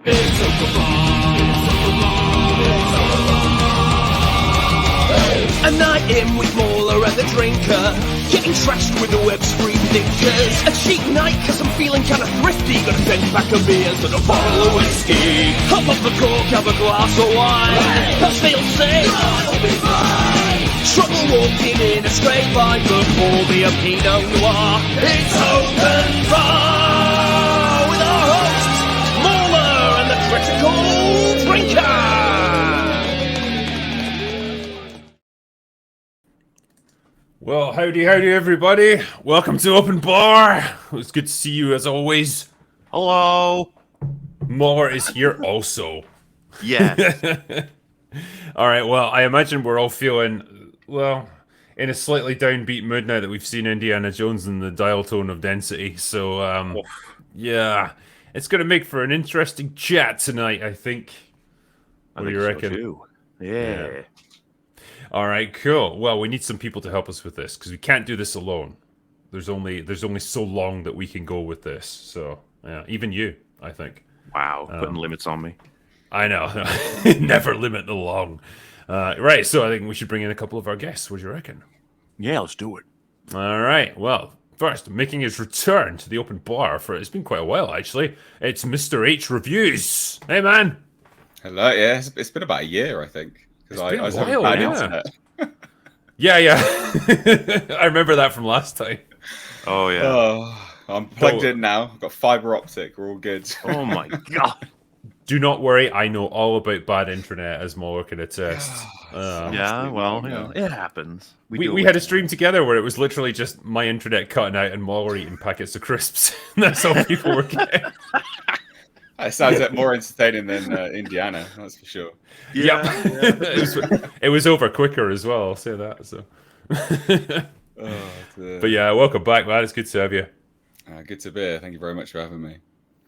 A night in with Mauler and the drinker, getting trashed with the web screen thinkers. A cheap night cause I'm feeling kinda thrifty, got a 10-pack of beers and a bottle of whiskey. Hop up the cork, have a glass of wine, I'll still say I'll be fine. Trouble walking in a straight line, but pour me a Pinot Noir. It's open bar with our hosts, Mauler and the critical drinker. Well, howdy everybody. Welcome to Open Bar. It's good to see you as always. Hello. Mauler is here also. Yes. Alright, well, I imagine we're all feeling, well, in a slightly downbeat mood now that we've seen Indiana Jones in the dial tone of density. So, yeah, it's going to make for an interesting chat tonight, I think. What do you reckon? So too. Yeah. All right, cool. Well, we need some people to help us with this because we can't do this alone. There's only so long that we can go with this. So, yeah, even you, I think. Wow, putting limits on me. I know. Never limit the long. Right, so I think we should bring in a couple of our guests. What do you reckon? Yeah, let's do it. All right. Well, first, making his return to the Open Bar it's been quite a while actually. It's Mr. H Reviews. Hey, man. Hello. Yeah, it's been about a year, I think. It's been a was while, having bad yeah. internet. Yeah. I remember that from last time. Oh yeah. Oh, I'm plugged in now. I've got fiber optic. We're all good. Oh my god. Do not worry. I know all about bad internet, as Mauler can attest. Yeah, well, you know, it happens. We had a stream together where it was literally just my internet cutting out and Mauler eating packets of crisps. That's all people were getting. It sounds like more entertaining than Indiana, that's for sure. Yeah. It was over quicker as well, I'll say that. So. But yeah, welcome back, man. It's good to have you. Good to be here. Thank you very much for having me.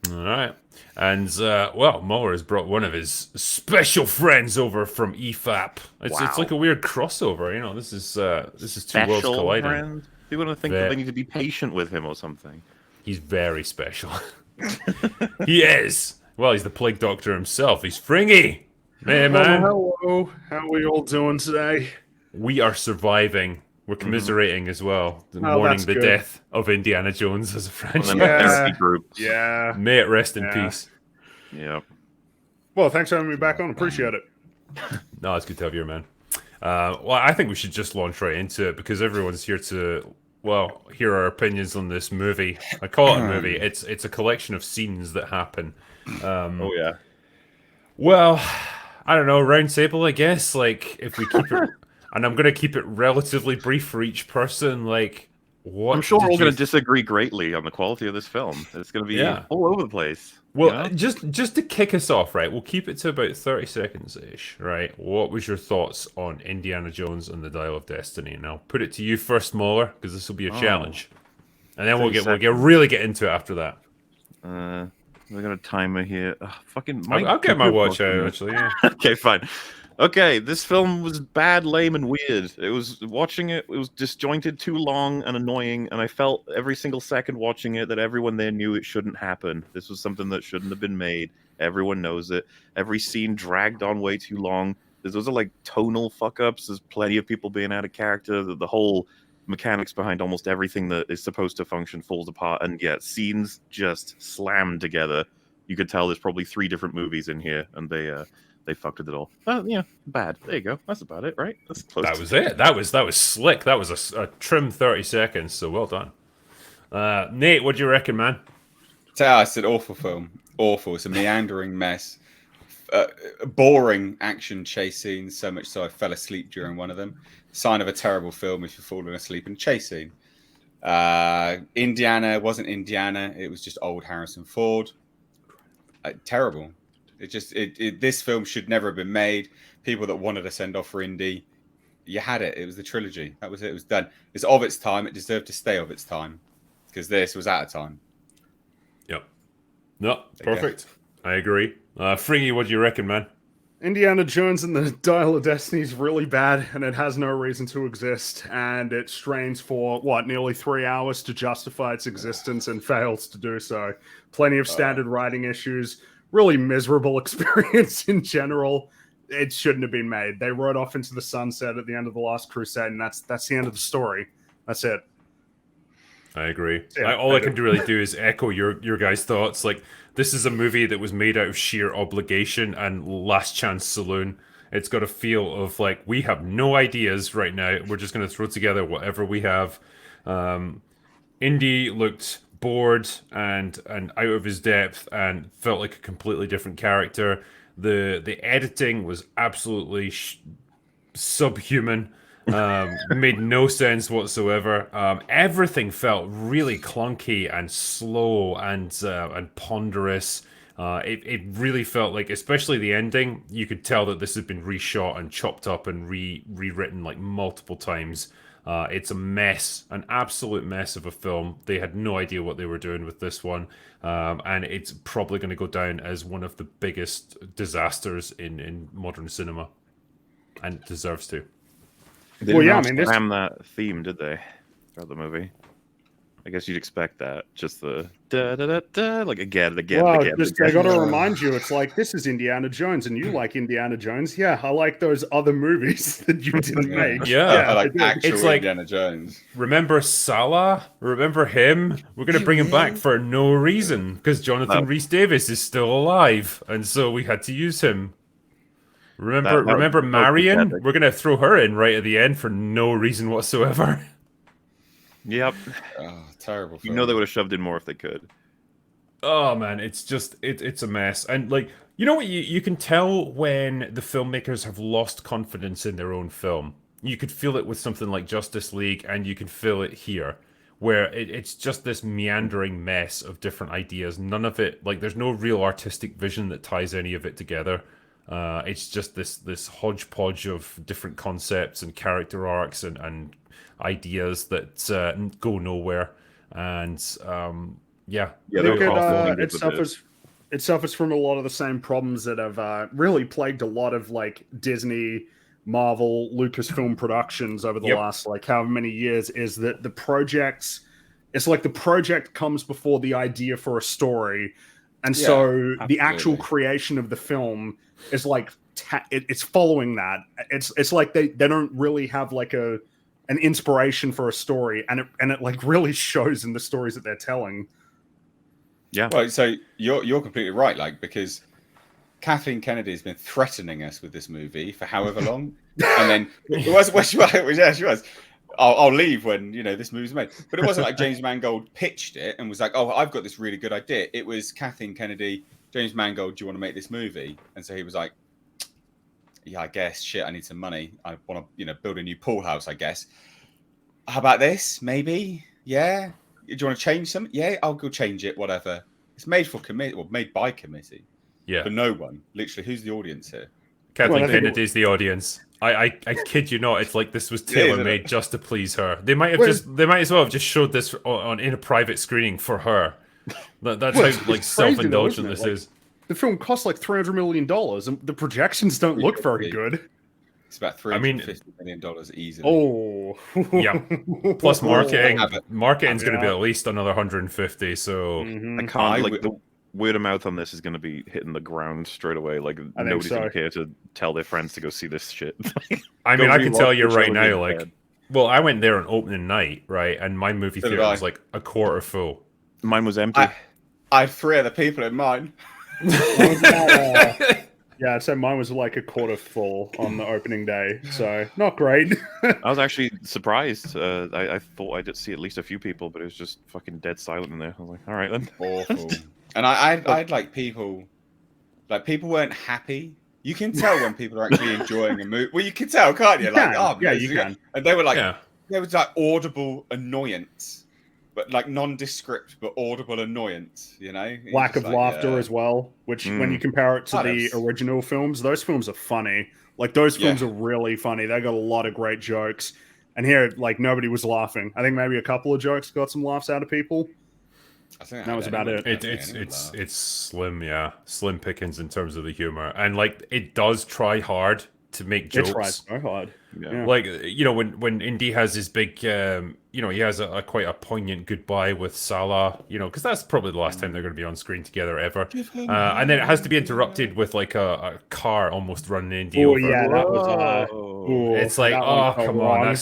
All right. And, well, Mauler has brought one of his special friends over from EFAP. It's like a weird crossover, you know. This is two worlds colliding. Friend? People don't think that they need to be patient with him or something. He's very special. He is. Well, he's the plague doctor himself. He's Fringy. Hey, man. Hello. How are we all doing today? We are surviving. We're commiserating as well, mourning the death of Indiana Jones as a franchise. Yeah. May it rest in peace. Yeah. Well, thanks for having me back on. Appreciate it. No, it's good to have you here, man. Well, I think we should just launch right into it because everyone's here to, well, hear our opinions on this movie. I call it a movie. It's a collection of scenes that happen. Oh, yeah. Well, I don't know, round table, I guess. Like, if we keep it... And I'm going to keep it relatively brief for each person. Like, what? I'm sure we're all going to disagree greatly on the quality of this film. It's going to be all over the place. Well, just to kick us off, right? We'll keep it to about 30 seconds-ish, right? What was your thoughts on Indiana Jones and the Dial of Destiny? And I'll put it to you first, Mauler, because this will be a challenge. And then we'll really get into it after that. We're going to timer here. I'll get my watch out, actually. Yeah. Okay, fine. Okay, this film was bad, lame, and weird. Watching it was disjointed, too long, and annoying, and I felt every single second watching it that everyone there knew it shouldn't happen. This was something that shouldn't have been made. Everyone knows it. Every scene dragged on way too long. Those are like tonal fuck-ups. There's plenty of people being out of character. The whole mechanics behind almost everything that is supposed to function falls apart, and yet scenes just slammed together. You could tell there's probably 3 different movies in here, and they fucked with it all. Yeah, bad. There you go. That's about it, right? That's close. That was it. That was slick. That was a trim 30 seconds. So well done, Nate. What do you reckon, man? It's an awful film. Awful. It's a meandering mess. Boring action chase scenes. So much so I fell asleep during one of them. Sign of a terrible film if you're falling asleep in a chase scene. Indiana wasn't Indiana. It was just old Harrison Ford. Terrible. This film should never have been made. People that wanted to send off for Indy, you had it. It was the trilogy. That was it. It was done. It's of its time. It deserved to stay of its time because this was out of time. Yep. No, perfect. I agree. Fringy, what do you reckon, man? Indiana Jones and the Dial of Destiny is really bad, and it has no reason to exist, and it strains for, nearly 3 hours to justify its existence and fails to do so. Plenty of standard writing issues, really miserable experience in general. It shouldn't have been made. They rode off into the sunset at the end of The Last Crusade, and that's the end of the story. That's it. I agree. Yeah, All I can really do is echo your guys' thoughts. Like, this is a movie that was made out of sheer obligation and last chance saloon. It's got a feel of like, we have no ideas right now. We're just going to throw together whatever we have. Indy looked bored and out of his depth and felt like a completely different character. The editing was absolutely subhuman. Made no sense whatsoever. Everything felt really clunky and slow and ponderous. It really felt like, especially the ending, you could tell that this had been reshot and chopped up and rewritten like multiple times. It's a mess, an absolute mess of a film. They had no idea what they were doing with this one, and it's probably going to go down as one of the biggest disasters in modern cinema, and deserves to. They didn't slam that theme, did they? Throughout the movie. I guess you'd expect that. Just the da da da da, like again. I got to remind you, it's like, this is Indiana Jones, and you like Indiana Jones. Yeah, I like those other movies that you didn't make. Yeah, I like actual it's like, Indiana Jones. Remember Salah? Remember him? We're going to bring him back for no reason because Jonathan Rhys Davis is still alive, and so we had to use him. Remember Marion? We're going to throw her in right at the end for no reason whatsoever. Yep. Oh, terrible film. You know they would have shoved in more if they could. Oh man, it's just it's a mess. And like, you know what, you can tell when the filmmakers have lost confidence in their own film. You could feel it with something like Justice League, and you can feel it here, where it's just this meandering mess of different ideas. None of it, like, there's no real artistic vision that ties any of it together. It's just this hodgepodge of different concepts and character arcs and ideas that go nowhere. And it suffers from a lot of the same problems that have really plagued a lot of like Disney, Marvel, Lucasfilm productions over the last like however many years. Is that the projects? It's like the project comes before the idea for a story, and so the actual creation of the film is like it's following that. It's like they don't really have like an inspiration for a story, and it like really shows in the stories that they're telling. Yeah. Well, so you're completely right, like, because Kathleen Kennedy has been threatening us with this movie for however long, and then it was when she was. I'll leave when this movie's made. But it wasn't like James Mangold pitched it and was like, "Oh, I've got this really good idea." It was Kathleen Kennedy, James Mangold, "Do you want to make this movie?" And so he was like, "Yeah, I guess. Shit, I need some money. I want to, build a new pool house. I guess. How about this? Maybe. Yeah. Do you want to change something? Yeah, I'll go change it. Whatever. It's made for committee, or made by committee. Yeah. For no one. Literally, who's the audience here? Kathleen Kennedy's the audience. I kid you not. It's like this was tailor made just to please her. They might as well have just showed this in a private screening for her. That's how like self-indulgent this is. The film cost like $300 million, and the projections don't look very good. It's about $350 million easily. Oh, yeah. Plus marketing. Marketing's going to be at least another 150. So I can't the word of mouth on this is going to be hitting the ground straight away. Like nobody's going to care to tell their friends to go see this shit. I mean, I can tell you right now, like, well, I went there on opening night, right, and my movie theater was like a quarter full. Mine was empty. I had 3 other people in mine. Yeah, so mine was like a quarter full on the opening day, so not great. I was actually surprised. I thought I'd see at least a few people, but it was just fucking dead silent in there. I was like, all right then. Awful. And I'd like people weren't happy. You can tell when people are actually enjoying a movie. Well, you can tell, can't you? You can. And they were like, there was like audible annoyance. But like nondescript, but audible annoyance, Lack of laughter as well, which when you compare it to the original films, those films are funny. Like those films are really funny. They got a lot of great jokes. And here, like nobody was laughing. I think maybe a couple of jokes got some laughs out of people. I think that was about it. It's slim pickings in terms of the humor. And like it does try hard to make jokes. It tries so hard. Yeah. Like, you know, when Indy has his big, you know, he has a quite a poignant goodbye with Salah, you know, because that's probably the last time they're going to be on screen together ever. And then it has to be interrupted with like a car almost running Indy Oh over. yeah, that was Whoa. It's like, that one oh, felt come wrong. on,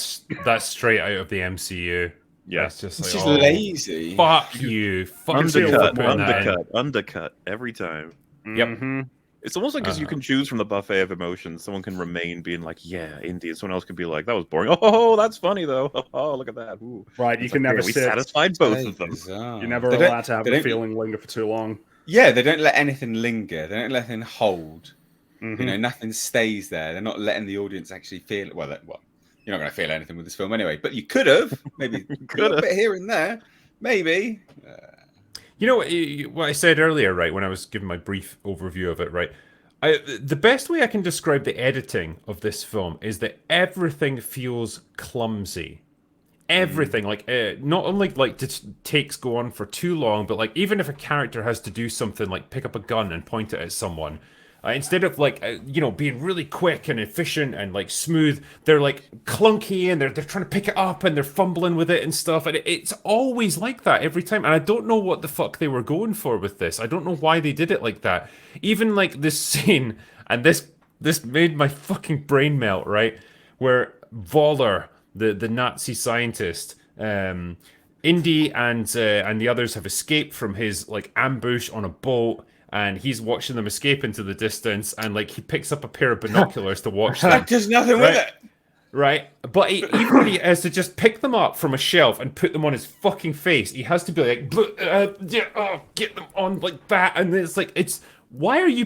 that's straight out of the MCU. Yeah. That's just It's like, just oh, lazy. fuck you. Fucking see a lot Undercut, more in that. undercut every time. Yep. Mhm. It's almost like because you can choose from the buffet of emotions. Someone can remain being like, "Yeah, Indy," and someone else can be like, "That was boring." Oh, that's funny though. Oh, look at that. Ooh. Right, you It's can like, never yeah, we sit. satisfied both of them. Bizarre. You're never They don't- allowed to have they the don't- feeling linger for too long. Yeah, they don't let anything linger. They don't let anything hold. Mhm. You know, nothing stays there. They're not letting the audience actually feel it. Well, you're not going to feel anything with this film anyway. But you could have, maybe a little bit here and there, maybe. You know what I said earlier, right? When I was giving my brief overview of it, right? The best way I can describe the editing of this film is that everything feels clumsy. Everything, like not only like takes go on for too long, but like even if a character has to do something like pick up a gun and point it at someone, instead of like you know, being really quick and efficient and like smooth, they're like clunky and they're trying to pick it up and they're fumbling with it and stuff, and it's always like that every time. And I don't know what the fuck they were going for with this. I don't know why they did it like that. Even like this scene, and this made my fucking brain melt, right? Where Voller, the Nazi scientist, Indy and the others have escaped from his like ambush on a boat, and he's watching them escape into the distance, and like he picks up a pair of binoculars to watch them. That does nothing with it. Right, but even when he has to just pick them up from a shelf and put them on his fucking face, he has to be like, get them on like that, and it's like, why are you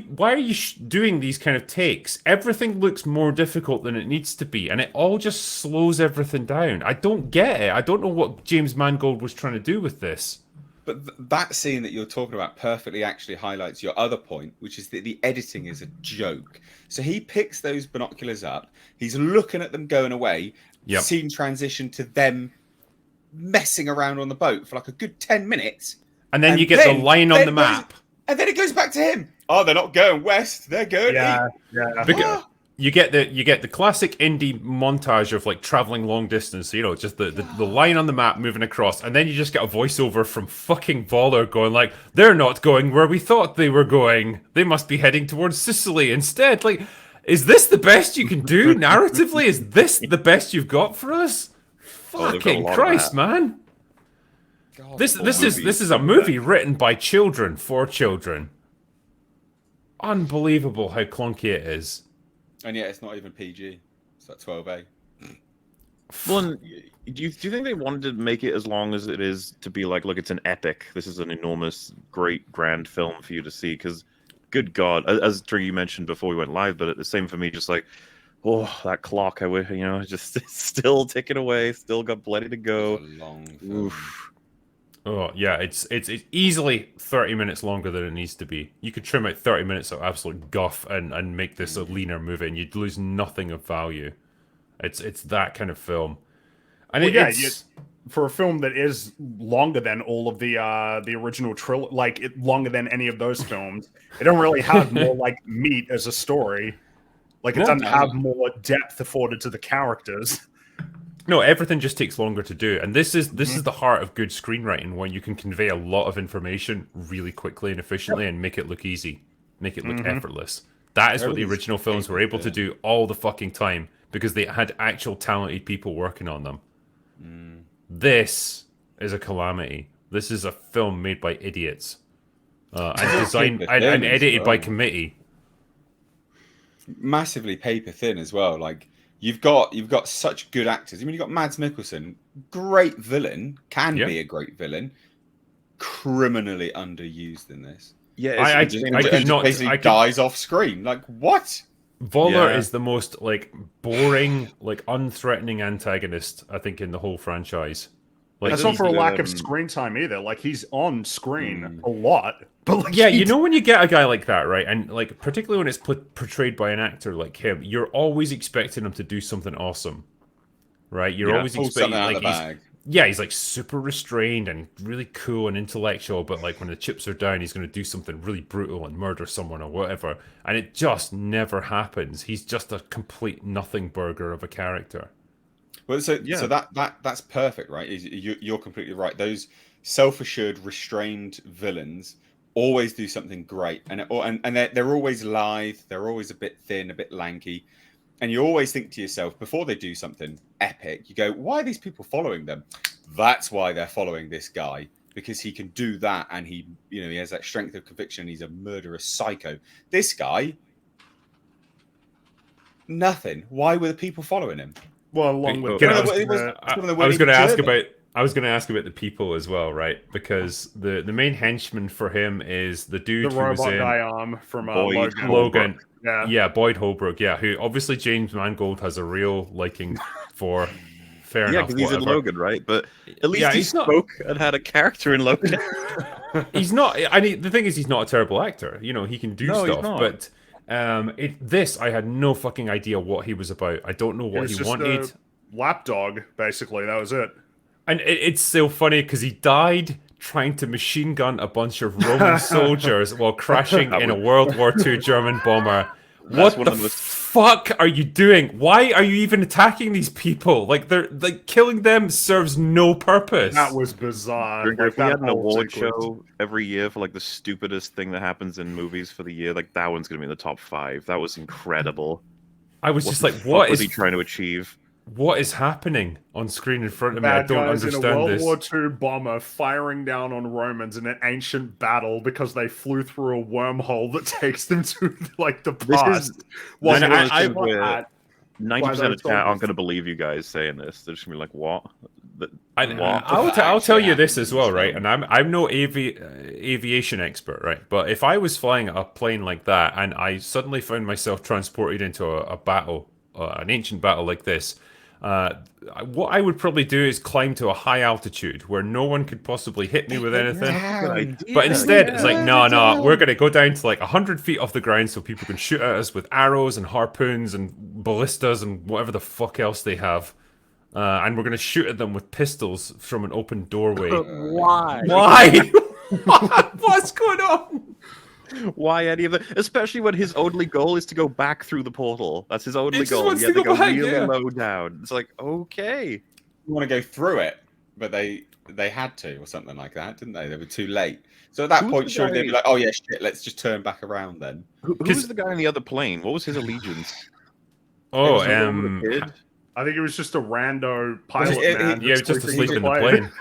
doing these kind of takes? Everything looks more difficult than it needs to be, and it all just slows everything down. I don't get it. I don't know what James Mangold was trying to do with this. But that scene that you're talking about perfectly actually highlights your other point, which is that the editing is a joke. So he picks those binoculars up, he's looking at them going away, Yep. scene transition to them messing around on the boat for like a good 10 minutes. And then you get the line on the map. And then it goes back to him. Oh, they're not going west, they're going east. Yeah. You get the classic Indy montage of like traveling long distance, you know, just the line on the map moving across, and then you just get a voiceover from fucking Voller going like, they're not going where we thought they were going. They must be heading towards Sicily instead. Like, is this the best you can do narratively? Is this the best you've got for us? Oh, they've got a Fucking lot of Christ, that. man. God, This movies. is a movie written by children for children. Unbelievable how clunky it is. And yet it's not even PG. It's like 12A. Well, and do you think they wanted to make it as long as it is to be like, look, it's an epic. This is an enormous, great, grand film for you to see. Because, good God, as Triggy mentioned before we went live, but the same for me. Just like, oh, that clock. I wish, you know, just it's still ticking away. Still got plenty to go. It's a long film. Oof. Oh yeah, it's easily 30 minutes longer than it needs to be. You could trim out 30 minutes of absolute guff and make this a leaner movie, and you'd lose nothing of value. It's that kind of film, and for a film that is longer than all of the original trilogy, like longer than any of those films, it don't really have more like meat as a story. Like it doesn't have more depth afforded to the characters. No, everything just takes longer to do, and this is the heart of good screenwriting, where you can convey a lot of information really quickly and efficiently, and make it look easy, make it look effortless. That is what the original films were able to do all the fucking time, because they had actual talented people working on them. This is a calamity. This is a film made by idiots, and designed and edited by committee. Massively paper thin as well. Like you've got such good actors. I mean, you've got Mads Mikkelsen, great villain, can be a great villain, criminally underused in this. Yeah, I basically dies off screen. Like what? Voller is the most like boring, like unthreatening antagonist I think in the whole franchise. Like, That's not for a lack of screen time either. Like he's on screen a lot, but like yeah, you know when you get a guy like that, right? And like particularly when it's portrayed by an actor like him, you're always expecting him to do something awesome, right? You're always Pull expecting something out like of the bag. yeah, he's like super restrained and really cool and intellectual, but like when the chips are down, he's going to do something really brutal and murder someone or whatever. And it just never happens. He's just a complete nothing burger of a character. Well, so that's perfect, right? You're completely right. Those self-assured, restrained villains always do something great, and they're always lithe. They're always a bit thin, a bit lanky, and you always think to yourself before they do something epic, you go, "Why are these people following them?" That's why they're following this guy, because he can do that, and he has that strength of conviction. He's a murderous psycho. This guy, nothing. Why were the people following him? Well, along with I was going to ask about the people as well, right? Because the main henchman for him is the dude the who was robot in guy from Boyd Logan. Yeah, Boyd Holbrook. Yeah, who obviously James Mangold has a real liking for. Fair enough. Yeah, because he's in Logan, right? But at least he spoke and had a character in Logan. He's not. The thing is, he's not a terrible actor. He can do stuff. But I had no fucking idea what he was about. I don't know what he wanted. A lapdog, basically. That was it. And it's so funny because he died trying to machine gun a bunch of Roman soldiers while crashing in a World War II German bomber. What the fuck are you doing? Why are you even attacking these people? Like killing them serves no purpose. That was bizarre. If we had an award show every year for like the stupidest thing that happens in movies for the year, like that one's gonna be in the top 5. That was incredible. I was just like, what is he trying to achieve? What is happening on screen in front of me? I don't understand in a this. World War II bomber firing down on Romans in an ancient battle because they flew through a wormhole that takes them to like the past. 90% of chat aren't going to believe you guys saying this. They're just going to be like, "What?" I'll tell you this as well, right? And I'm no aviation expert, right? But if I was flying a plane like that and I suddenly found myself transported into a battle, an ancient battle like this. What I would probably do is climb to a high altitude where no one could possibly hit me with anything. But instead, it's like, no, we're going to go down to like 100 feet off the ground so people can shoot at us with arrows and harpoons and ballistas and whatever the fuck else they have. And we're going to shoot at them with pistols from an open doorway. Why? What's going on? Why any of that? Especially when his only goal is to go back through the portal. That's his only goal. He has to go back, really low down. It's like, okay. You want to go through it, but they had to or something like that, didn't they? They were too late. So at that point, surely they'd be like, oh yeah, shit, let's just turn back around then. Who was the guy on the other plane? What was his allegiance? Oh, I think it was just a rando pilot man. Yeah, just asleep in the plane.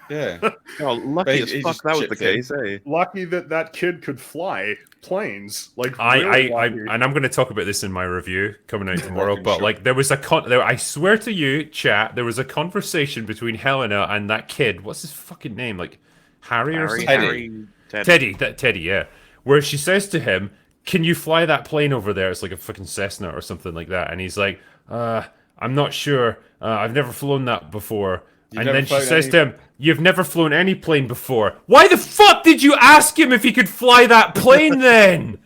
Yeah. Oh, lucky as fuck that was the case, eh? Lucky that kid could fly planes. Like and I'm going to talk about this in my review coming out tomorrow. But like, there was I swear to you, chat, there was a conversation between Helena and that kid. What's his fucking name? Like Harry or something? Teddy, yeah. Where she says to him, "Can you fly that plane over there?" It's like a fucking Cessna or something like that. And he's like, "I'm not sure. I've never flown that before." And then she says to him, "You've never flown any plane before. Why the fuck did you ask him if he could fly that plane then?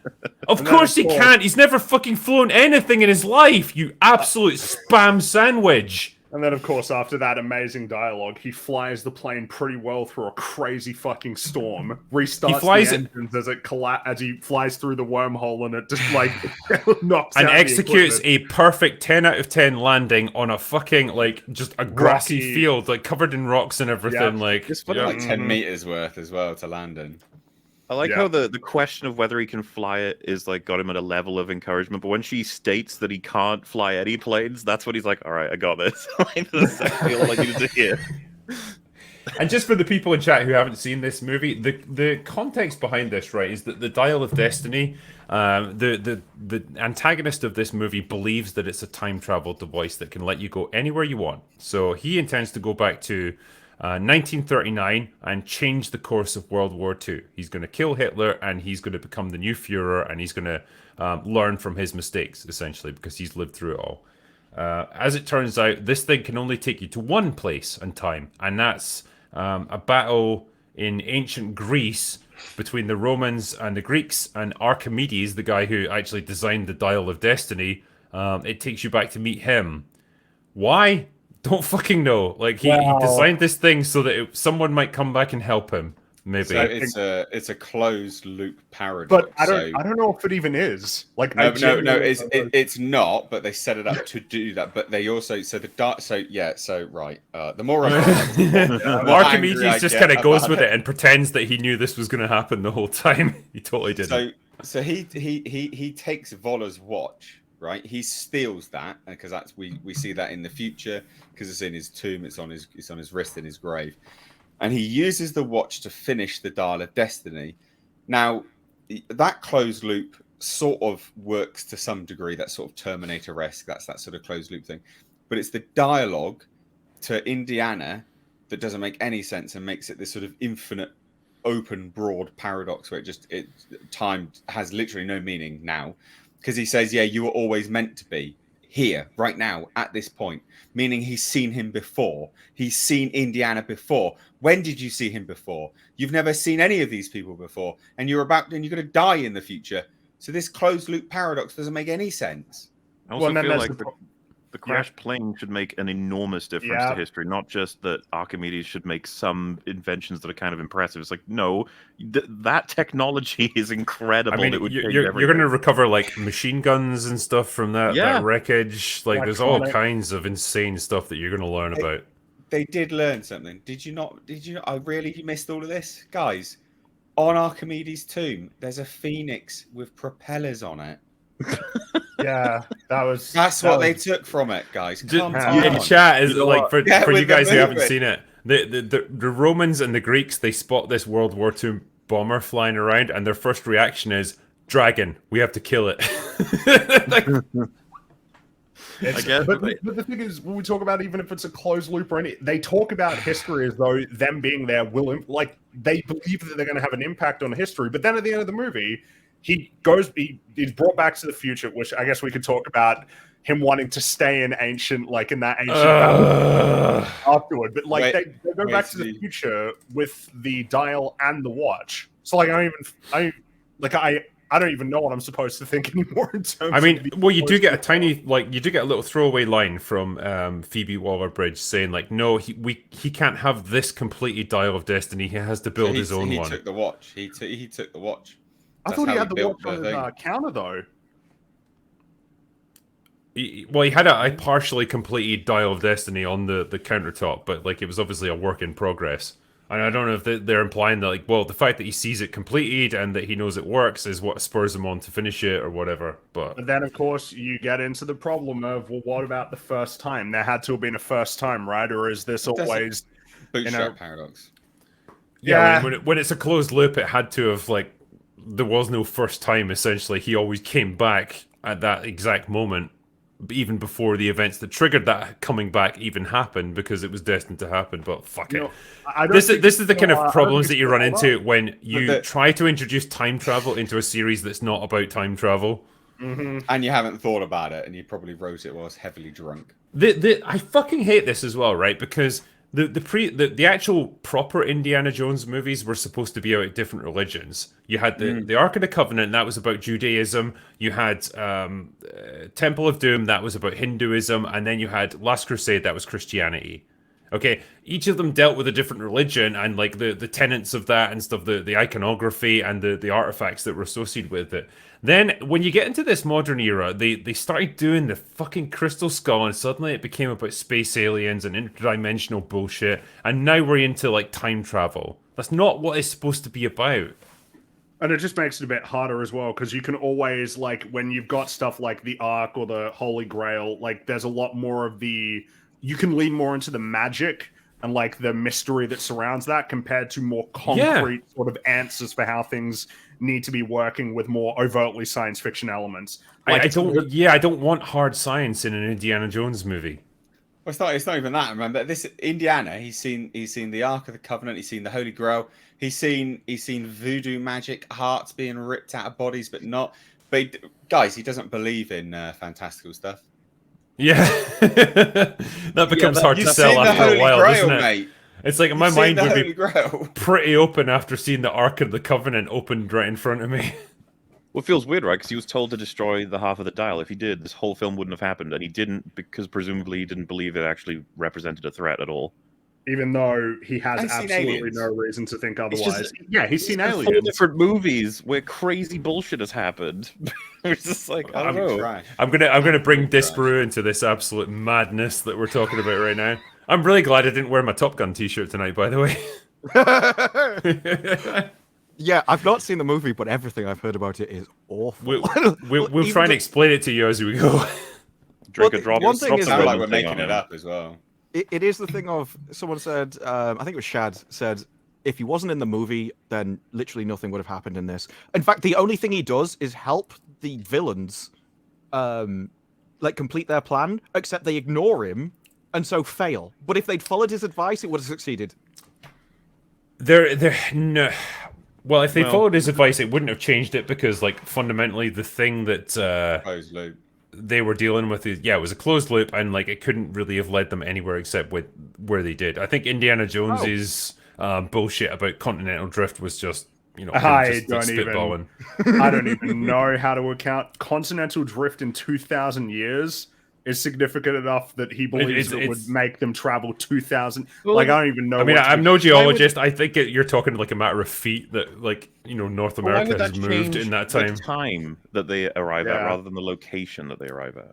Of course he can't. He's never fucking flown anything in his life, you absolute spam sandwich." And then, of course, after that amazing dialogue, he flies the plane pretty well through a crazy fucking storm. Restarts the engines as he flies through the wormhole, and it just like knocks and out executes a perfect 10 out of 10 landing on a fucking like just a grassy field, like covered in rocks and everything. Yeah. Like it's like 10 meters worth as well to land in. I like how the question of whether he can fly it is like got him at a level of encouragement, but when she states that he can't fly any planes, that's when he's like, "All right, I got this." That's exactly all I needed to hear. And just for the people in chat who haven't seen this movie, the context behind this, right, is that the Dial of Destiny, the antagonist of this movie believes that it's a time travel device that can let you go anywhere you want. So he intends to go back to 1939 and change the course of World War II. He's going to kill Hitler and he's going to become the new Führer, and he's going to learn from his mistakes, essentially, because he's lived through it all. As it turns out, this thing can only take you to one place and time, and that's a battle in ancient Greece between the Romans and the Greeks, and Archimedes, the guy who actually designed the Dial of Destiny, it takes you back to meet him. Why? Don't fucking know. Like he designed this thing so that someone might come back and help him. Maybe. So it's a closed loop paradox. But I don't know if it even is. Like no, it's not. But they set it up to do that. But they also right. The more Archimedes just kind of goes with it and pretends that he knew this was going to happen the whole time. He totally didn't. So he takes Voller's watch, right? He steals that because we see that in the future because it's in his tomb. It's on his wrist in his grave. And he uses the watch to finish the Dial of Destiny. Now, that closed loop sort of works to some degree. That's sort of Terminator-esque. That's that sort of closed loop thing. But it's the dialogue to Indiana that doesn't make any sense and makes it this sort of infinite, open, broad paradox where time has literally no meaning now. Because he says, yeah, you were always meant to be here, right now, at this point. Meaning he's seen him before. He's seen Indiana before. When did you see him before? You've never seen any of these people before. And you're going to die in the future. So this closed loop paradox doesn't make any sense. I also feel like the crashed plane should make an enormous difference to history, not just that Archimedes should make some inventions that are kind of impressive. It's like, no, that technology is incredible. I mean, you're going to recover like machine guns and stuff from that wreckage. Like, there's all kinds of insane stuff that you're going to learn about. They did learn something. Did you not? I really missed all of this, guys. On Archimedes' tomb, there's a phoenix with propellers on it. Yeah, that's what they took from it, guys. Come on. In chat is like for you guys who haven't seen it, the Romans and the Greeks, they spot this World War II bomber flying around, and their first reaction is dragon. We have to kill it. But the thing is, when we talk about even if it's a closed loop or anything, they talk about history as though them being there will, like, they believe that they're going to have an impact on history. But then at the end of the movie, he's brought back to the future, which I guess we could talk about him wanting to stay in ancient, like in that ancient afterward. But like they go back to the future with the dial and the watch. So like I don't even know what I'm supposed to think anymore in terms. I mean, well, you do get a little throwaway line from Phoebe Waller-Bridge saying like, no, he can't have this completed Dial of Destiny. He has to build his own one. He took the watch. He took the watch. I thought he had the watch on his counter though. He had a partially completed Dial of Destiny on the countertop, but like it was obviously a work in progress. And I don't know if they're implying that, like, well, the fact that he sees it completed and that he knows it works is what spurs him on to finish it or whatever. But then, of course, you get into the problem of, well, what about the first time? There had to have been a first time, right? Or is this always bootstrap paradox? Yeah, when it's a closed loop, it had to have, like, there was no first time, essentially. He always came back at that exact moment, even before the events that triggered that coming back even happened, because it was destined to happen. But fuck it. This is the kind of problems that you run into when you try to introduce time travel into a series that's not about time travel. Mm-hmm. And you haven't thought about it, and you probably wrote it whilst heavily drunk. I fucking hate this as well, right? Because the actual proper Indiana Jones movies were supposed to be about different religions. You had the Ark of the Covenant, that was about Judaism. You had Temple of Doom, that was about Hinduism, and then you had Last Crusade, that was Christianity. Okay, each of them dealt with a different religion and like the tenets of that and stuff, the iconography and the artifacts that were associated with it. Then when you get into this modern era, they started doing the fucking Crystal Skull, and suddenly it became about space aliens and interdimensional bullshit, and now we're into like time travel. That's not what it's supposed to be about. And it just makes it a bit harder as well, because you can always, like, when you've got stuff like the Ark or the Holy Grail, like, there's a lot more of you can lean more into the magic and, like, the mystery that surrounds that compared to more concrete sort of answers for how things need to be working with more overtly science fiction elements. Like, I don't want hard science in an Indiana Jones movie. Well, it's not even that. Remember, this Indiana, he's seen the Ark of the Covenant, he's seen the Holy Grail, he's seen voodoo magic, hearts being ripped out of bodies, but guys, he doesn't believe in fantastical stuff. Yeah, that becomes hard to sell after a while, doesn't it? Mate. It's like my mind would be pretty open after seeing the Ark of the Covenant opened right in front of me. Well, it feels weird, right? Because he was told to destroy the half of the dial. If he did, this whole film wouldn't have happened, and he didn't because presumably he didn't believe it actually represented a threat at all. Even though he has I've seen absolutely Aliens. no reason to think It's otherwise. just- Yeah, he's seen There's 4 Aliens. different movies where crazy bullshit has happened. It's just like I don't know. Trash. I'm gonna bring Trash. Disparu into this absolute madness that we're talking about right now. I'm really glad I didn't wear my Top Gun t-shirt tonight, by the way. Yeah, I've not seen the movie, but everything I've heard about it is awful. We'll try and explain it to you as we go. Drink Well, a drop. one thing drop is the that- Sound like Roman we're thing making on it him. up as well. It is the thing of someone said, I think it was Shad said, if he wasn't in the movie, then literally nothing would have happened in this. In fact, the only thing he does is help the villains, like complete their plan, except they ignore him and so fail. But if they'd followed his advice, it would have succeeded. No. Well, if they Well- followed his advice, it wouldn't have changed it because, like, fundamentally, the thing that Closed loop. they were dealing with is, it was a closed loop, and like it couldn't really have led them anywhere except with where they did. I think Indiana Jones's bullshit about continental drift was just, him I just, like, don't even- spitballing. I don't even know how to account. Continental drift in 2,000 years is significant enough that he believes it would it's- make them travel 2,000. Well, Like, I don't even know. I mean, what to I'm do. no geologist. I think you're talking like a matter of feet that, like, North Well, why America would has that moved change in that the time. time that they arrive at Yeah. rather than the location that they arrive at?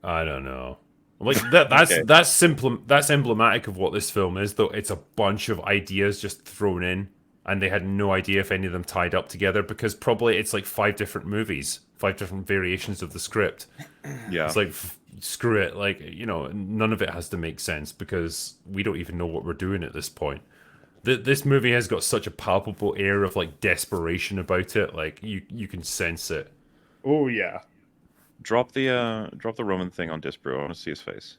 I don't know. Like that's Okay. that's emblematic of what this film is, though. It's a bunch of ideas just thrown in, and they had no idea if any of them tied up together because probably it's like 5 different movies, 5 different variations of the script. Yeah. It's like screw it, like none of it has to make sense because we don't even know what we're doing at this point. This movie has got such a palpable air of like desperation about it, like you can sense it. Oh, yeah. Drop the Roman thing on Disbrew. I want to see his face.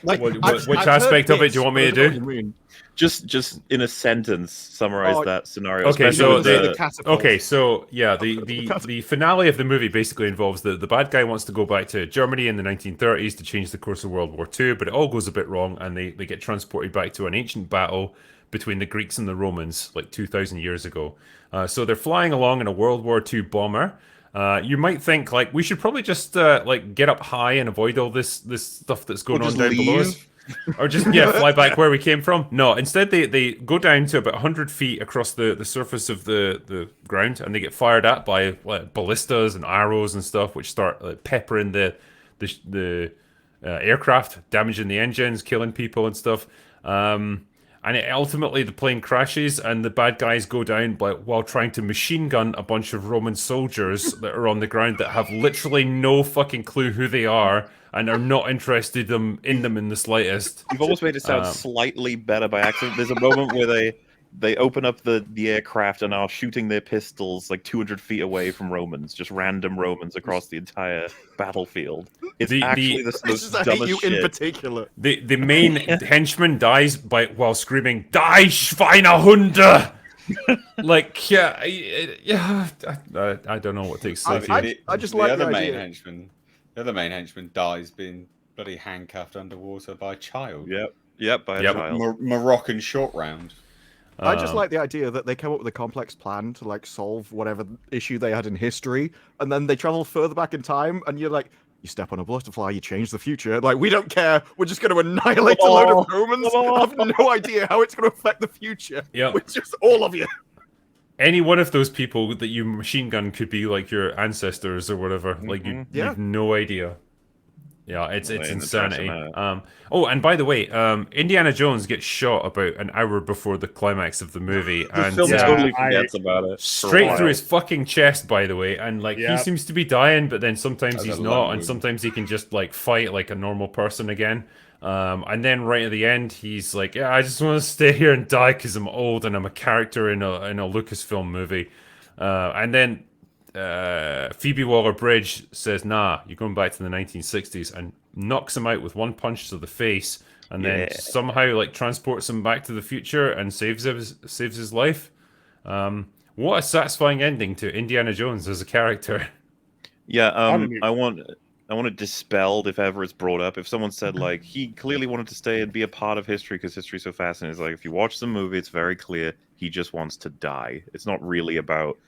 Like, Which I've heard aspect of it bits, do you want me but to I don't do? know what you mean. Just in a sentence, summarize Oh, that scenario. Okay, especially so with the catapult. Okay, so yeah, the finale of the movie basically involves the bad guy wants to go back to Germany in the 1930s to change the course of World War II, but it all goes a bit wrong, and they get transported back to an ancient battle between the Greeks and the Romans, like 2,000 years ago. So they're flying along in a World War II bomber. You might think like we should probably just like get up high and avoid all this stuff that's going on just down below us. Or just fly back where we came from. No, instead they go down to about 100 feet across the surface of the ground, and they get fired at by like, ballistas and arrows and stuff, which start peppering the aircraft, damaging the engines, killing people and stuff. And ultimately the plane crashes, and the bad guys go down while trying to machine gun a bunch of Roman soldiers that are on the ground that have literally no fucking clue who they are and are not interested in them in the slightest. You've almost made it sound slightly better by accident. There's a moment where they open up the aircraft and are shooting their pistols like 200 feet away from Romans, just random Romans across the entire battlefield. It's actually the This most is I hate dumbest you shit. in particular. The main henchman dies while screaming "Die Schweinehunde!" Like I don't know what to say. I just like the other main idea. henchman. The other main henchman dies being bloody handcuffed underwater by a child. Yep, by a Yep. child. Moroccan short round. I just like the idea that they come up with a complex plan to like solve whatever issue they had in history, and then they travel further back in time, and you're like, you step on a butterfly, you change the future. Like, we don't care. We're just going to annihilate a load of Romans. I have no idea how it's going to affect the future. Yep. With just all of you. Any one of those people that you machine gun could be like your ancestors or whatever. Like Yeah. you've no idea. Yeah, it's Well, insanity. interesting, Oh, and by the way, Indiana Jones gets shot about an hour before the climax of the movie, The and film Yeah, totally I- forgets about it. for a straight while. through his fucking chest, by the way, and like he Yep. seems to be dying, but then sometimes That's he's a not, long and movie. sometimes he can just like fight like a normal person again. And then right at the end, he's like, "Yeah, I just want to stay here and die because I'm old and I'm a character in a Lucasfilm movie." And then Phoebe Waller-Bridge says, "Nah, you're going back to the 1960s," and knocks him out with one punch to the face, and then Yeah. somehow like transports him back to the future and saves his life. What a satisfying ending to Indiana Jones as a character. Yeah, don't even- I want it dispelled if ever it's brought up. If someone said like he clearly wanted to stay and be a part of history because history's so fascinating, it's like if you watch the movie, it's very clear he just wants to die. It's not really about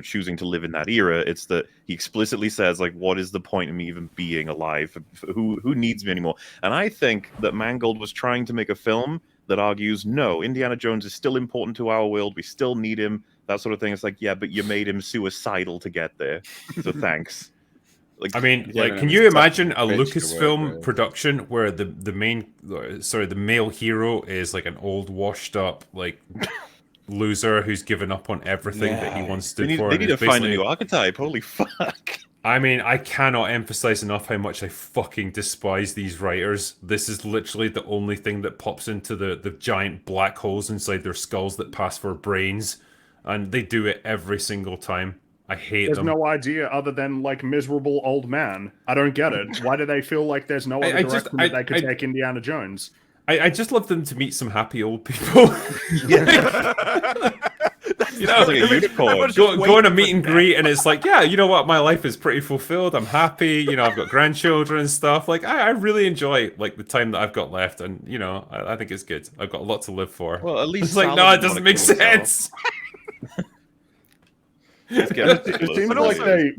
choosing to live in that era. It's that he explicitly says, like, what is the point of me even being alive? Who needs me anymore? And I think that Mangold was trying to make a film that argues, no, Indiana Jones is still important to our world. We still need him. That sort of thing. It's like, yeah, but you made him suicidal to get there. So thanks. I mean, Yeah, like, can you imagine a Lucasfilm production where the male hero is like an old, washed up, like, loser who's given up on everything that he once stood for? They need to find a new archetype. Holy fuck. I mean, I cannot emphasize enough how much I fucking despise these writers. This is literally the only thing that pops into the giant black holes inside their skulls that pass for brains, and they do it every single time. I hate them. There's no idea other than, like, miserable old man. I don't get it. Why do they feel like there's no other direction that they could take Indiana Jones? I just love them to meet some happy old people. You know, like a unicorn. Go on a meet and greet, and it's like, yeah, you know what? My life is pretty fulfilled. I'm happy. You know, I've got grandchildren and stuff. Like, I really enjoy, like, the time that I've got left, and, you know, I think it's good. I've got a lot to live for. Well, at least it's like, no, it doesn't make sense. It seems like they...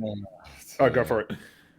Oh, go for it.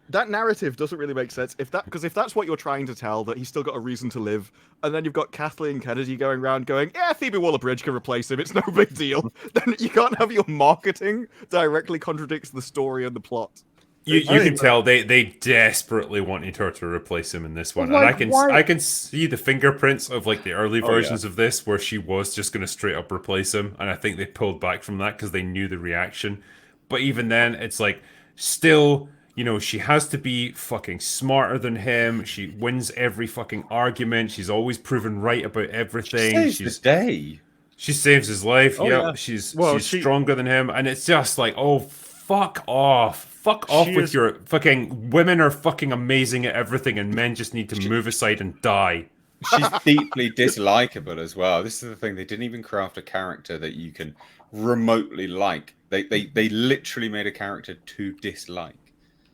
That narrative doesn't really make sense because if that's what you're trying to tell, that he's still got a reason to live, and then you've got Kathleen Kennedy going around going, yeah, Phoebe Waller-Bridge can replace him, it's no big deal. Then you can't have your marketing directly contradicts the story and the plot. You can tell they desperately wanted her to replace him in this one, and I can see the fingerprints of, like, the early versions of this where she was just going to straight up replace him, and I think they pulled back from that because they knew the reaction. But even then, it's like, still, you know, she has to be fucking smarter than him. She wins every fucking argument. She's always proven right about everything. She's the day. She saves his life. She's stronger than him, and it's just like, oh, fuck off. Fuck off with your fucking... Women are fucking amazing at everything, and men just need to move aside and die. She's deeply dislikable as well. This is the thing. They didn't even craft a character that you can remotely like. They literally made a character to dislike.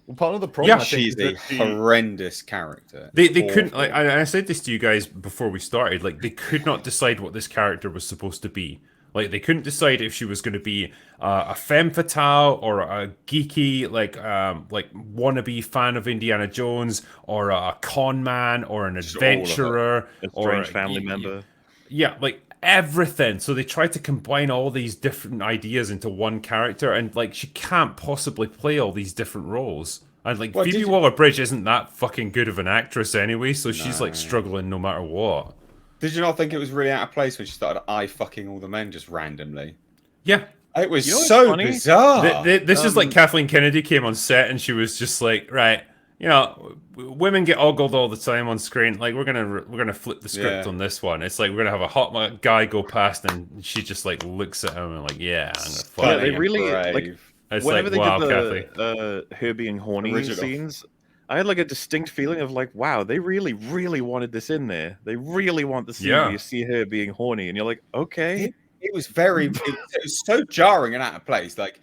Well, part of the problem, I think, she's a horrendous character. They couldn't, like, I said this to you guys before we started, like, they could not decide what this character was supposed to be. Like, they couldn't decide if she was going to be a femme fatale or a geeky, like wannabe fan of Indiana Jones, or a con man, or an adventurer, or a strange family member. Yeah, like everything. So they tried to combine all these different ideas into one character, and, like, she can't possibly play all these different roles. And, like, Phoebe Waller-Bridge isn't that fucking good of an actress anyway, so she's, like, struggling no matter what. Did you not think it was really out of place when she started eye-fucking all the men just randomly? Yeah. It was so bizarre. This is like Kathleen Kennedy came on set and she was just like, right, you know, women get ogled all the time on screen. Like, we're gonna flip the script on this one. It's like we're gonna have a hot guy go past and she just, like, looks at him and, like, yeah, I'm gonna fuck they really like. It's whenever like, they wow, did the her being horny scenes, I had, like, a distinct feeling of, like, wow, they really, really wanted this in there. They really want the scene where you see her being horny, and you're like, okay. It was it was so jarring and out of place. Like,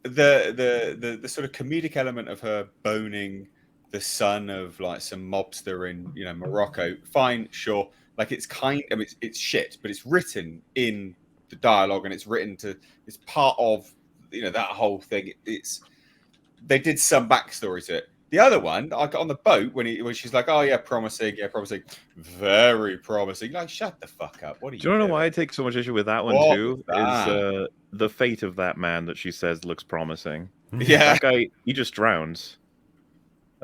the sort of comedic element of her boning the son of, like, some mobster in, you know, Morocco. Fine, sure. Like, it's it's shit, but it's written in the dialogue, and it's part of, you know, that whole thing. They did some backstory to it. The other one, I got on the boat when she's like, "Oh yeah, promising, very promising." Like, shut the fuck up. What are you? Do you know why I take so much issue with that one too? Is the fate of that man that she says looks promising? Yeah, that guy, he just drowns.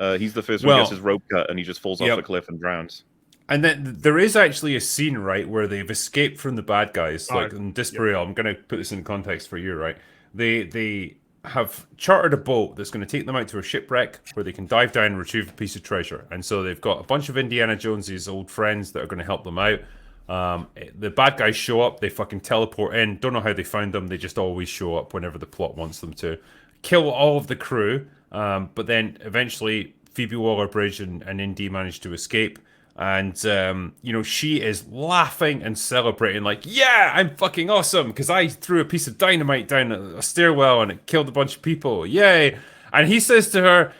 He's the first one who gets his rope cut, and he just falls off the cliff and drowns. And then there is actually a scene, right, where they've escaped from the bad guys. Like in Dispareil, I'm going to put this in context for you, right? They have chartered a boat that's going to take them out to a shipwreck where they can dive down and retrieve a piece of treasure. And so they've got a bunch of Indiana Jones's old friends that are going to help them out. The bad guys show up, they fucking teleport in. Don't know how they found them. They just always show up whenever the plot wants them to. Kill all of the crew, but then eventually Phoebe Waller-Bridge and Indy manage to escape. And, you know, she is laughing and celebrating like, yeah, I'm fucking awesome because I threw a piece of dynamite down a stairwell and it killed a bunch of people. Yay. And he says to her,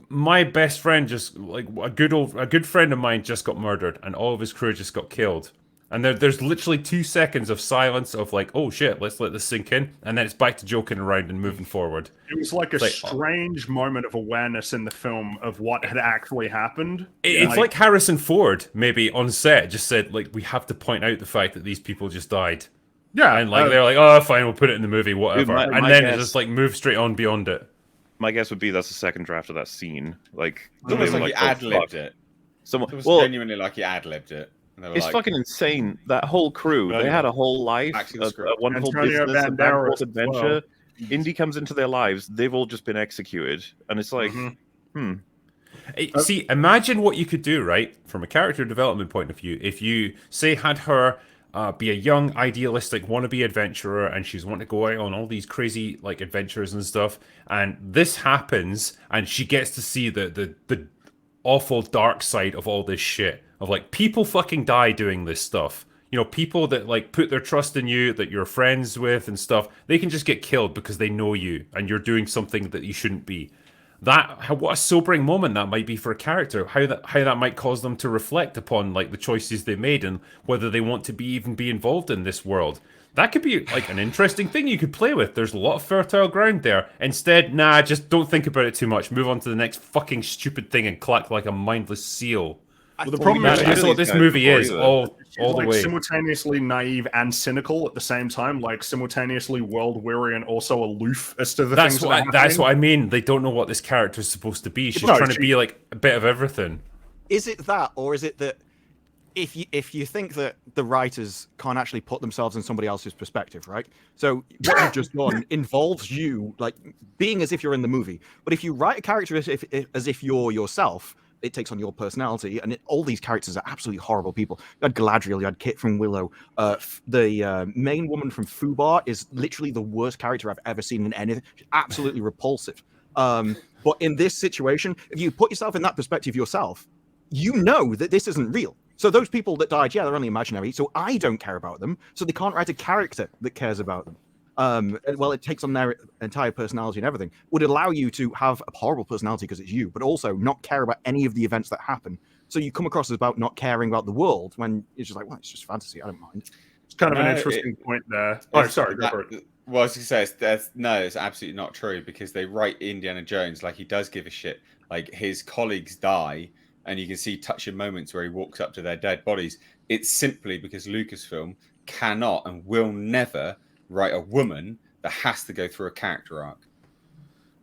my best friend just, like, a good friend of mine just got murdered and all of his crew just got killed. And there's literally 2 seconds of silence of like, oh shit, let's let this sink in, and then it's back to joking around and moving forward. It was like a It's like, strange moment of awareness in the film of what had actually happened. It's like Harrison Ford maybe on set just said like, we have to point out the fact that these people just died. Yeah, And like they're like, oh fine, we'll put it in the movie, whatever. my and then guess- it just like move straight on beyond it. My guess would be that's the second draft of that scene. Like, It's almost they were like he "Oh, ad-libbed fuck." it. Someone, It was well, genuinely like he ad-libbed it. And they were it's like, fucking insane. That whole crew, they had a whole life, Back to the a script. wonderful Antonio business, a Banderas valuable as adventure. Indy comes into their lives. They've all just been executed, and it's like, See, imagine what you could do, right, from a character development point of view, if you say had her be a young, idealistic wannabe adventurer, and she's wanting to go out on all these crazy like adventures and stuff, and this happens, and she gets to see the awful dark side of all this shit, of like people fucking die doing this stuff. You know, people that like put their trust in you, that you're friends with and stuff, they can just get killed because they know you and you're doing something that you shouldn't be. What a sobering moment that might be for a character. How that might cause them to reflect upon like the choices they made and whether they want to even be involved in this world. That could be like an interesting thing you could play with. There's a lot of fertile ground there. Instead, nah, just don't think about it too much. Move on to the next fucking stupid thing and clack like a mindless seal. Well, the problem is That's what this movie is all the like way. simultaneously naive and cynical at the same time, like simultaneously world weary and also aloof as to the things That's what I mean. They don't know what this character is supposed to be. She's trying to be like a bit of everything. Is it that, or is it that if you think that the writers can't actually put themselves in somebody else's perspective, right? So what you've just done involves you like being as if you're in the movie. But if you write a character as if you're yourself, it takes on your personality, and all these characters are absolutely horrible people. You had Galadriel, you had Kit from Willow. The main woman from Fubar is literally the worst character I've ever seen in anything. She's absolutely repulsive. But in this situation, if you put yourself in that perspective yourself, you know that this isn't real. So those people that died, yeah, they're only imaginary. So I don't care about them. So they can't write a character that cares about them. Well, it takes on their entire personality and everything. Would allow you to have a horrible personality because it's you, but also not care about any of the events that happen. So you come across as about not caring about the world when it's just like, well, it's just fantasy. I don't mind. It's kind of an interesting point there. Oh, sorry, go for it. Well, I was going to say, it's absolutely not true because they write Indiana Jones like he does give a shit. Like his colleagues die, and you can see touching moments where he walks up to their dead bodies. It's simply because Lucasfilm cannot and will never write a woman that has to go through a character arc.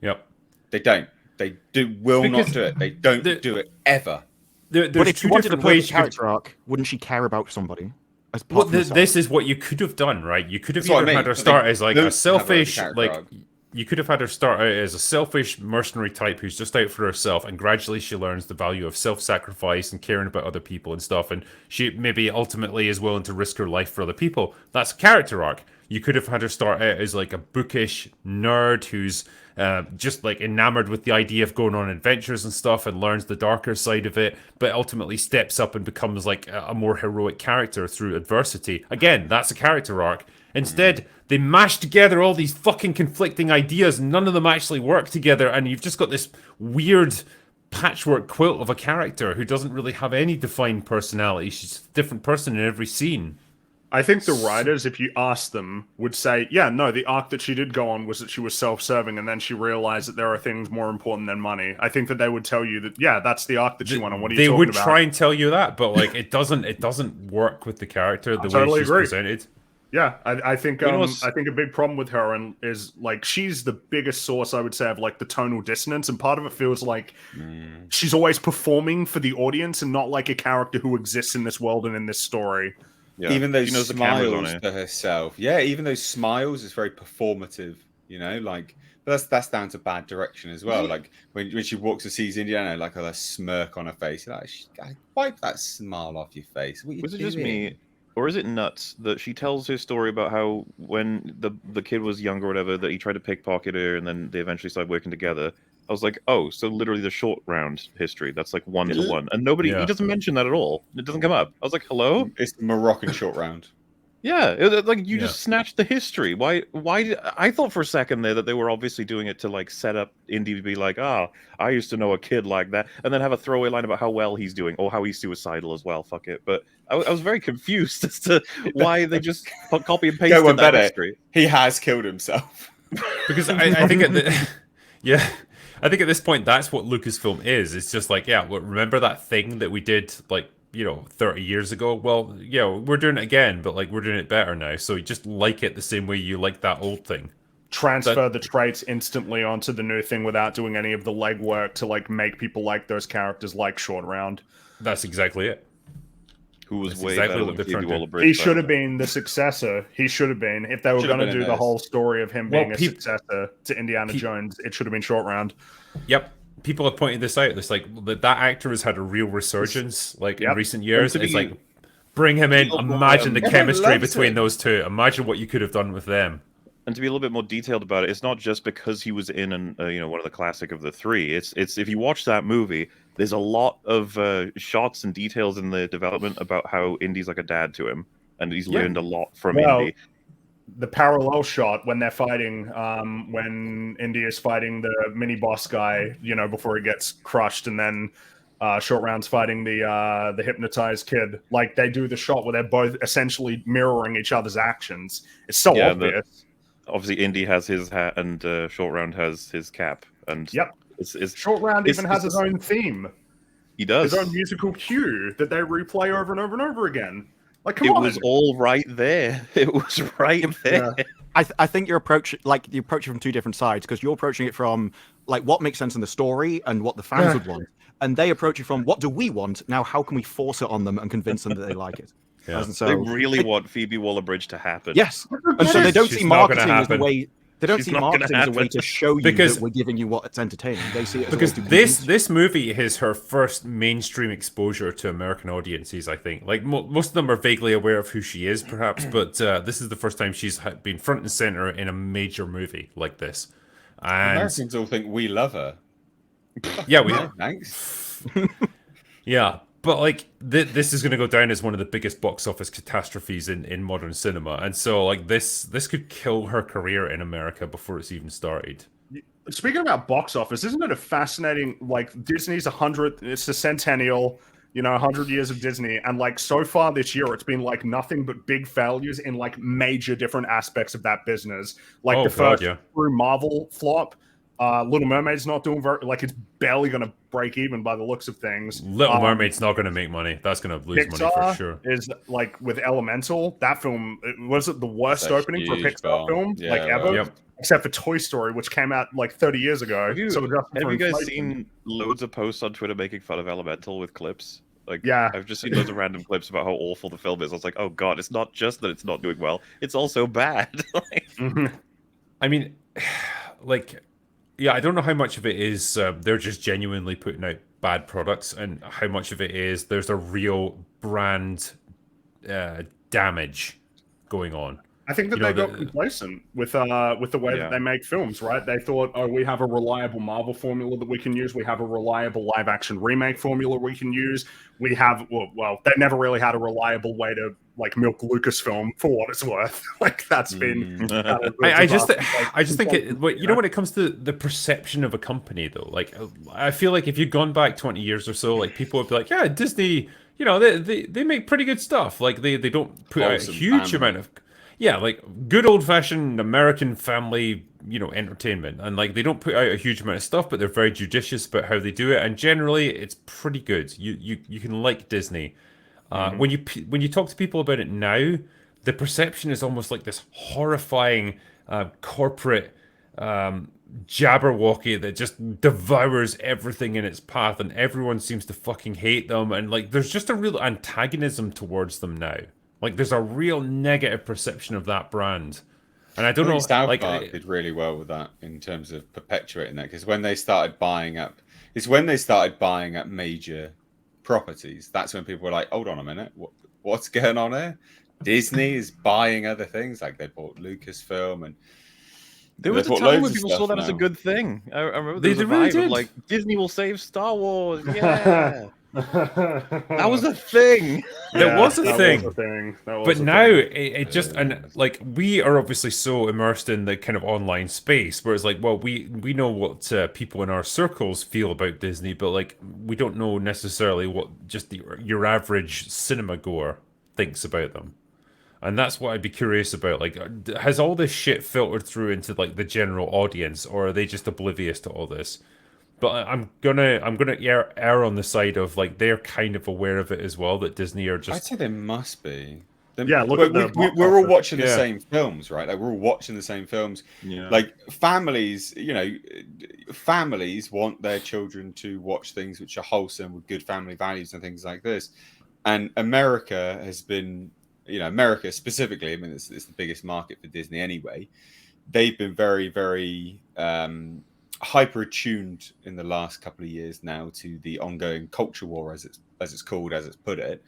Yep. They don't. They will not do it. They don't do it ever. There's But if you two wanted a different ways perfect you could character arc, wouldn't she care about somebody? Well, this is what you could have done, right? You could have That's what I either mean, had her but start they as like don't a have selfish, a character like arc. you could have had her start out as a selfish mercenary type who's just out for herself, and gradually she learns the value of self-sacrifice and caring about other people and stuff, and she maybe ultimately is willing to risk her life for other people. That's a character arc. You could have had her start out as like a bookish nerd who's just like enamored with the idea of going on adventures and stuff and learns the darker side of it, but ultimately steps up and becomes like a more heroic character through adversity. Again, that's a character arc. Instead, they mash together all these fucking conflicting ideas and none of them actually work together, and you've just got this weird patchwork quilt of a character who doesn't really have any defined personality. She's a different person in every scene. I think the writers, if you ask them, would say, yeah, no, the arc that she did go on was that she was self-serving and then she realized that there are things more important than money. I think that they would tell you that, yeah, that's the arc that she went on. What are you They talking would about? try and tell you that, but like it doesn't work with the character the way she's presented. Yeah, I think You know I think a big problem with her is like she's the biggest source, I would say, of like the tonal dissonance, and part of it feels like she's always performing for the audience and not like a character who exists in this world and in this story. Yeah. Even those she knows the camera's on smiles her. to herself. Yeah, even those smiles is very performative, you know, like but that's down to bad direction as well. Like when she walks and sees Indiana, like a smirk on her face, you're like, wipe that smile off your face. What you Was it just doing? me, or is it nuts that she tells her story about how when the kid was young or whatever, that he tried to pickpocket her and then they eventually started working together? I was like, oh, so literally the short round history. That's like 1-to-1. And he doesn't mention that at all. It doesn't come up. I was like, hello? It's the Moroccan short round. Yeah, like you just snatched the history. Why? I thought for a second there that they were obviously doing it to like set up Indy to be like, oh, I used to know a kid like that, and then have a throwaway line about how well he's doing or how he's suicidal as well. Fuck it. But I was very confused as to why they just copy and pasted Go one that better. history. He has killed himself. Because I think I think at this point that's what Lucasfilm is. It's just like, yeah, well, remember that thing that we did like 30 years ago? Well, yeah, we're doing it again, but like we're doing it better now. So you just like it the same way you like that old thing. Transfer the traits instantly onto the new thing without doing any of the legwork to like make people like those characters like Short Round. That's exactly it. Who was That's way exactly better what than they're Phoebe trying to do. Waller-Bridge. He should have been the successor. He should have been. If they were going to do the whole story of him being a successor to Indiana Jones, it should have been Short Round. Yep. People have pointed this out. It's like that actor has had a real resurgence like in recent years. It's like, bring him in. Imagine the chemistry between those two. Imagine what you could have done with them. And to be a little bit more detailed about it, it's not just because he was in one of the classic of the three. It's if you watch that movie, there's a lot of shots and details in the development about how Indy's like a dad to him, and he's learned a lot from Indy. The parallel shot when they're fighting, when Indy is fighting the mini boss guy, before he gets crushed, and then Short Round's fighting the hypnotized kid. Like they do the shot where they're both essentially mirroring each other's actions. It's so obvious. Obviously, Indy has his hat, and Short Round has his cap. And it's Short Round even has his own theme. He does. His own musical cue that they replay over and over and over again. Like, come on. It was all right there. It was right there. Yeah. I think you approach it from two different sides, because you're approaching it from like what makes sense in the story and what the fans would want, and they approach it from what do we want now? How can we force it on them and convince them that they like it? Yeah. And so they really want Phoebe Waller-Bridge to happen. Yes, and so they don't see marketing as the way. They don't She's see not marketing as a way to show you because that we're giving you what's entertaining. They see it as because a way to this movie is her first mainstream exposure to American audiences. I think like most of them are vaguely aware of who she is, perhaps, but this is the first time she's been front and center in a major movie like this. And Americans all think we love her. Yeah, we thanks. Yeah. But like this is going to go down as one of the biggest box office catastrophes in modern cinema, and so like this could kill her career in America before it's even started. Speaking about box office, isn't it a fascinating, like Disney's 100th, it's the centennial, 100 years of Disney, and like so far this year it's been like nothing but big failures in like major different aspects of that business. Like the first true Marvel flop. Little Mermaid's not doing it's barely going to break even by the looks of things. Little Mermaid's not going to make money. That's going to lose Pixar money for sure. Is like with Elemental, that film was it the worst opening for a Pixar film ever, Yep. except for Toy Story, which came out like 30 years ago. Have you guys seen loads of posts on Twitter making fun of Elemental with clips? I've just seen loads of random clips about how awful the film is. I was like, oh god, it's not just that it's not doing well; it's also bad. I mean, yeah, I don't know how much of it is they're just genuinely putting out bad products, and how much of it is there's a real brand damage going on. I think that they got complacent with the way that they make films, right? They thought, oh, we have a reliable Marvel formula that we can use. We have a reliable live-action remake formula we can use. We have, well, they never really had a reliable way to like milk Lucasfilm for what it's worth. Like that's been. I just think it. When it comes to the perception of a company, though, like I feel like if you'd gone back 20 years or so, like people would be like, yeah, Disney, they make pretty good stuff. Like they don't put out a huge amount of. Yeah, like good old-fashioned American family, entertainment, and like they don't put out a huge amount of stuff, but they're very judicious about how they do it, and generally it's pretty good. You can like Disney. When you talk to people about it now, the perception is almost like this horrifying corporate jabberwocky that just devours everything in its path, and everyone seems to fucking hate them, and like there's just a real antagonism towards them now. Like there's a real negative perception of that brand, and I don't know. South Park did really well with that in terms of perpetuating that, because when they started buying up, major properties. That's when people were like, "Hold on a minute, what's going on here?" Disney is buying other things, like they bought Lucasfilm, and there was a time when people saw that as a good thing. I remember there was a vibe of like Disney will save Star Wars. Yeah. That was a thing. That was a that thing. Was a thing. That was But a now thing. it just, and like we are obviously so immersed in the kind of online space where it's like, well, we know what people in our circles feel about Disney, but like we don't know necessarily what just your average cinema goer thinks about them. And that's what I'd be curious about. Like, has all this shit filtered through into like the general audience, or are they just oblivious to all this? But I'm gonna err on the side of like they're kind of aware of it as well, that Disney are I'd just. say they must be. Yeah, look at the We're all watching the Yeah. same films, right? Like we're all watching the same films. Yeah. Like families, families want their children to watch things which are wholesome with good family values and things like this. And America has been, America specifically. I mean, it's the biggest market for Disney anyway. They've been very, very hyper attuned in the last couple of years now to the ongoing culture war, as it's called, as it's put it,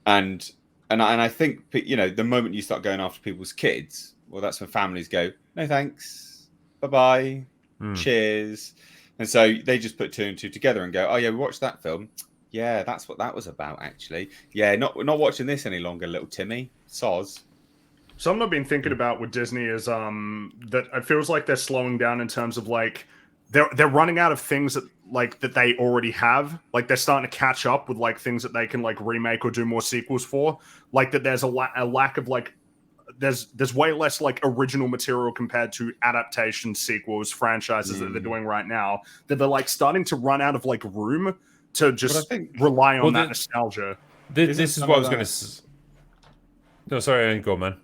and I think the moment you start going after people's kids, well, that's when families go, no thanks, bye bye, cheers, and so they just put two and two together and go, oh yeah, we watched that film, yeah, that's what that was about actually, yeah, not watching this any longer, little Timmy, soz. Something I've been thinking about with Disney is that it feels like they're slowing down in terms of like they're running out of things that they already have. Like they're starting to catch up with like things that they can like remake or do more sequels for. Like that there's a lack of like there's way less like original material compared to adaptation sequels franchises that they're doing right now, that they're like starting to run out of like room to just rely on that nostalgia. This is what I was going to. No, sorry, go, man.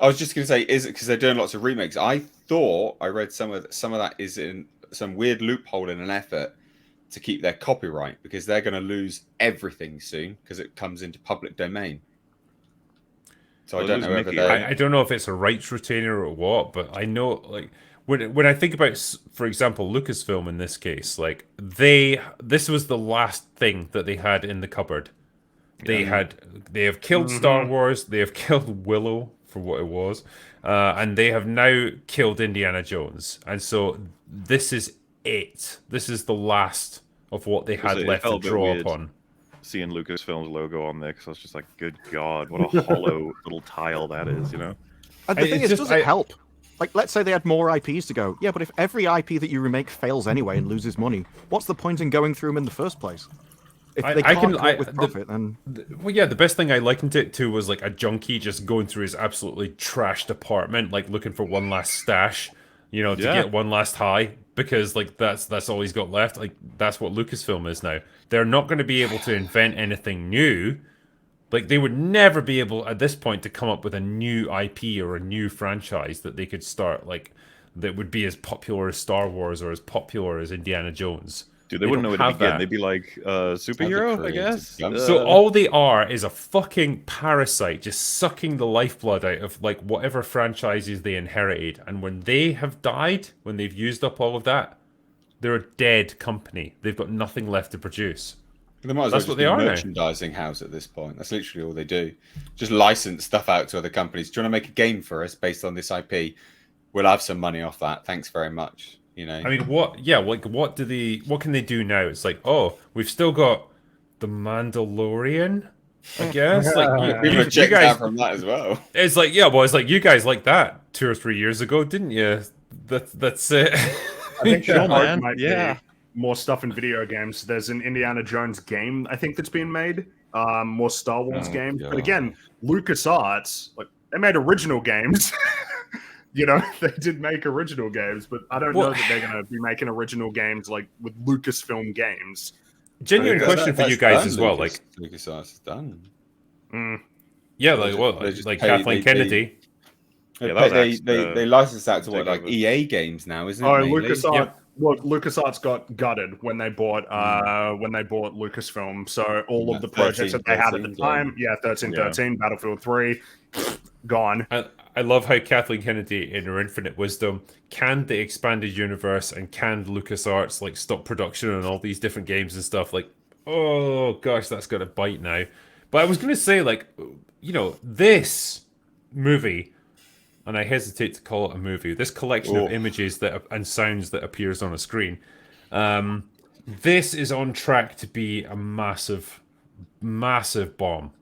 I was just going to say, is it because they're doing lots of remakes? I thought I read some of that is in some weird loophole in an effort to keep their copyright, because they're going to lose everything soon because it comes into public domain. So I don't know whether I don't know if it's a rights retainer or what, but I know like when I think about, for example, Lucasfilm in this case, like this was the last thing that they had in the cupboard. They have killed Star Wars, they have killed Willow for what it was, and they have now killed Indiana Jones, and so this is it. This is the last of what they had left to draw upon. Seeing Lucasfilm's logo on there, because I was just like, good God, what a hollow little tile that is, And the thing is, does it help? Like, let's say they had more IPs to go. Yeah, but if every IP that you remake fails anyway and loses money, what's the point in going through them in the first place? If they can't come up with profit, then... Well, yeah, the best thing I likened it to was like a junkie just going through his absolutely trashed apartment, like looking for one last stash, to get one last high, because like that's all he's got left. Like that's what Lucasfilm is now. They're not going to be able to invent anything new. Like they would never be able at this point to come up with a new IP or a new franchise that they could start like that would be as popular as Star Wars or as popular as Indiana Jones. Dude, they wouldn't know where to begin. They'd be like, superhero, I guess? So all they are is a fucking parasite just sucking the lifeblood out of like whatever franchises they inherited. And when they have died, when they've used up all of that, they're a dead company. They've got nothing left to produce. They might as well just be a merchandising house at this point. That's literally all they do. Just license stuff out to other companies. Do you want to make a game for us based on this IP? We'll have some money off that. Thanks very much. I mean, what can they do now? It's like, oh, we've still got the Mandalorian, I guess. Like you guys from that as well. It's like, it's like you guys liked that 2 or 3 years ago, didn't you? That's it. I think might be more stuff in video games. There's an Indiana Jones game, I think, that's being made. More Star Wars games. But again, LucasArts, like they made original games. They did make original games, but I don't know that they're going to be making original games like with Lucasfilm games. Genuine question for you guys as well. Like LucasArts is done. Yeah, like Kathleen Kennedy. They licensed out to like EA games now, isn't it? Oh, LucasArts. Yep. Look, LucasArts got gutted when they bought Lucasfilm. So all of the projects that they had at the time, 13, Battlefield 3, gone. I love how Kathleen Kennedy, in her infinite wisdom, canned the expanded universe and canned LucasArts, like stop production on all these different games and stuff. Like, oh gosh, that's got a bite now. But I was going to say, like, this movie, and I hesitate to call it a movie, this collection of images and sounds that appears on a screen, this is on track to be a massive, massive bomb.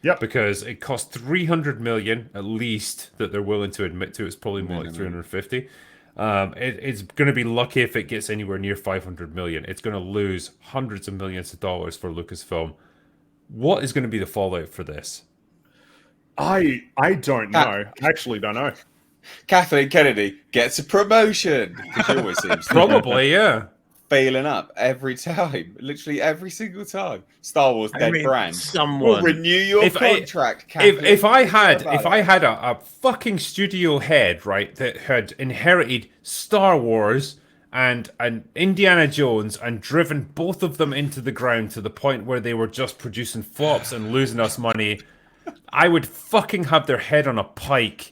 Yep. Because it cost 300 million at least that they're willing to admit to. It's probably more like 350. It's going to be lucky if it gets anywhere near 500 million. It's going to lose hundreds of millions of dollars for Lucasfilm. What is going to be the fallout for this? I don't know. I actually don't know. Kathleen Kennedy gets a promotion. She always seems to Probably, yeah. failing up every time, literally every single time. Star Wars dead brand. Someone We'll renew your contract. Kathleen. If I had a fucking studio head, right, that had inherited Star Wars and Indiana Jones and driven both of them into the ground to the point where they were just producing flops and losing us money, I would fucking have their head on a pike.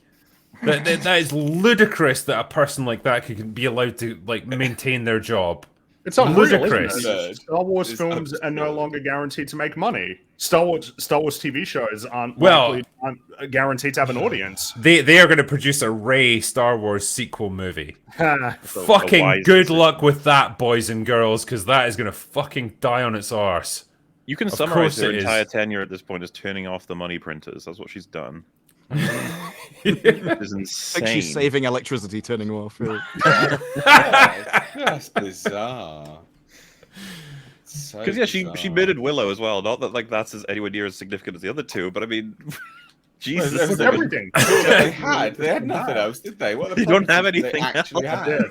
That is ludicrous that a person like that could be allowed to like maintain their job. It's unreal, Ludicrous. isn't it? Star Wars films are no longer guaranteed to make money. Star Wars TV shows aren't guaranteed to have an audience. They are going to produce a Rey Star Wars sequel movie. Fucking wise good decision. luck with that, boys and girls, because that is going to fucking die on its arse. You can Of summarize course her it is. entire tenure at this point as turning off the money printers. That's what she's done. It's I insane. think she's saving electricity, turning them off. That's bizarre. Because yeah, she bidded Willow as well. Not that like that's anywhere near as significant as the other two, but I mean, Jesus, Well, I mean, Everything. They had nothing else, did they? What the They don't fuck have did they anything actually else. have?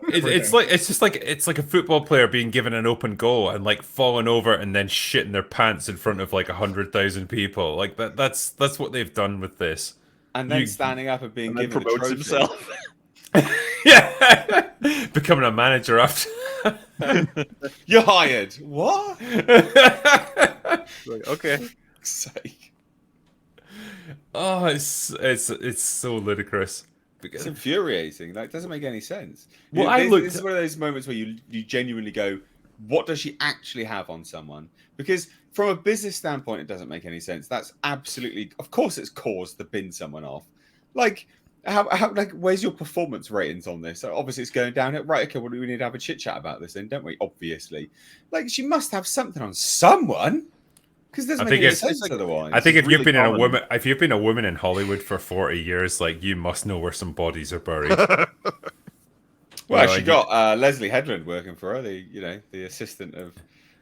It's like a football player being given an open goal and like falling over and then shitting their pants in front of like 100,000 people. Like that's what they've done with this. And then You- standing up and being and then given a promotes trophy. himself. Yeah, becoming a manager after. You're hired. What? Like, okay. Sake. Oh, it's so ludicrous. It's infuriating. That doesn't make any sense. Well, This is one of those moments where you genuinely go, what does she actually have on someone? Because from a business standpoint, it doesn't make any sense. That's absolutely, of course, it's cause to bin someone off. Like, how like, where's your performance ratings on this? So obviously, it's going down. Right, okay, well, we need to have a chit chat about this, then, don't we? Obviously, like, she must have something on someone. Because it doesn't I make think any it's- sense otherwise. I think if you've really been common. if you've been a woman in Hollywood for 40 years, like you must know where some bodies are buried. Well, know, she you- got Leslie Headland working for her, the assistant of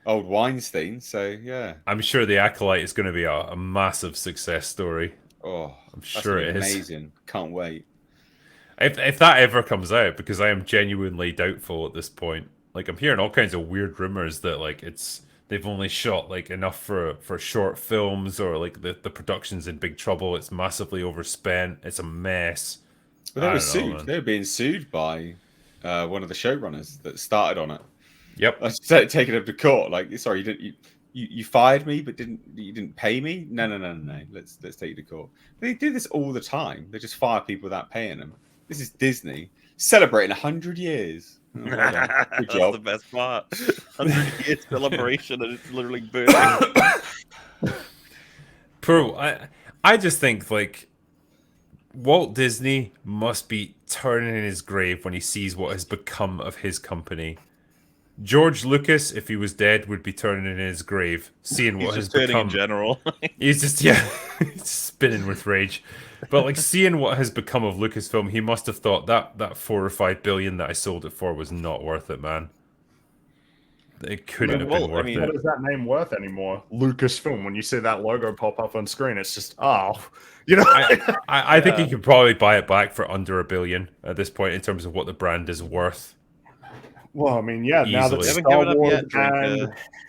old Weinstein. So yeah, I'm sure The Acolyte is going to be a massive success story. oh, I'm that's sure gonna be it is. amazing. Can't wait. If that ever comes out, because I am genuinely doubtful at this point. Like I'm hearing all kinds of weird rumors that like they've only shot like enough for short films, or like the production's in big trouble. It's massively overspent. It's a mess. But they I were don't know, sued. man. They were being sued by one of the showrunners that started on it. Yep. I said, taking him to court. Like, sorry, you fired me, but you didn't pay me? No. Let's take you to court. They do this all the time. They just fire people without paying them. This is Disney celebrating 100 years. Oh, well done. Good That's job. the best part. 100 years celebration, and it's literally burning. I just think like Walt Disney must be turning in his grave when he sees what has become of his company. George Lucas, if he was dead, would be turning in his grave, seeing He's what has just turning become. in general. He's just he's spinning with rage. But like seeing what has become of Lucasfilm, he must have thought that 4 or 5 billion that I sold it for was not worth it, man. It couldn't have Well, been I worth mean- What it. is that name worth anymore? Lucasfilm. When you see that logo pop up on screen, it's just you know. I think you could probably buy it back for under $1 billion at this point in terms of what the brand is worth. Well, I mean, yeah. Now that Easily. They haven't Star given up Wars yet, Drinker. and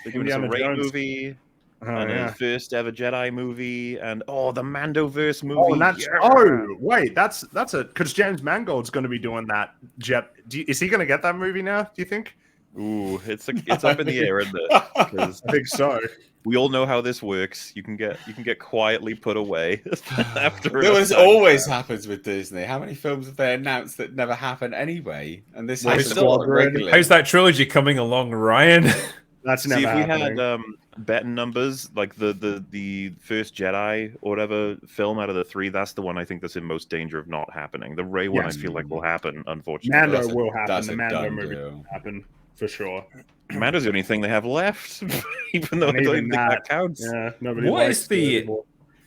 They're giving us a Indiana Rey Jones. movie, oh, and yeah. the first ever Jedi movie, and the Mandoverse movie. Oh, and that's Yeah. wait, that's a because James Mangold's going to be doing that. Jet, is he going to get that movie now? Do you think? Ooh, it's up in the air, isn't it? Because I think so. we all know how this works. You can get quietly put away after. This enough time. always happens with Disney. How many films have they announced that never happen anyway? And this Well, happens Squadron. regularly. How's that trilogy coming along, Ryan? That's See, never if we happening. had betting numbers, like the first Jedi or whatever film out of the 3, that's the one I think that's in most danger of not happening. The Rey one, Yes. I feel like will happen, unfortunately. Mando will happen. That's The a Mando done movie deal. will happen. for sure. Mando's the only thing they have left, even though I And don't even even think that counts. Yeah, nobody What likes is the- it anymore.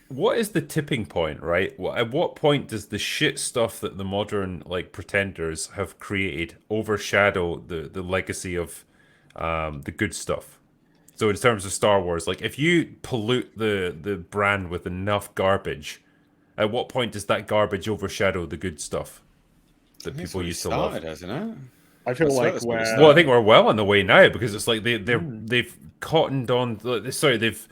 What is the tipping point, right? At what point does the shit stuff that the modern like pretenders have created overshadow the legacy of the good stuff? So in terms of Star Wars, like if you pollute the brand with enough garbage, at what point does that garbage overshadow the good stuff that people used to love? Hasn't it? I feel That's like what it's where Well, I think we're well on the way now because it's like they've cottoned on. Sorry, they've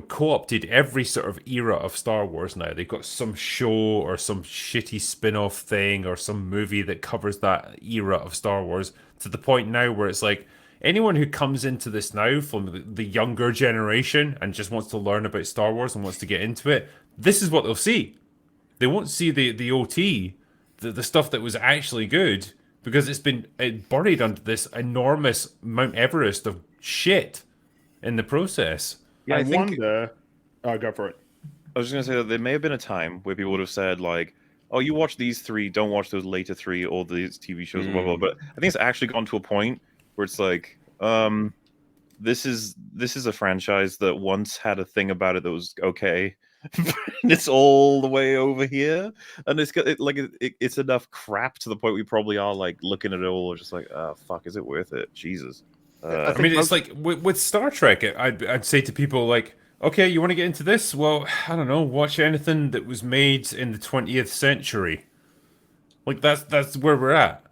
co-opted every sort of era of Star Wars now. They've got some show or some shitty spin-off thing or some movie that covers that era of Star Wars to the point now where it's like anyone who comes into this now from the younger generation and just wants to learn about Star Wars and wants to get into it, this is what they'll see. They won't see the OT, the stuff that was actually good, because it's been buried under this enormous Mount Everest of shit in the process. Yeah, I I think wonder. Oh, go for it. I was just gonna say that there may have been a time where people would have said like, "Oh, you watch these three, don't watch those later three or these TV shows, blah blah." But I think it's actually gone to a point where it's like, this is a franchise that once had a thing about it that was okay, and it's all the way over here, and it's enough crap to the point we probably are like looking at it all just like, oh fuck, is it worth it? Jesus. I mean, it's like with Star Trek, I'd say to people like, okay, you want to get into this? Well, I don't know, watch anything that was made in the 20th century. Like that's where we're at.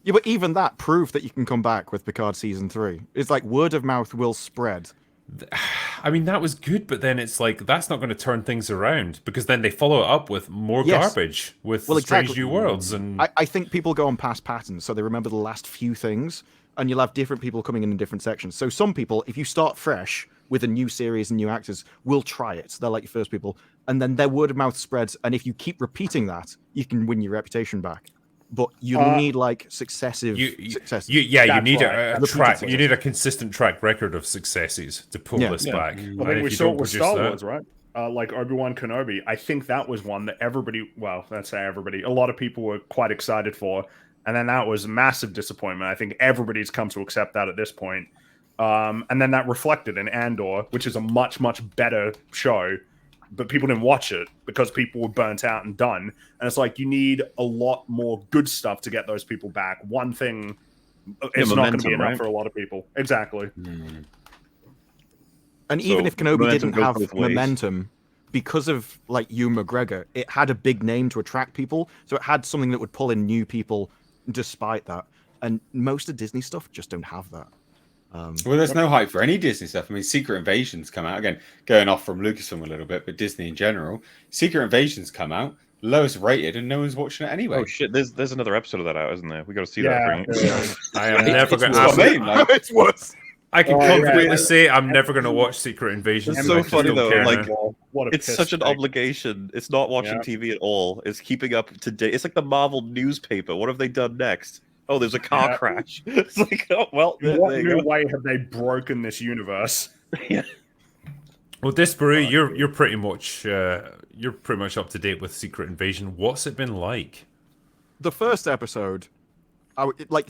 Yeah, but even that proved that you can come back with Picard season 3. It's like word of mouth will spread. I mean, that was good, but then it's like that's not going to turn things around because then they follow it up with more Yes. garbage with Well, Strange exactly. New Worlds and I think people go on past patterns, so they remember the last few things, and you'll have different people coming in different sections. So some people, if you start fresh with a new series and new actors, will try it. They're like your first people, and then their word of mouth spreads. And if you keep repeating that, you can win your reputation back. But you need like successive successes. you That's need right. a Repeated track. success. You need a consistent track record of successes to pull Yeah. this Yeah. back. I And think if we you saw don't it with produce Star that- Wars, right? Like Obi-Wan Kenobi. I think that was one that everybody, well, let's say everybody, a lot of people were quite excited for. And then that was a massive disappointment. I think everybody's come to accept that at this point. And then that reflected in Andor, which is a much, much better show. But people didn't watch it because people were burnt out and done. And it's like you need a lot more good stuff to get those people back. One thing, it's not going to be momentum, enough right? for a lot of people. Exactly. And So, even if Kenobi momentum didn't goes have both ways. momentum, because of like Ewan McGregor, it had a big name to attract people. So it had something that would pull in new people despite that. And most of Disney stuff just don't have that. Well, there's no hype for any Disney stuff. I mean, Secret Invasion's come out again, going off from Lucasfilm a little bit, but Disney in general. Secret Invasion's come out, lowest rated, and no one's watching it anyway. Oh shit, there's another episode of that out, isn't there? We got to see Yeah. that. Right? I am never going It's what I mean, like, It's worse. I can Oh, confidently yeah. say I'm never going to watch Secret Invasion. It's I so just funny, don't though, care like, now. What a It's piss such an take. obligation. It's not watching Yeah. TV at all. It's keeping up to date. It's like the Marvel newspaper. What have they done next? Oh, there's a car Yeah. crash. It's like, oh well, In what there you new go. way have they broken this universe? Well, Disparu, you're pretty much up to date with Secret Invasion. What's it been like? The first episode,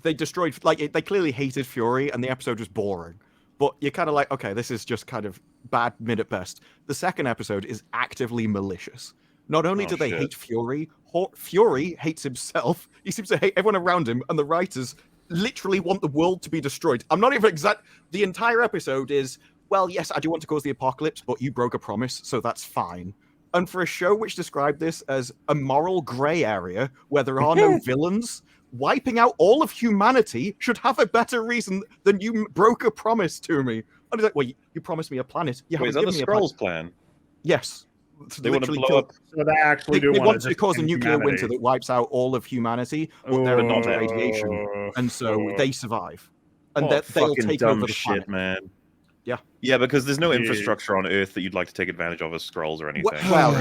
they destroyed, they clearly hated Fury, and the episode was boring. But you're kind of like, okay, this is just kind of bad mid at best. The second episode is actively malicious. Not only Oh, do they shit. hate Fury, Fury hates himself. He seems to hate everyone around him, and the writers literally want the world to be destroyed. I'm not even exact. The entire episode is, well, yes, I do want to cause the apocalypse, but you broke a promise, so that's fine. And for a show which described this as a moral grey area where there are no villains, wiping out all of humanity should have a better reason than you broke a promise to me. And he's like, well, you promised me a planet. You Wait, haven't is that given the me a planet. Skrulls plan? Yes. They want to Literally blow kill- up. So they actually They do want to just cause a end nuclear humanity. winter that wipes out all of humanity, but they're not not me. radiation, and so they survive. And Oh, they'll fucking take dumb over the shit, planet. man. Yeah. Yeah, because there's no Yeah. infrastructure on Earth that you'd like to take advantage of as Skrulls or anything. Well,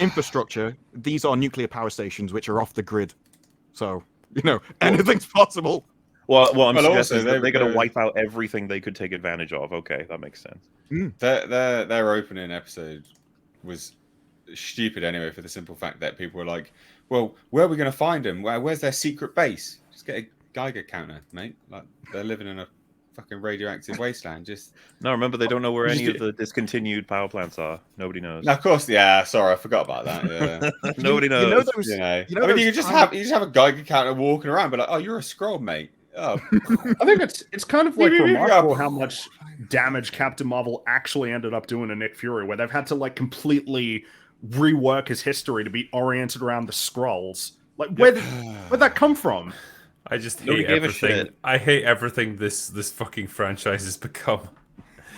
infrastructure. These are nuclear power stations which are off the grid, so anything's possible. What I'm Well, suggesting also, is that they're going to they're- wipe out everything they could take advantage of. Okay, that makes sense. Their opening episode was stupid anyway, for the simple fact that people were like, well, where are we going to find them? Where's their secret base? Just get Geiger counter, mate. Like they're living in a fucking radioactive wasteland. Just No, remember they don't know where any of the discontinued power plants are. Nobody knows. no, of course, yeah. Sorry, I forgot about that. Yeah. Nobody knows. You know those. You know, You know I mean, those you just tiny- have a Geiger counter walking around, but like, oh, you're a scroll, mate. Oh, I think it's kind of like Beep, beep, beep, remarkable yeah. how much damage Captain Marvel actually ended up doing to Nick Fury, where they've had to like completely rework his history to be oriented around the Skrulls. Like where'd that come from? I just Nobody hate gave a everything. shit. I hate everything this fucking franchise has become.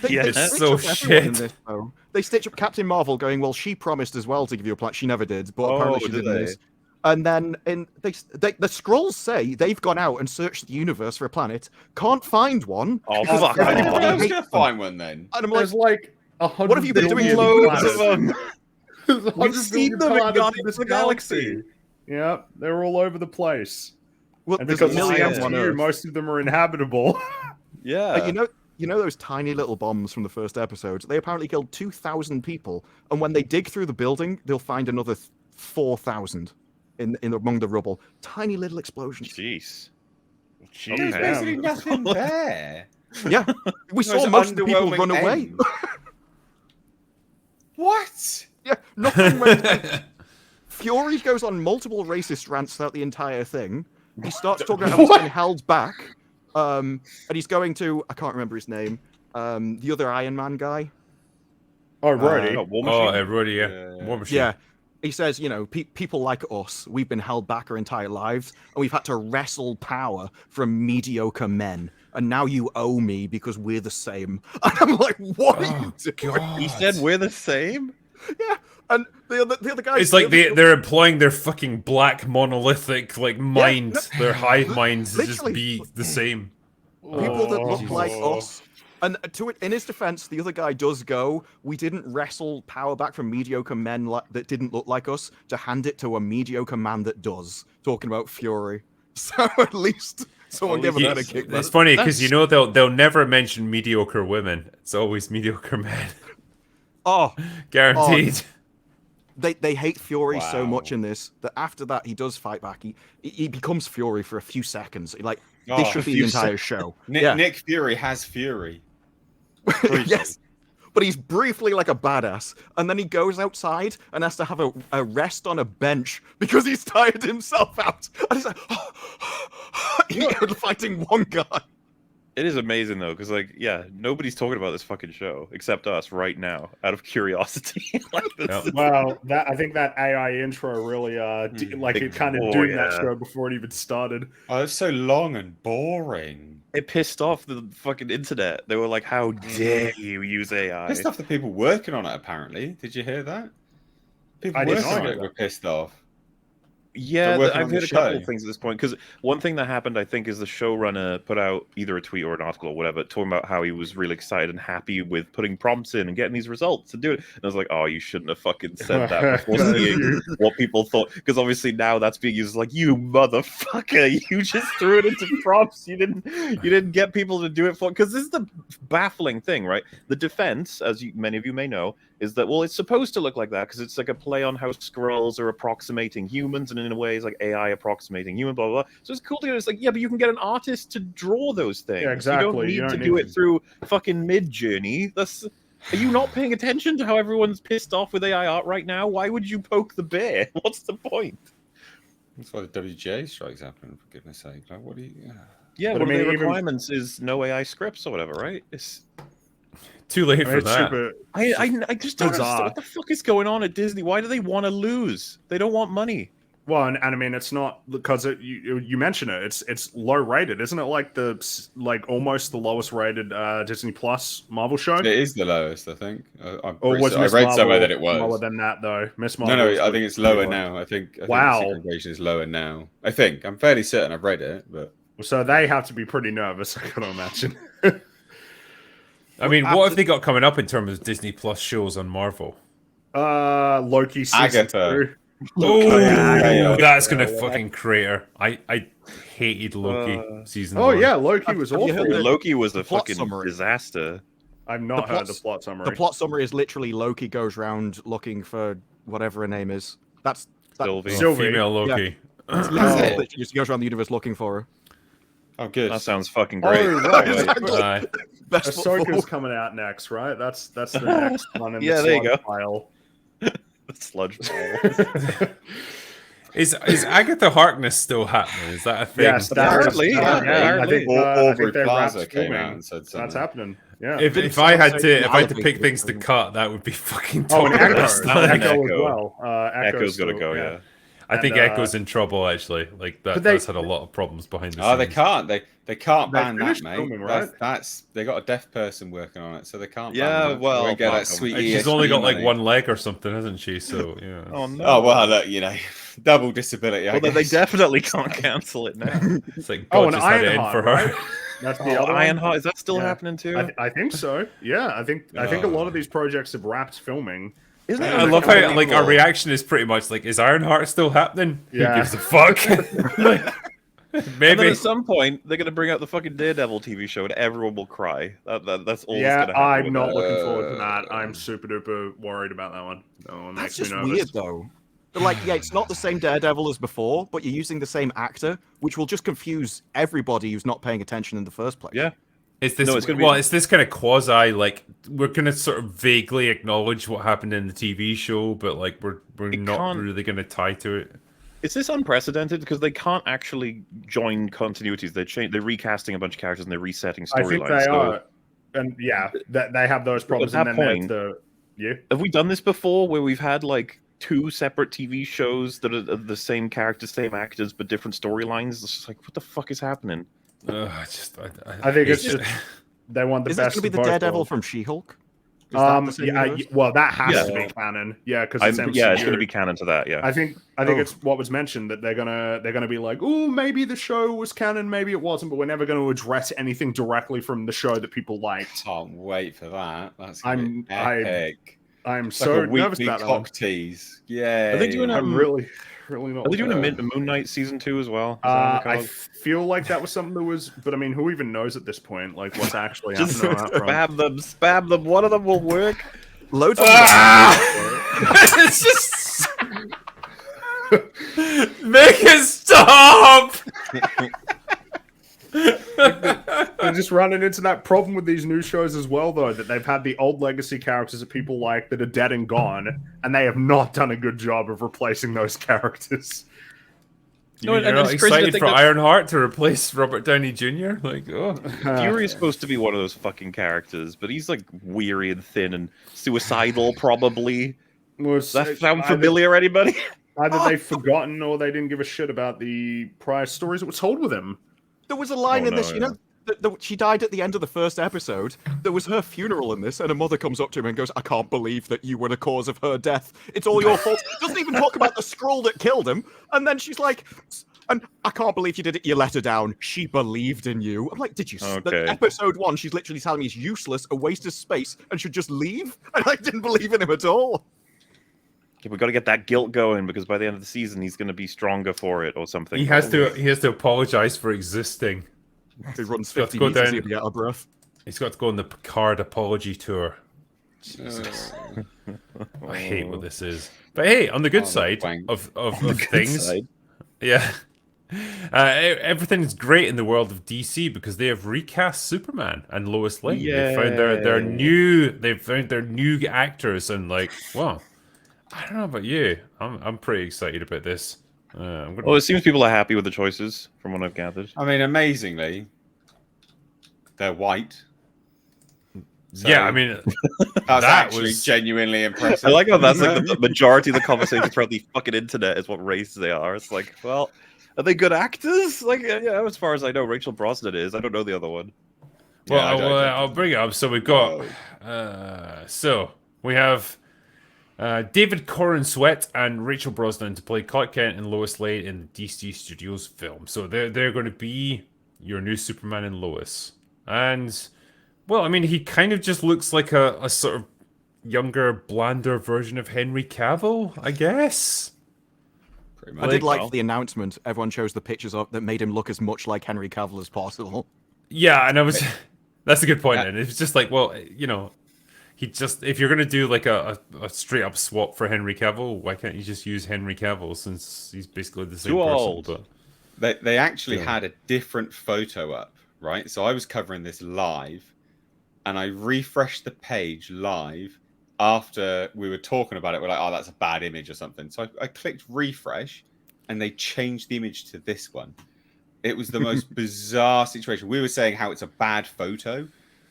They It's stitch so up everyone in shit. this, though. They stitch up Captain Marvel, going, "Well, she promised as well to give you a planet. She never did, but apparently she did did in they? this." And then the Skrulls say they've gone out and searched the universe for a planet, can't find one. Oh, because fuck everybody off. I was hates gonna them. find one then. And I'm like, There's like 100 What have you been doing? billion Loads planets. of them. There's 100 We've seen billion them in planets Guardians this of the Galaxy. Yeah, they're all over the place. well, And there's because a it's the million on MCU, Earth. most of them are inhabitable. Yeah. You know those tiny little bombs from the first episode? They apparently killed 2,000 people, and when they dig through the building, they'll find another 4,000 in among the rubble. Tiny little explosions. Jeez. Jeez, There's damn. basically nothing there. Yeah, we saw It's most of the people underwhelming run away. end. What? Yeah, nothing went. Fury goes on multiple racist rants throughout the entire thing. He starts talking about how he's been held back, and he's going to I can't remember his name, the other Iron Man guy. Oh, righty. War Oh, Machine? everybody, yeah. Yeah. War Machine. Yeah, he says, you know, people like us, we've been held back our entire lives, and we've had to wrestle power from mediocre men. And now you owe me because we're the same. And I'm like, what are you doing? He said we're the same? Yeah, and the other guy. It's like they're employing their fucking black monolithic like mind, their hive minds to just Literally. be the same. people that look Oh. like us. And in his defense, the other guy does go, "We didn't wrestle power back from mediocre men that didn't look like us to hand it to a mediocre man that does." Talking about Fury, so at least someone gave him a kick. It's funny because you know they'll never mention mediocre women. It's always mediocre men, Oh, guaranteed. they hate Fury so Wow. much in this that after that he does fight back. He becomes Fury for a few seconds. Like Oh, this should a be the few entire show. Nick Fury has Fury. Yes. But he's briefly like a badass, and then he goes outside and has to have a rest on a bench because he's tired himself out. And he's like, fighting one guy. It is amazing though, because like, yeah, nobody's talking about this fucking show except us right now, out of curiosity. Like, this is- Well, I think that AI intro really, like it kind of Oh, doomed that yeah. show before it even started. Oh, it's so long and boring. It pissed off the fucking internet. They were like, "How dare you use AI?" Pissed off the people working on it. Apparently, did you hear that? People I didn't working on know it were pissed off. Yeah, They're working I've on the heard a couple show. of things at this point. Because one thing that happened, I think, is the showrunner put out either a tweet or an article or whatever, talking about how he was really excited and happy with putting prompts in and getting these results and do it. And I was like, oh, you shouldn't have fucking said that before seeing what people thought. Because obviously now that's being used as like, you motherfucker, you just threw it into prompts. You didn't get people to do it for. Because this is the baffling thing, right? The defense, as many of you may know, is that, well, it's supposed to look like that because it's like a play on how Skrulls are approximating humans, and in a way, it's like AI approximating human, blah, blah, blah. So it's cool to it's like, yeah, but you can get an artist to draw those things. Yeah, exactly. You don't need to do it through fucking Mid-Journey. Are you not paying attention to how everyone's pissed off with AI art right now? Why would you poke the bear? What's the point? That's why the WGA strikes happen. For goodness' sake, like, what do you? Yeah, But one I of mean, the even- requirements is no AI scripts or whatever, right? It's Too late I mean, for it's that. super. I just don't Bizarre. understand what the fuck is going on at Disney. Why do they want to lose? They don't want money. Well, and I mean, it's not because you mention it. It's low rated, isn't it? Like almost the lowest rated Disney Plus Marvel show. It is the lowest, I think. I'm Or pretty was sure- I Miss read Marvel somewhere that it lower was. than that though? Miss No, Marvel. no, is I the- think it's lower now. I think Wow. the segregation is lower now. I think. I'm fairly certain I've read it, but So they have to be pretty nervous. I can imagine. I mean, what have they got coming up in terms of Disney Plus shows on Marvel? Loki season Agatha. 2. Oh, yeah. that's gonna fucking crater. I hated Loki season Oh one. yeah, Loki was Have you awful. heard Loki was a plot fucking summary? disaster. I've not The heard the plot's- plot summary. The plot summary is literally Loki goes around looking for whatever her name is. That's Sylvie. Sylvie. Female Loki. literally just goes around the universe looking for her. Oh, good. That sounds fucking great. Oh, right. Exactly. Best foot Ahsoka's forward. coming out next, right? That's the next one in Yeah, the there you slug go. pile. The sludge pile. Is Agatha Harkness still happening? Is that a thing? Yes, Apparently, yeah, I think I Aubrey think they Plaza wrapped came filming. out and said something. That's happening. Yeah. If someone I had say to pick elevated things to thing? cut, that would be fucking Oh, and totally Echo, stunning. Echo as Echo. well. Echo's got to still- go, yeah. I think And, Echo's in trouble actually. Like but that's had a lot of problems behind the scenes. Oh, they can't. They can't They ban that, finished mate. filming, right? That's they got a deaf person working on it, so they can't. Yeah, ban that. well, they won't get that fuck 'em. sweet. And she's ESP only got like money. one leg or something, hasn't she? So yeah. Oh no. Oh well, look, you know, double disability. I Well, then they guess. definitely can't cancel it now. It's like Oh, God and just had it in Ironheart, for her. right? That's the other one. Ironheart, is that still Yeah. happening too? I think so. Yeah, I think a lot of these projects have wrapped filming. Isn't it? I love how like our reaction is pretty much like, is Ironheart still happening? Yeah. Who gives a fuck? Like, And then maybe. at some point they're gonna bring out the fucking Daredevil TV show and everyone will cry. That's all. Yeah, that's gonna happen I'm with not that. looking forward to that. I'm super duper worried about that one. That one That's makes just me nervous. weird, though. But, like, yeah, it's not the same Daredevil as before, but you're using the same actor, which will just confuse everybody who's not paying attention in the first place. Yeah. It's this No, it's gonna be- it's this kind of quasi like we're gonna sort of vaguely acknowledge what happened in the TV show, but like we're It not can't- really gonna tie to it. Is this unprecedented? Because they can't actually join continuities. They're recasting a bunch of characters and they're resetting I think storylines. they So are, and yeah, they have those problems. at And that then point- there's the have we done this before, where we've had like two separate TV shows that are the same characters, same actors, but different storylines? It's just like, what the fuck is happening? I think it's just they want the Is this best. going to be the of both Daredevil worlds. from She-Hulk? Is that the same universe? well, that has to Yeah. be canon. Yeah, because it's MCU. Yeah, it's going to be canon to that. Yeah. I think it's what was mentioned that they're gonna be like, oh, maybe the show was canon, maybe it wasn't, but we're never going to address anything directly from the show that people liked. Can't wait for that. That's I'm- gonna be epic. I'm It's so like a nervous weekly about that. One. cock tease. Yeah. Are they doing I'm really not. Are they doing a looking Moon Knight season 2 as well? Is that on the I cards? feel like that was something that was, but I mean, who even knows at this point? Like, what's actually Just happening on that front? spam them. One of them will work. Loads of It's just make it stop. They're just running into that problem with these new shows as well, though, that they've had the old legacy characters that people like that are dead and gone, and they have not done a good job of replacing those characters. No, You're and not it's crazy to excited think for that- Ironheart to replace Robert Downey Jr. Like, oh, Fury is supposed to be one of those fucking characters, but he's like weary and thin and suicidal, probably. Does that sound familiar, anybody? Either they've forgotten or they didn't give a shit about the prior stories that were told with him. There was a line Oh, in this, no, you know, she died at the end of the first episode. There was her funeral in this, and her mother comes up to him and goes, I can't believe that you were the cause of her death. It's all your fault. Doesn't even talk about the scroll that killed him. And then she's like, and I can't believe you did it. You let her down. She believed in you. I'm like, did you? Okay. Episode 1, she's literally telling me he's useless, a waste of space, and should just leave. And I didn't believe in him at all. Yeah, we got to get that guilt going because by the end of the season he's going to be stronger for it or something. he has to apologize for existing. He runs got to 50 go meters down. to get out of breath. He's got to go on the Picard apology tour. Jesus. I hate what this is. But hey, on the good side wank. of things, yeah, everything's great in the world of DC because they have recast Superman and Lois Lane. They found their new actors and like, well, I don't know about you. I'm pretty excited about this. Well, it seems people are happy with the choices from what I've gathered. I mean, amazingly, they're white. So yeah, I mean, that's that actually was- genuinely impressive. I like how that's like the majority of the conversation throughout the fucking internet is what race they are. It's like, well, are they good actors? Like, yeah, as far as I know, Rachel Brosnan is. I don't know the other one. well, Yeah, I don't- I'll bring it up. So we've got, we have David Corrin Sweat and Rachel Brosnan to play Clark Kent and Lois Lane in the DC Studios film. So they're going to be your new Superman and Lois. And, well, I mean, he kind of just looks like a sort of younger, blander version of Henry Cavill, I guess. Pretty I much. did like well. the announcement. Everyone chose the pictures of that made him look as much like Henry Cavill as possible. Yeah, and I was... That's a good point. Yeah. And it's just like, well, you know, if you're gonna do like a straight up swap for Henry Cavill, why can't you just use Henry Cavill since he's basically the same Too person? old. But They actually had a different photo up, right? So I was covering this live, and I refreshed the page live after we were talking about it. We're like, oh, that's a bad image or something. So I clicked refresh, and they changed the image to this one. It was the most bizarre situation. We were saying how it's a bad photo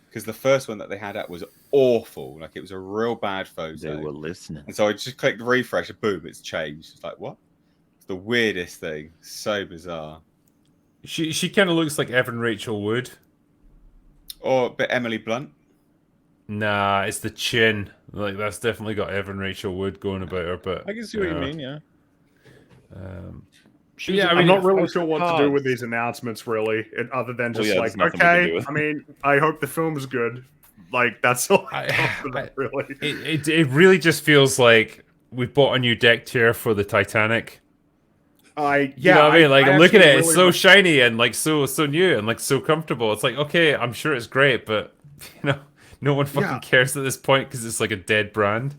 because the first one that they had up was awful. Like, it was a real bad photo. They were listening. And so I just clicked refresh, and boom, it's changed. It's like, what? It's the weirdest thing. So bizarre. She kind of looks like Evan Rachel Wood. Or a bit Emily Blunt. Nah, it's the chin. Like, that's definitely got Evan Rachel Wood going about her. But I can see what you mean. Yeah. Yeah, I mean, I'm not really sure what to do with these announcements, really, other than just there's nothing we can do with it. I mean, I hope the film's good. Like, that's all I got, really. It really just feels like we've bought a new deck tier for the Titanic. You know what I mean? Like, look at it; it's so shiny and like so new and like so comfortable. It's like, okay, I'm sure it's great, but you know, no one fucking cares at this point because it's like a dead brand.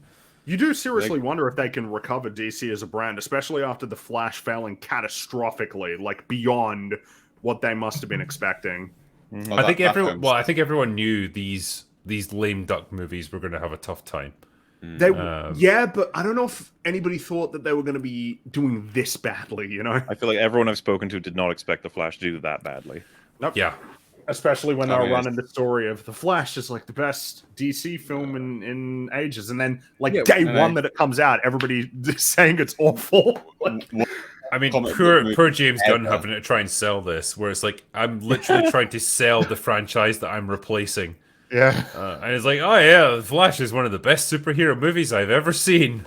You do seriously wonder if they can recover DC as a brand, especially after the Flash failing catastrophically, like beyond what they must have been expecting. I think everyone knew these lame duck movies were going to have a tough time. But I don't know if anybody thought that they were going to be doing this badly. You know, I feel like everyone I've spoken to did not expect the Flash to do that badly. Nope. Yeah. Especially when they were running the story of the Flash is like the best DC film in ages, and then day one that it comes out, everybody is saying it's awful. I mean, poor James Gunn having to try and sell this, where it's like, I'm literally trying to sell the franchise that I'm replacing. Yeah, and it's like, oh yeah, The Flash is one of the best superhero movies I've ever seen.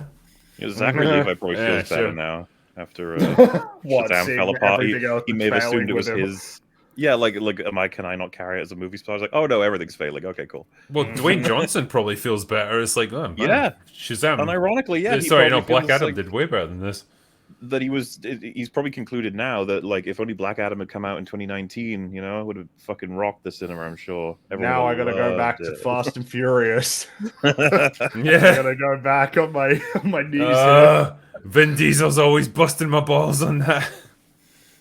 Zachary Levi probably feels better now after Shazam fell apart. He may have assumed it was his. Yeah, like, can I not carry it as a movie star? I was like, oh no, everything's failing. Okay, cool. Well, Dwayne Johnson probably feels better. It's like, oh man, Shazam. Unironically, yeah. Sorry, no, Black Adam did way better than this. That he's probably concluded now that, like, if only Black Adam had come out in 2019, you know, it would have fucking rocked the cinema, I'm sure. Now I gotta go back to Fast and Furious. Yeah, I gotta go back on my knees. Vin Diesel's always busting my balls on that.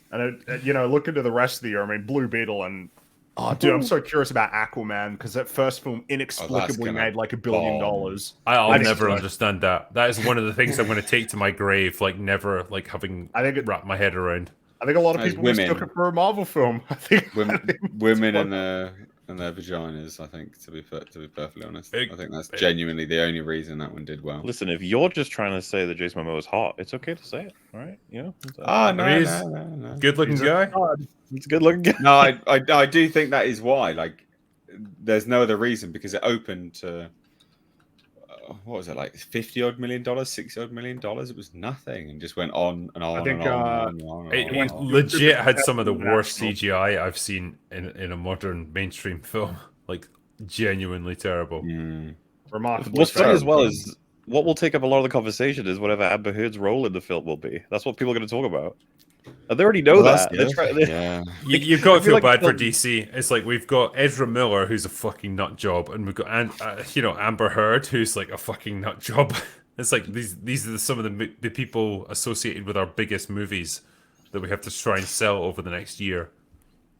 And look into the rest of the year. I mean, Blue Beetle and I'm so curious about Aquaman because that first film inexplicably made like $1 billion. I'll never understand that. That is one of the things I'm going to take to my grave. Like, never having wrapped my head around. I think a lot of people mistook it for a Marvel film. I think women and their vaginas. I think to be perfectly honest, I think that's genuinely the only reason that one did well. Listen, if you're just trying to say that Jason Momoa is hot, it's okay to say it. All right, you know. No. Good-looking guy. He's a good-looking guy. No, I do think that is why. Like, there's no other reason because it opened to what was it, like $50-odd million, $60-odd million? It was nothing and just went on and on. I think it legit had some of the worst CGI I've seen in a modern mainstream film. Like, genuinely terrible. Remarkable. What's funny as well is what will take up a lot of the conversation is whatever Amber Heard's role in the film will be. That's what people are going to talk about. They already know that. You've got to feel bad for DC. It's like we've got Ezra Miller, who's a fucking nut job, and we've got Amber Heard, who's like a fucking nut job. It's like these are some of the people associated with our biggest movies that we have to try and sell over the next year.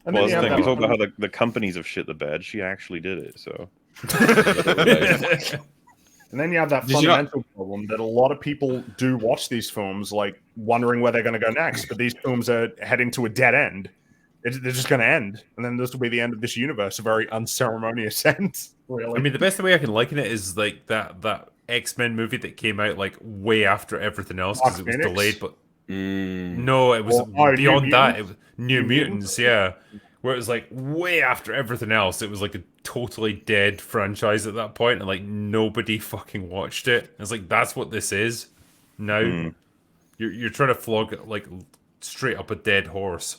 And well, that's the thing. We talk about how the companies have shit the bed. She actually did it, so. And then you have that fundamental problem that a lot of people do watch these films, like wondering where they're going to go next. But these films are heading to a dead end. They're just going to end, and then this will be the end of this universe. A very unceremonious end. Really. I mean, the best way I can liken it is like that X-Men movie that came out like way after everything else because it was delayed. But no, it was beyond that. It was New Mutants, yeah. Where it was like way after everything else. It was like a totally dead franchise at that point, and like nobody fucking watched it. It's like that's what this is now. You're trying to flog like straight up a dead horse,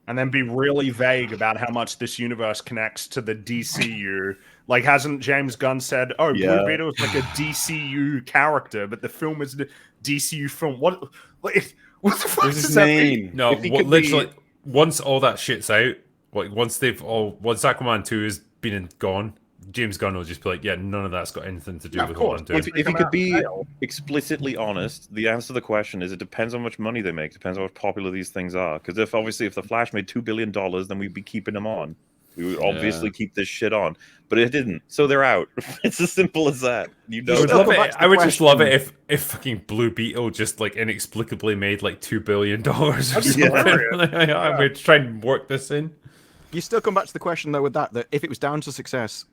and then be really vague about how much this universe connects to the DCU. Like, hasn't James Gunn said, "Oh, Blue Beetle is like a DCU character," but the film is the DCU film? What the fuck does that mean? No, literally, once all that shit's out. Like once Aquaman 2 has been and gone, James Gunn will just be like, yeah, none of that's got anything to do Yeah, of with what I'm course. doing. If you could be explicitly honest, the answer to the question is it depends on how much money they make. Depends on how popular these things are. Because if the Flash made $2 billion, then we'd be keeping them on. We would obviously keep this shit on, but it didn't. So they're out. It's as simple as that. You know, I would just love it if fucking Blue Beetle just like inexplicably made like $2 billion or something. We're trying to work this in. You still come back to the question though with that if it was down to success,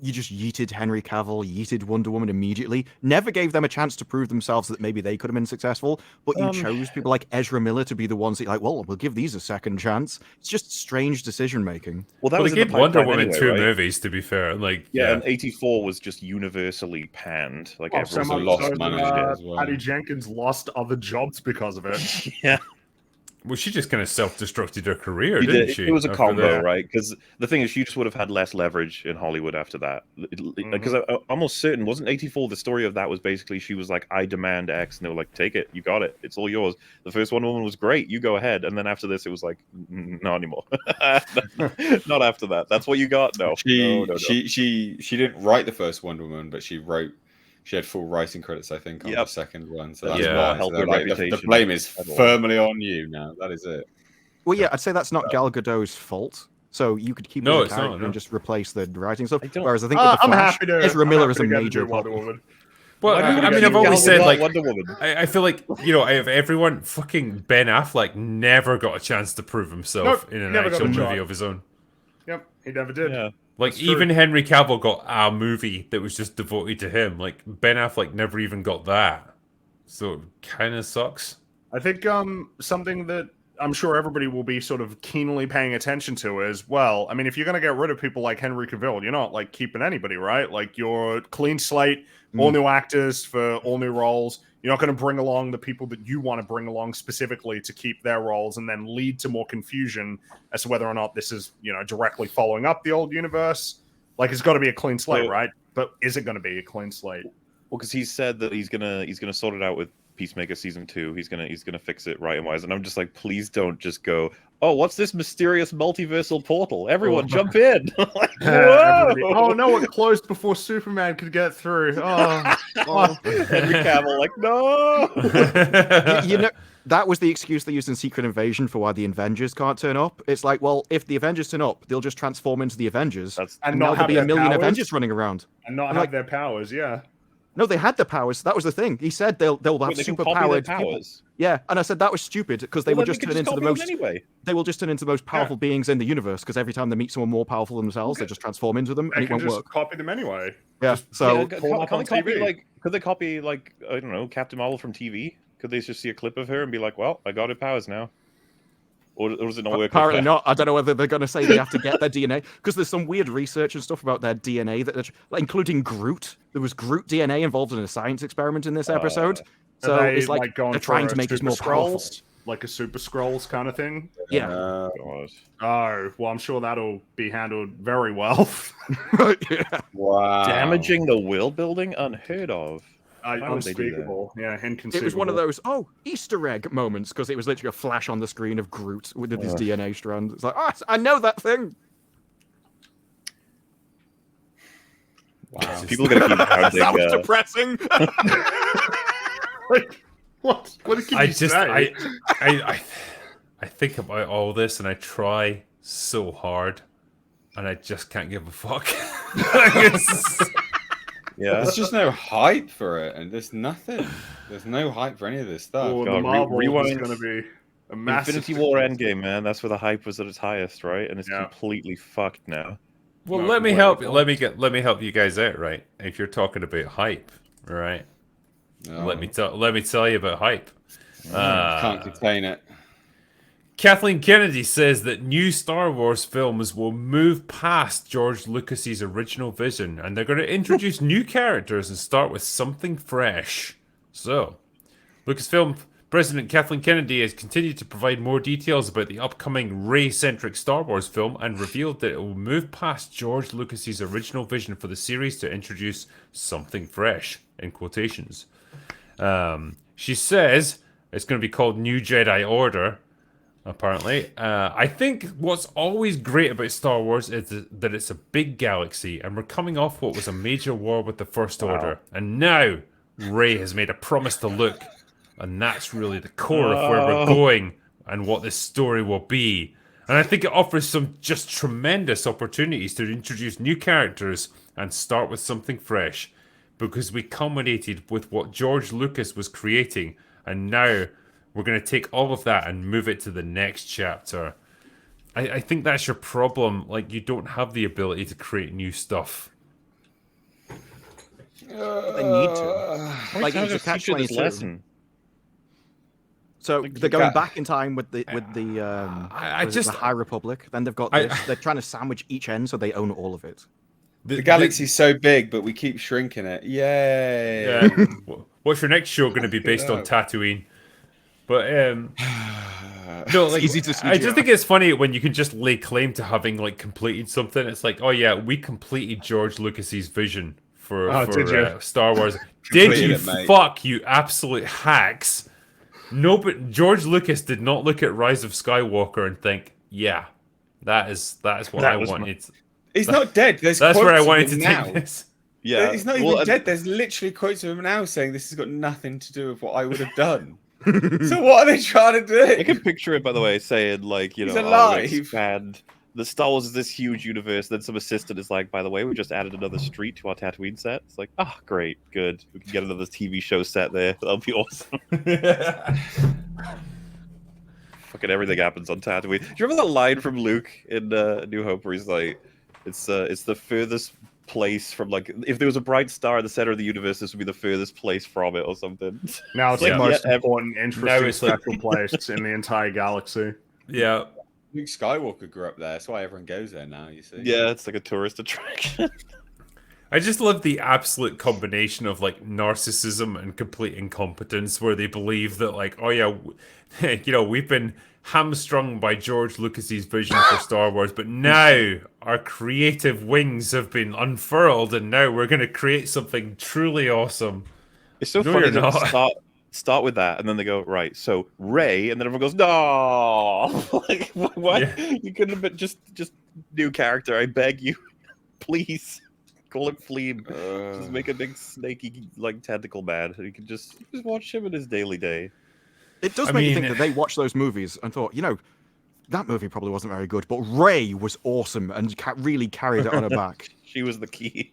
you just yeeted Henry Cavill, yeeted Wonder Woman immediately, never gave them a chance to prove themselves that maybe they could have been successful, but you chose people like Ezra Miller to be the ones that you're like, well, we'll give these a second chance. It's just strange decision making. Well, They gave Wonder Woman two movies, to be fair. Like, and 84 was just universally panned. Like, everyone lost money as well. Patty Jenkins lost other jobs because of it. Yeah. Well, she just kind of self-destructed her career, didn't she? It was a combo, right? Because the thing is, she just would have had less leverage in Hollywood after that. Because I'm almost certain, wasn't 84 the story of that was basically she was like, I demand X, and they were like, take it, you got it, it's all yours. The first Wonder Woman was great, you go ahead. And then after this, it was like, not anymore. Not after that. That's what you got? No. She didn't write the first Wonder Woman, but she had full writing credits, I think, on the second one. So that's not helped her reputation. The blame is firmly on you now. That is it. Well, yeah, I'd say that's not Gal Gadot's fault. So you could keep the character and just replace the writing stuff. Whereas I think with the Flash, Ezra Miller is a major problem. Well, I mean, I've always said, like, I feel like, you know, if everyone, fucking Ben Affleck never got a chance to prove himself in an actual movie of his own. Yep, he never did. Yeah. Like, even Henry Cavill got a movie that was just devoted to him. Like, Ben Affleck never even got that. So it kind of sucks. I think something that I'm sure everybody will be sort of keenly paying attention to is, well, I mean, if you're going to get rid of people like Henry Cavill, you're not, like, keeping anybody, right? Like, you're clean slate, all new actors for all new roles. You're not going to bring along the people that you want to bring along specifically to keep their roles and then lead to more confusion as to whether or not this is, you know, directly following up the old universe. Like, it's got to be a clean slate, right? But is it going to be a clean slate? Well, because he said that he's gonna sort it out with Peacemaker season 2. He's gonna fix it right and wise. And I'm just like, please don't just go, oh, what's this mysterious multiversal portal? Everyone jump in. Like, oh no, it closed before Superman could get through. Oh. Henry Cavill, like, no. You know, that was the excuse they used in Secret Invasion for why the Avengers can't turn up. It's like, well, if the Avengers turn up, they'll just transform into the Avengers, and now there'll be a million Avengers running around and not have their powers. Yeah. No, they had the powers. That was the thing. He said they'll have superpowered powers. Yeah, and I said that was stupid because they will just turn into the most. They will just turn into the most powerful beings in the universe because every time they meet someone more powerful than themselves, they just transform into them, and it won't work. Copy them anyway. Yeah. So could they copy like I don't know, Captain Marvel from TV? Could they just see a clip of her and be like, well, I got her powers now? Or does it not work? Apparently not. I don't know whether they're going to say they have to get their DNA because there's some weird research and stuff about their DNA that, like, including Groot. There was Groot DNA involved in a science experiment in this episode. So it's like they're trying to make us more powerful, like a Super Skrulls kind of thing. Yeah. Oh, well, I'm sure that'll be handled very well. Yeah. Wow. Damaging the world building, unheard of. Unspeakable. Yeah, inconceivable. It was one of those Easter egg moments because it was literally a flash on the screen of Groot with his DNA strand. It's like, I know that thing. Wow. People are gonna keep pounding. That was depressing. Like, what? What can you say? I think about all this and I try so hard, and I just can't give a fuck. Yeah, there's just no hype for it, and there's nothing. There's no hype for any of this stuff. Oh, the Marvel is going to be a massive Infinity War Endgame, man. That's where the hype was at its highest, right? And it's completely fucked now. Well, let me help you guys out, right? If you're talking about hype, right? Let me tell you about hype. Can't contain it. Kathleen Kennedy says that new Star Wars films will move past George Lucas's original vision, and they're going to introduce new characters and start with something fresh. So, Lucasfilm President Kathleen Kennedy has continued to provide more details about the upcoming Rey-centric Star Wars film and revealed that it will move past George Lucas's original vision for the series to introduce something fresh, in quotations. She says it's going to be called New Jedi Order. apparently. I think what's always great about Star Wars is that it's a big galaxy, and we're coming off what was a major war with the First Order, and now Rey has made a promise to Luke, and that's really the core of where we're going and what this story will be. And I think it offers some just tremendous opportunities to introduce new characters and start with something fresh, because we culminated with what George Lucas was creating, and now we're going to take all of that and move it to the next chapter. I think that's your problem. Like, you don't have the ability to create new stuff. They need to. Like, it's a catch-22. lesson. So they're going back in time with the just High Republic. Then they've got this. They're trying to sandwich each end so they own all of it. The galaxy's so big, but we keep shrinking it. Yay! Yeah. What's your next show going to be based on Tatooine? But no, like, easy to I just think it's funny when you can just lay claim to having like completed something. It's like, oh yeah, we completed George Lucas's vision for Star Wars. Did you? Fuck you, absolute hacks! No, but George Lucas did not look at Rise of Skywalker and think, yeah, that is what I wanted. He's not dead. That's where I wanted to take this. Yeah, he's not even dead. There's literally quotes of him now saying this has got nothing to do with what I would have done. So what are they trying to do? I can picture it, by the way, saying like, you He's know, alive. Expand. The Star Wars is this huge universe. Then some assistant is like, by the way, we just added another street to our Tatooine set. It's like, ah, great, good. We can get another TV show set there. That'll be awesome. Fucking everything happens on Tatooine. Do you remember that line from Luke in New Hope where he's like, it's the furthest place from, like, if there was a bright star in the center of the universe, this would be the furthest place from it or something. Now it's Like, the most yeah, important, interesting, special place in the entire galaxy. Yeah. Luke Skywalker grew up there. That's why everyone goes there now, you see. Yeah, it's like a tourist attraction. I just love the absolute combination of like narcissism and complete incompetence, where they believe that like, oh yeah, you know, we've been hamstrung by George Lucas's vision for Star Wars, but now our creative wings have been unfurled, and now we're going to create something truly awesome. It's so No, funny you're to not. start with that, and then they go, right, so Rey, and then everyone goes, no! Like, what? Yeah. You couldn't have been just new character, I beg you. Please. Call him Fleem. Just make a big snaky, like, tentacle man. You can just watch him in his daily day. It does make you think that they watched those movies and thought, you know, that movie probably wasn't very good, but Rey was awesome and really carried it on her back. She was the key.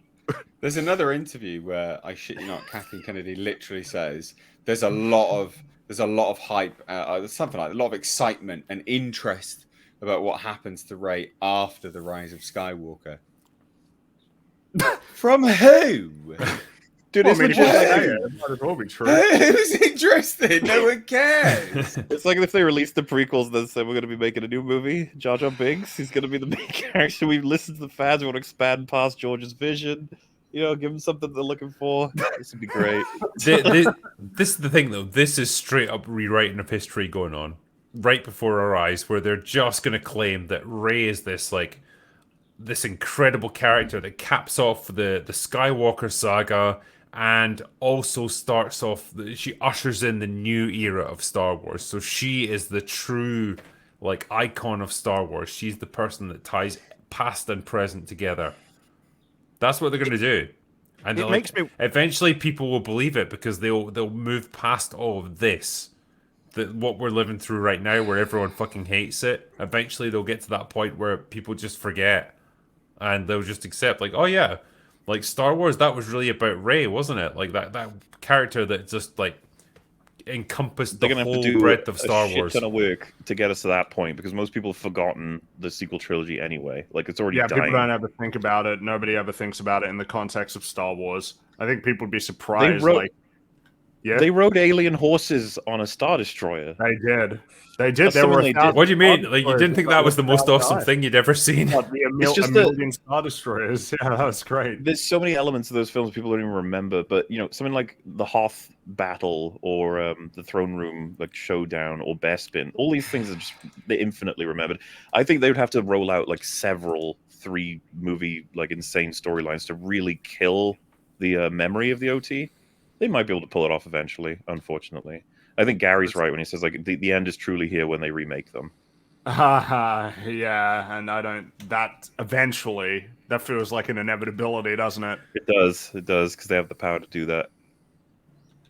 There's another interview where, I shit you not, Kathleen Kennedy literally says there's a lot of hype, something like a lot of excitement and interest about what happens to Rey after the Rise of Skywalker. From who? Dude, Well, it's I mean, if legit. you say it might as well be true. Who's interested? No one cares. It's like if they released the prequels and then said we're going to be making a new movie. Jar Jar Binks, he's going to be the main character. We've listened to the fans. We want to expand past George's vision. You know, give them something they're looking for. This would be great. This is the thing, though. This is straight up rewriting of history going on right before our eyes, where they're just going to claim that Rey is this incredible character that caps off the Skywalker saga, and also starts off, she ushers in the new era of Star Wars. So she is the true like icon of Star Wars. She's the person that ties past and present together. That's what they're going to do. And It makes me... eventually people will believe it, because they'll move past all of this. What we're living through right now, where everyone fucking hates it. Eventually they'll get to that point where people just forget. And they'll just accept, like, oh yeah, like Star Wars, that was really about Rey, wasn't it? Like that character that just like encompassed the whole breadth of Star Wars. Shit ton of work to get us to that point, because most people have forgotten the sequel trilogy anyway. Like, it's already dying. People don't ever think about it. Nobody ever thinks about it in the context of Star Wars. I think people would be surprised. They rode alien horses on a Star Destroyer. They did. They did. That's There were something they did. What do you mean? Like, you didn't think that was the most awesome thing you'd ever seen? It's just a million Star Destroyers. Yeah, that was great. There's so many elements of those films people don't even remember, but you know, something like the Hoth battle or the throne room like showdown or Bespin, all these things are just they're infinitely remembered. I think they would have to roll out like several 3-movie like insane storylines to really kill the memory of the OT. They might be able to pull it off eventually. Unfortunately, I think Gary's right when he says like the end is truly here when they remake them. Yeah, and I don't. That eventually, that feels like an inevitability, doesn't it? It does, because they have the power to do that.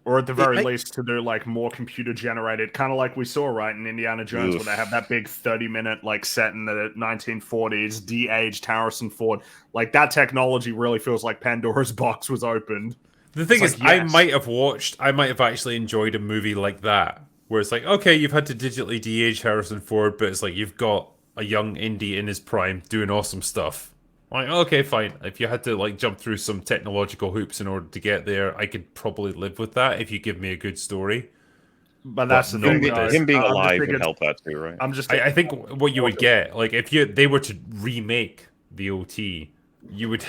Or at the very least, to do like more computer generated, kind of like we saw right in Indiana Jones, where they have that big 30-minute like set in the 1940s, de-aged Harrison Ford. Like that technology really feels like Pandora's box was opened. The thing It's is, like, yes. I might have actually enjoyed a movie like that, where it's like, okay, you've had to digitally de-age Harrison Ford, but it's like you've got a young Indy in his prime doing awesome stuff. Like, okay, fine. If you had to like jump through some technological hoops in order to get there, I could probably live with that if you give me a good story. But that's the thing. Him being alive would help that too, right? I think what you would get, like if they were to remake the OT, you would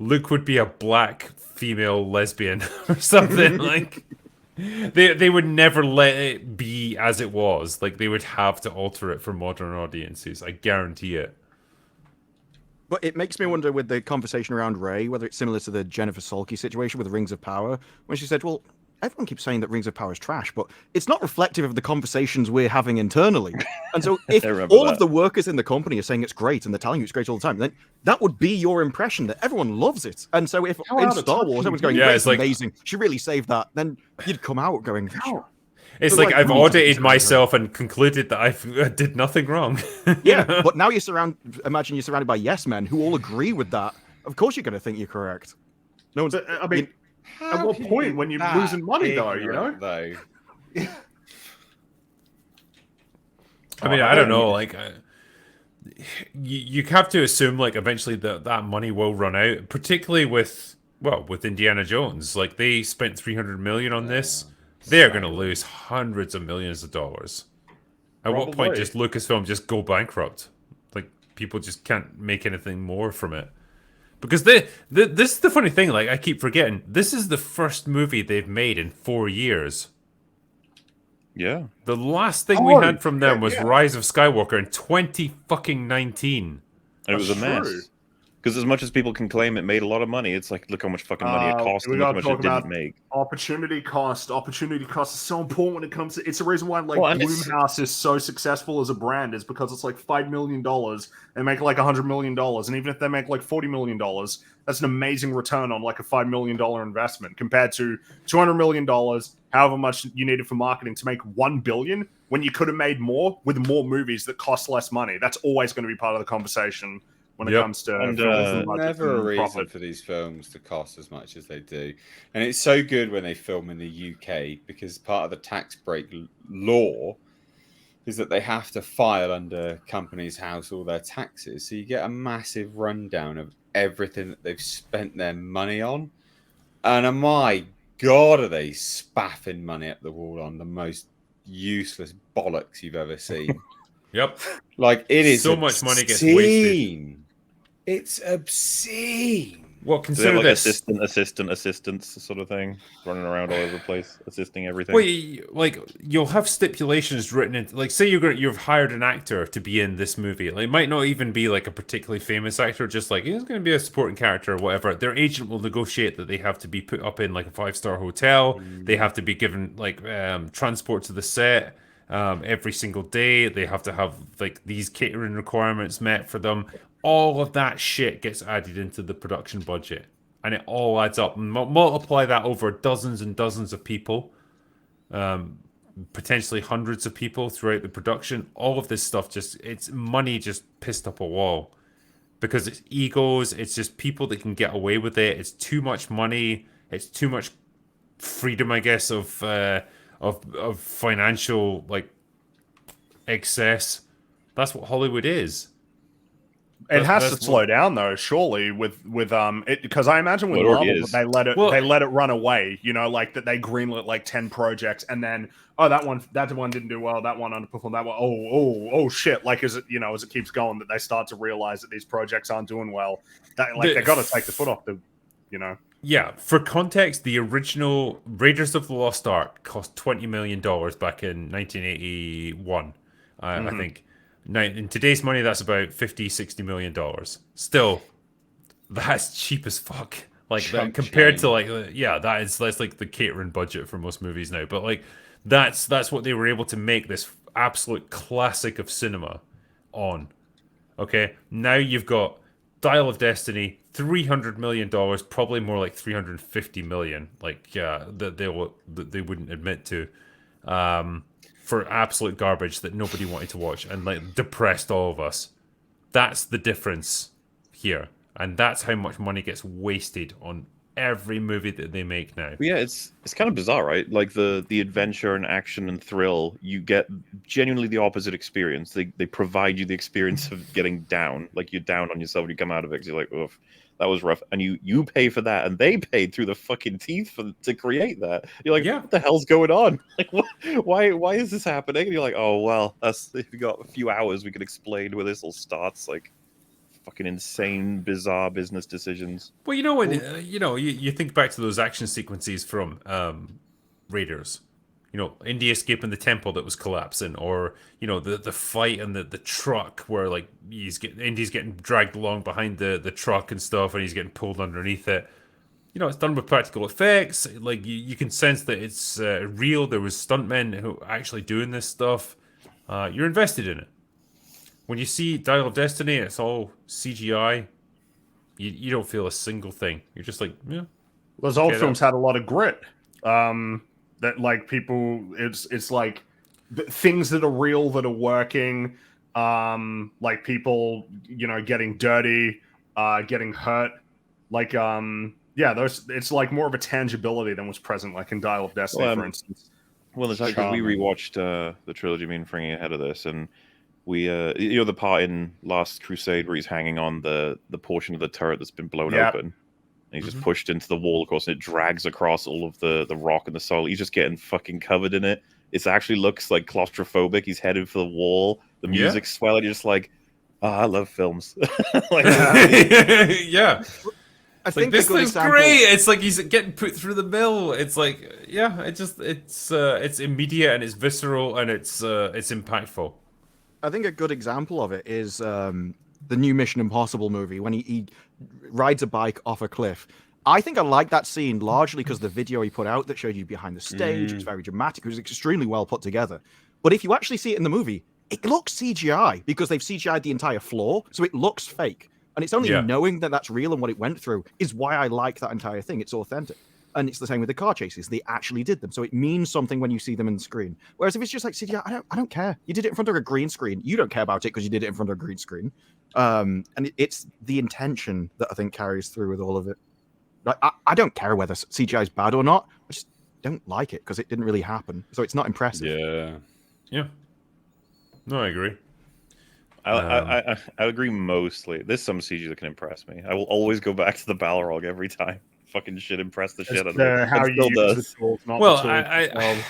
Luke would be a black female lesbian or something. Like they would never let it be as it was. Like they would have to alter it for modern audiences. I guarantee it. But it makes me wonder with the conversation around Rey, whether it's similar to the Jennifer Salke situation with Rings of Power, when she said, well, everyone keeps saying that Rings of Power is trash, but it's not reflective of the conversations we're having internally. And so if all of the workers in the company are saying it's great and they're telling you it's great all the time, then that would be your impression that everyone loves it. And so if in Star Wars everyone's going, yeah, it's like, amazing, she really saved that, then you'd come out going, oh. It's like I've audited myself and concluded that I did nothing wrong. Yeah, but now imagine you're surrounded by yes men who all agree with that. Of course you're going to think you're correct. No one's. I mean, at what point when you're losing money, though? You know. Though. I mean, I don't know. Like, you have to assume like eventually that money will run out. Particularly with Indiana Jones. Like they spent $300 million on this. They're going to lose hundreds of millions of dollars. At what point does Lucasfilm just go bankrupt? Like people just can't make anything more from it. Because this is the funny thing, like I keep forgetting, this is the first movie they've made in 4 years. Yeah. The last thing we had from them was Rise of Skywalker in 2019. And it was a mess. Because as much as people can claim it made a lot of money, it's like, look how much fucking money it cost and look how much it didn't make. Opportunity cost. Opportunity cost is so important when it comes to... It's the reason why like Blumhouse is so successful as a brand is because it's like $5 million and make like $100 million. And even if they make like $40 million, that's an amazing return on like a $5 million investment compared to $200 million, however much you needed for marketing to make $1 billion when you could have made more with more movies that cost less money. That's always going to be part of the conversation. When it comes to never a reason for these films to cost as much as they do, and it's so good when they film in the UK because part of the tax break law is that they have to file under Companies House all their taxes, so you get a massive rundown of everything that they've spent their money on, and my God, are they spaffing money up the wall on the most useless bollocks you've ever seen. Yep, like it is so much money gets wasted. It's obscene. Well, consider like this assistants sort of thing, running around all over the place, assisting everything. Well, like you'll have stipulations written in, like say you've hired an actor to be in this movie. Like, it might not even be like a particularly famous actor, just like he's going to be a supporting character or whatever. Their agent will negotiate that they have to be put up in like a 5-star hotel. They have to be given like transport to the set. Every single day they have to have like these catering requirements met for them. All of that shit gets added into the production budget, and it all adds up. Multiply that over dozens and dozens of people, potentially hundreds of people throughout the production. All of this stuff it's money just pissed up a wall because it's egos. It's just people that can get away with it. It's too much money. It's too much freedom, I guess, of financial like excess. That's what Hollywood is. It has to slow down though, surely, with it, because I imagine with Marvel they let it run away. You know, like that they greenlit like 10 projects, and then that one didn't do well, that one underperformed, that one oh shit. Like as it keeps going, that they start to realize that these projects aren't doing well. That like they got to take the foot off the, you know. Yeah, for context, the original Raiders of the Lost Ark cost $20 million back in 1981, I think. Now, in today's money, that's about $50-60 million. Still, that's cheap as fuck. Like Chump compared to change. like that's like the catering budget for most movies now. But like that's what they were able to make this absolute classic of cinema on. Okay, now you've got Dial of Destiny, $300 million, probably more like 350 million, like that they wouldn't admit to, for absolute garbage that nobody wanted to watch and like depressed all of us. That's the difference here, and that's how much money gets wasted on every movie that they make now. Yeah, it's kind of bizarre, right? Like the adventure and action and thrill, you get genuinely the opposite experience. They provide you the experience of getting down, like you're down on yourself when you come out of it because you're like, oof, that was rough, and you pay for that, and they paid through the fucking teeth to create that. You're like, Yeah. what the hell's going on? Like, why is this happening? And you're like, oh well, that's if we got a few hours, we could explain where this all starts. Like, fucking insane, bizarre business decisions. Well, you know when you think back to those action sequences from Raiders, Indy escaping the temple that was collapsing, or the fight and the truck where like Indy's getting dragged along behind the truck and stuff, and he's getting pulled underneath it. It's done with practical effects. Like you can sense that it's real. There was stuntmen who are actually doing this stuff. You're invested in it. When you see Dial of Destiny, it's all CGI. You don't feel a single thing. You're just like, yeah. Those old films had a lot of grit. That like people, it's like things that are real that are working. Like people, getting dirty, getting hurt. Like it's like more of a tangibility than was present like in Dial of Destiny, for instance. Well, it's because we rewatched the trilogy, me and Fringy, ahead of this, and we the part in Last Crusade where he's hanging on the portion of the turret that's been blown open, and he's just pushed into the wall, of course, and it drags across all of the rock and the soil. He's just getting fucking covered in it. It actually looks like claustrophobic. He's headed for the wall. The music's swelling. You're just like, I love films. Like, yeah. I think this thing's great. It's like he's getting put through the mill. It's like, it's immediate and it's visceral and it's impactful. I think a good example of it is the new Mission Impossible movie when he rides a bike off a cliff. I think I like that scene largely because the video he put out that showed you behind the stage, it was very dramatic, it was extremely well put together. But if you actually see it in the movie, it looks CGI because they've CGI'd the entire floor, so it looks fake. And it's only knowing that that's real and what it went through is why I like that entire thing. It's authentic. And it's the same with the car chases. They actually did them. So it means something when you see them in the screen. Whereas if it's just like CGI, I don't care. You did it in front of a green screen. You don't care about it because you did it in front of a green screen. And it's the intention that I think carries through with all of it. Like, I don't care whether CGI is bad or not. I just don't like it because it didn't really happen. So it's not impressive. Yeah. No, I agree. I agree mostly. There's some CG that can impress me. I will always go back to the Balrog every time. Fucking shit impressed the shit out of me. How you use the tools, not well, the tools.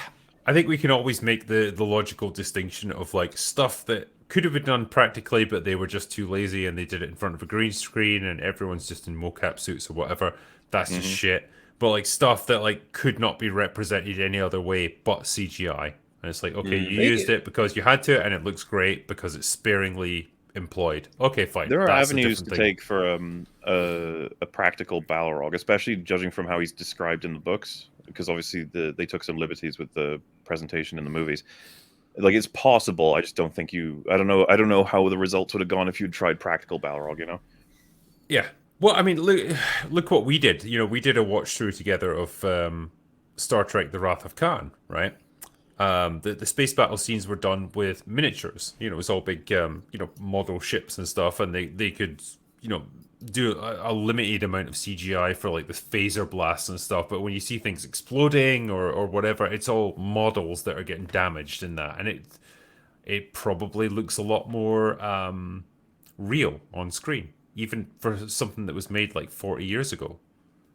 I think we can always make the logical distinction of like stuff that could have been done practically, but they were just too lazy and they did it in front of a green screen and everyone's just in mocap suits or whatever. That's just shit. But like stuff that like could not be represented any other way but CGI. And it's like, okay, you used it because you had to, and it looks great because it's sparingly employed. Okay, fine. There are avenues to take for a practical Balrog, especially judging from how he's described in the books, because obviously they took some liberties with the presentation in the movies. Like, it's possible. I just don't think I don't know how the results would have gone if you'd tried practical Balrog. Yeah. Well, I mean, look what we did. We did a watch through together of Star Trek: The Wrath of Khan, right? The space battle scenes were done with miniatures. It was all big, model ships and stuff, and they could, do a limited amount of CGI for like the phaser blasts and stuff. But when you see things exploding or whatever, it's all models that are getting damaged in that, and it probably looks a lot more real on screen, even for something that was made like 40 years ago,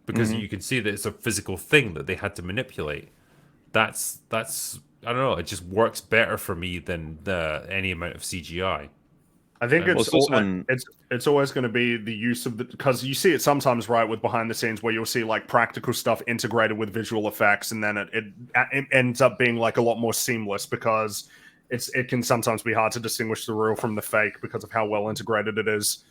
because you can see that it's a physical thing that they had to manipulate. That's I don't know. It just works better for me than any amount of CGI. I think it's always going to be the use of because you see it sometimes, right, with behind the scenes where you'll see like practical stuff integrated with visual effects, and then it ends up being like a lot more seamless because it can sometimes be hard to distinguish the real from the fake because of how well integrated it is.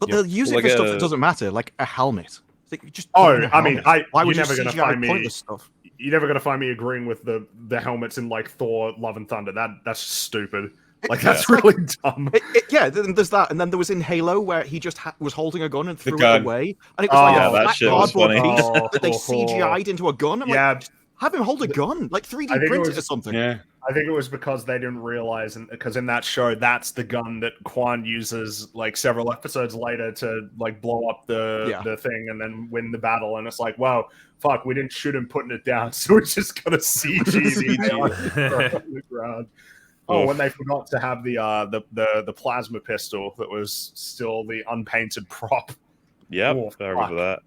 But Yep. they'll use it Like for stuff a- that doesn't matter, like a helmet. It's like, just Oh, put in a I mean, helmet. Why you're would you never gonna CGI find me. pointless stuff? You're never gonna find me agreeing with the helmets in like Thor: Love and Thunder. That's stupid. Like that's really dumb. Yeah, then there's that, and then there was in Halo where he just was holding a gun and threw it gun. away, and it was Oh, like yeah, a that flat shit was cardboard funny. piece Oh, that they CGI'd into a gun. I'm yeah, like, have him hold a gun, like 3D I think it print it was- or something. Yeah. I think it was because they didn't realize, because in that show, that's the gun that Quan uses like several episodes later to like blow up the thing and then win the battle. And it's like, wow, fuck, we didn't shoot him putting it down, so we just got a CG on the ground. Oh, when they forgot to have the plasma pistol that was still the unpainted prop. Yep, Oh, I remember that.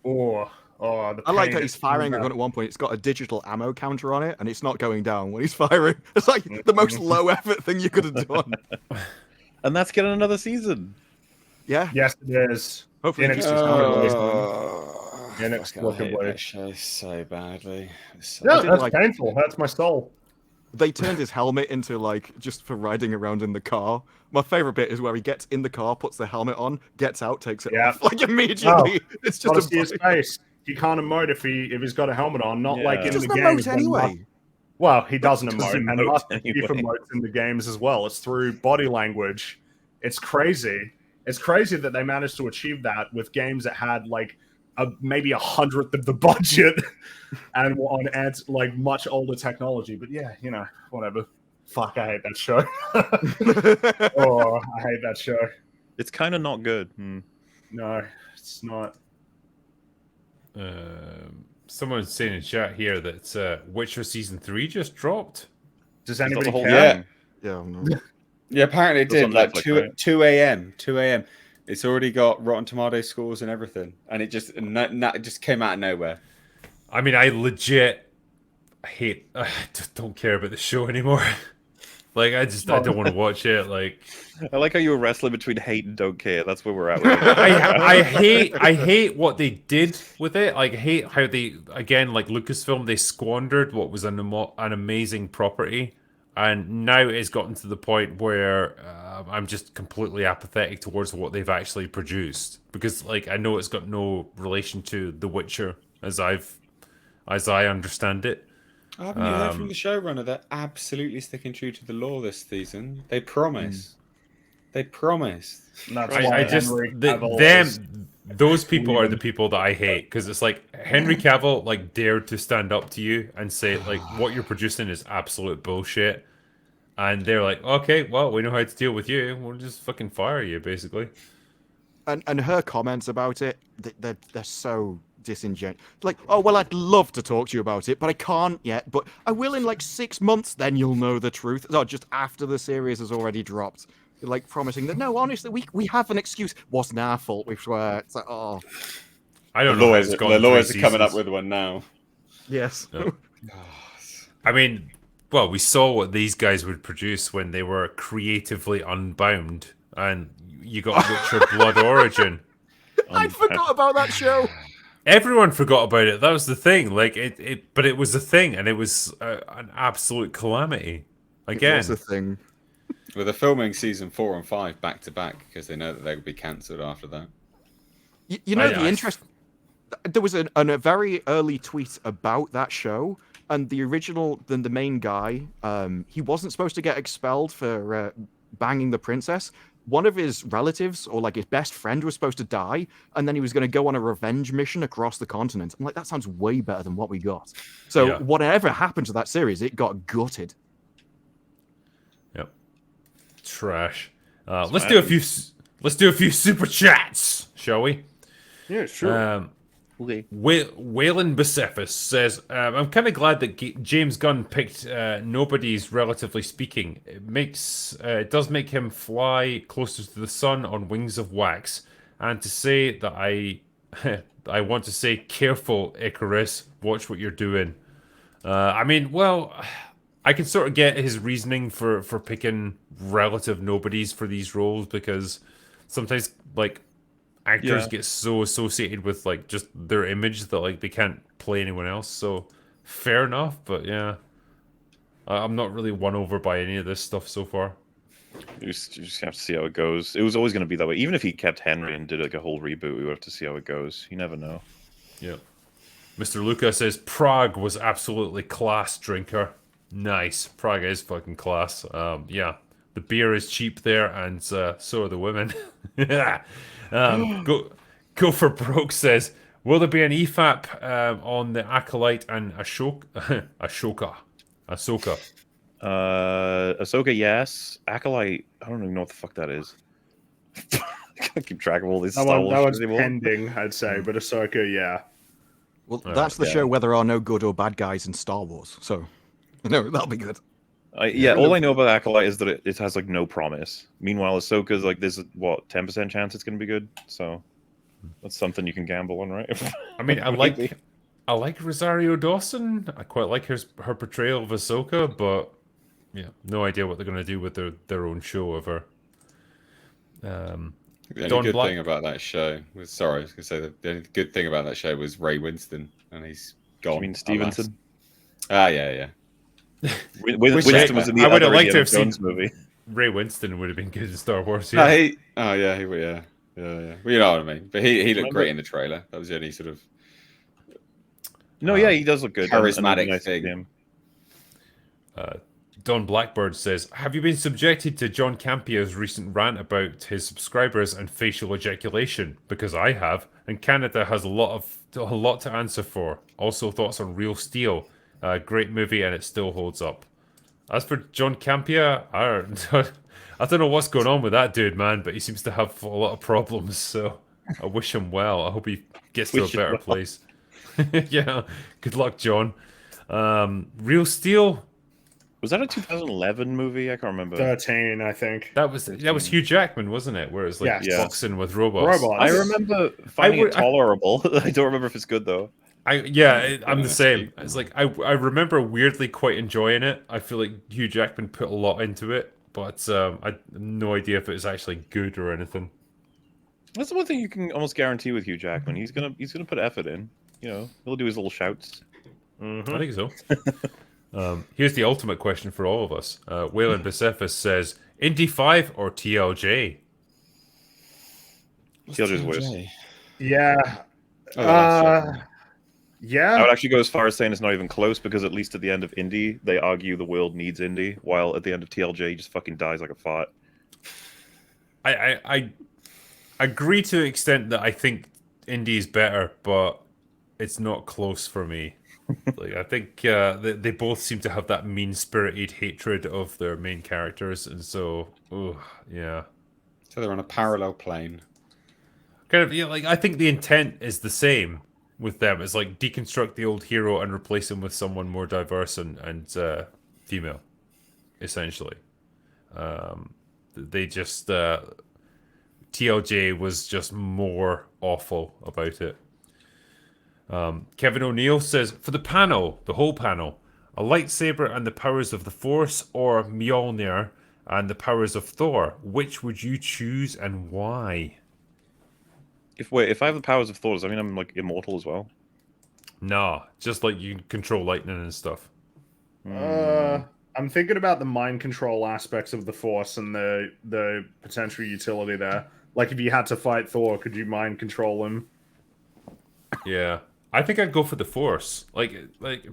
Oh, the I like pain that he's firing a gun at one point. It's got a digital ammo counter on it, and it's not going down when he's firing. It's like the most low effort thing you could have done. And that's getting another season. Yeah. Yes, it is. Hopefully, Inexplicably. That show so badly. So Yeah, did that's like- painful. That's my soul. They turned his helmet into like just for riding around in the car. My favorite bit is where he gets in the car, puts the helmet on, gets out, takes it off like immediately. It's Gotta just see his face. He can't emote if he's got a helmet on. Not like Yeah. in He the doesn't games. emote when anyway. Well, he doesn't Doesn't emote, and emote Master Chief anyway. emotes in the games as well. It's through body language. It's crazy. It's crazy that they managed to achieve that with games that had like maybe 1/100th of the budget and were on like much older technology. But yeah, whatever. Fuck, I hate that show. Oh, I hate that show. It's kind of not good. No, it's not. Someone's saying in chat here that Witcher season 3 just dropped. Does Not anybody the whole care? thing. Yeah, no. Yeah, apparently it It was did. on Like Netflix, 2 right? 2 a.m. 2 a.m. It's already got Rotten Tomato scores and everything, and it just came out of nowhere. I mean, I legit hate. I just don't care about the show anymore. Like, I don't want to watch it. Like, I like how you were wrestling between hate and don't care. That's where we're at. With it. I hate what they did with it. Like, I hate how they, again, like Lucasfilm, they squandered what was an amazing property, and now it's gotten to the point where I'm just completely apathetic towards what they've actually produced, because like I know it's got no relation to The Witcher as I understand it. Haven't you heard from the showrunner? They're absolutely sticking true to the law this season. They promise. They promise. And that's I why just Henry Cavill is- those people are the people that I hate, because it's like Henry Cavill like dared to stand up to you and say like what you're producing is absolute bullshit, and they're like, okay, well, we know how to deal with you. We'll just fucking fire you, basically. And her comments about it, they're so disingenuous. Like, oh well, I'd love to talk to you about it, but I can't yet. But I will in like 6 months. Then you'll know the truth. No, just after the series has already dropped. Like promising that no, honestly, we have an excuse. Wasn't our fault. We swear. It's like, oh, I don't The know. How lawyers, it's the gone lawyers are 3 coming up seasons. with one now. yes. I mean, well, we saw what these guys would produce when they were creatively unbound, and you got Witcher Blood Origin. I forgot about that show. Everyone forgot about it. That was the thing. Like but it was a thing, and it was an absolute calamity. Again, It was a thing. Well, they're filming season 4 and 5 back to back because they know that they will be cancelled after that. You know, I- the interest. There was a very early tweet about that show, and the original, the main guy, he wasn't supposed to get expelled for banging the princess. One of his relatives, or like his best friend, was supposed to die, and then he was going to go on a revenge mission across the continent. I'm like, that sounds way better than what we got. So Yeah. whatever happened to that series, it got gutted. Yep. Trash. Let's do a few super chats, shall we? Yeah, sure. Okay. Waylon Bicephus says, I'm kind of glad that James Gunn picked Nobody's, relatively speaking. It does make him fly closer to the sun on wings of wax. And to say that I want to say, careful, Icarus, watch what you're doing. I mean, well, I can sort of get his reasoning for picking relative nobodies for these roles, because sometimes, like, actors get so associated with like just their image that like they can't play anyone else. So fair enough, but yeah, I'm not really won over by any of this stuff so far. You just have to see how it goes. It was always going to be that way. Even if he kept Henry and did like a whole reboot, we would have to see how it goes. You never know. Yeah. Mr. Luca says Prague was absolutely class, drinker. Nice. Prague is fucking class. Yeah. The beer is cheap there, and so are the women. Yeah. Go for Broke says, will there be an EFAP on the Acolyte and Ashoka? Ahsoka. Ahsoka, yes. Acolyte, I don't even know what the fuck that is. I can't keep track of all these That Star one, Wars that one's anymore. pending, I'd say, but Ahsoka, yeah. Well, that's the yeah. show where there are no good or bad guys in Star Wars. So, no, that'll be good. Yeah, all I know about Acolyte is that it has like no promise. Meanwhile, Ahsoka's like there's what 10% chance it's gonna be good. So that's something you can gamble on, right? I mean, I like Rosario Dawson. I quite like her portrayal of Ahsoka, but yeah, no idea what they're gonna do with their own show of her. The only Don good Black- thing about that show was, sorry, I was going to say the only good thing about that show was Ray Winston, and he's gone. I mean Stevenson. Ah, yeah. Winston was in the I would other have liked to Indiana have seen Jones movie. Ray Winston would have been good in Star Wars. Yeah. Yeah. Yeah. Well, you know what I mean. But he looked great in the trailer. That was the only sort of No, yeah, he does look good. charismatic Nice thing. him. Don Blackbird says, have you been subjected to John Campia's recent rant about his subscribers and facial ejaculation? Because I have, and Canada has a lot to answer for. Also, thoughts on Real Steel. Great movie, and it still holds up. As for John Campia, I don't know what's going on with that dude, man, but he seems to have a lot of problems, so I wish him well. I hope he gets to a Wish him better well. place. Yeah, good luck, John. Real Steel... Was that a 2011 movie? I can't remember. 13, I think. That was Hugh Jackman, wasn't it? Where it's like Yes. boxing with robots. Robots. I remember finding would- it tolerable. I don't remember if it's good though. I'm the same. It's like I remember weirdly quite enjoying it. I feel like Hugh Jackman put a lot into it, but I have no idea if it was actually good or anything. That's the one thing you can almost guarantee with Hugh Jackman. He's gonna put effort in. You know, he'll do his little shouts. I think so. Here's the ultimate question for all of us. Waylon Bicephus says, Indy 5 or TLJ? TLJ's worse. Yeah. Yeah. I would actually go as far as saying it's not even close because at least at the end of Indy, they argue the world needs Indy, while at the end of TLJ, he just fucking dies like a fart. I agree to the extent that I think Indy is better, but it's not close for me. Like I think they both seem to have that mean-spirited hatred of their main characters, and so, yeah. So they're on a parallel plane. Kind of, yeah. Like I think the intent is the same with them. It's like deconstruct the old hero and replace him with someone more diverse and female, essentially. They just TLJ was just more awful about it. Kevin O'Neill says, for the panel, the whole panel, a lightsaber and the powers of the Force, or Mjolnir and the powers of Thor, which would you choose and why? If I have the powers of Thor, does that mean I'm like immortal as well? Nah, just like you can control lightning and stuff. I'm thinking about the mind control aspects of the Force and the potential utility there. Like, if you had to fight Thor, could you mind control him? Yeah. I think I'd go for the Force. Like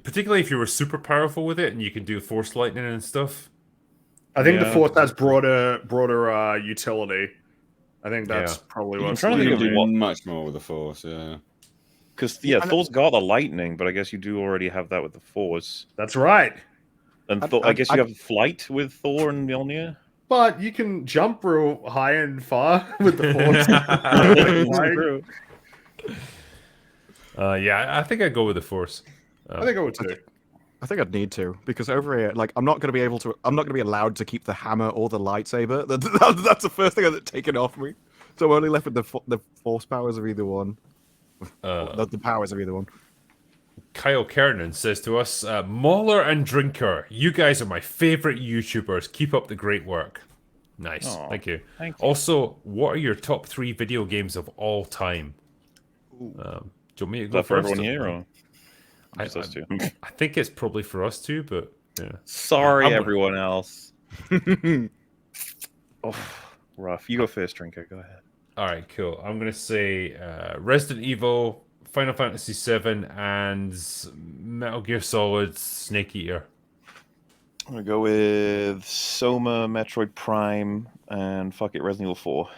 particularly if you were super powerful with it and you can do Force lightning and stuff. I think the Yeah. Force has broader utility. I think that's probably I'm what's trying to You think can of do what- much more with the Force, yeah. Because Thor's got the lightning, but I guess you do already have that with the Force. That's right. And I guess you have flight with Thor and Mjolnir. But you can jump real high and far with the Force. Yeah, I think I'd go with the Force. I think I would too. I think I'd need to, because over here, like, I'm not going to be allowed to keep the hammer or the lightsaber. That's the first thing that's taken off me. So I'm only left with the Force powers of either one. The powers of either one. Kyle Kernan says to us, Mauler and Drinker, you guys are my favorite YouTubers. Keep up the great work. Nice. Aw, Thank you. thank you. Also, what are your top 3 video games of all time? Do you want me to Is go that for first? everyone here? Or I, just us two? I think it's probably for us too, but yeah. Sorry, I'm- everyone else. Oh, rough. You go first, Drinker. Go ahead. All right, cool. I'm gonna say Resident Evil, Final Fantasy VII, and Metal Gear Solid Snake Eater. I'm gonna go with Soma, Metroid Prime, and fuck it, Resident Evil 4.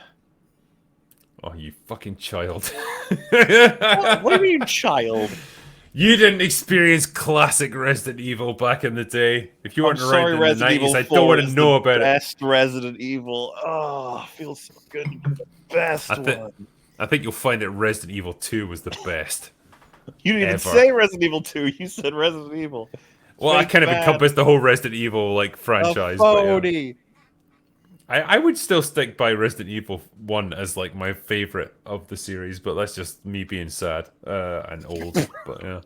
Oh, you fucking child! What do you mean, child? You didn't experience classic Resident Evil back in the day. If you weren't around in the 90s, I don't want to know about it. Best Resident Evil. Oh, feels so good to be the best one. I think you'll find that Resident Evil 2 was the best. You didn't even ever. say Resident Evil 2. You said Resident Evil. Well, I kind of encompassed the whole Resident Evil like franchise. But, yeah. I would still stick by Resident Evil 1 as like my favorite of the series, but that's just me being sad and old. But yeah.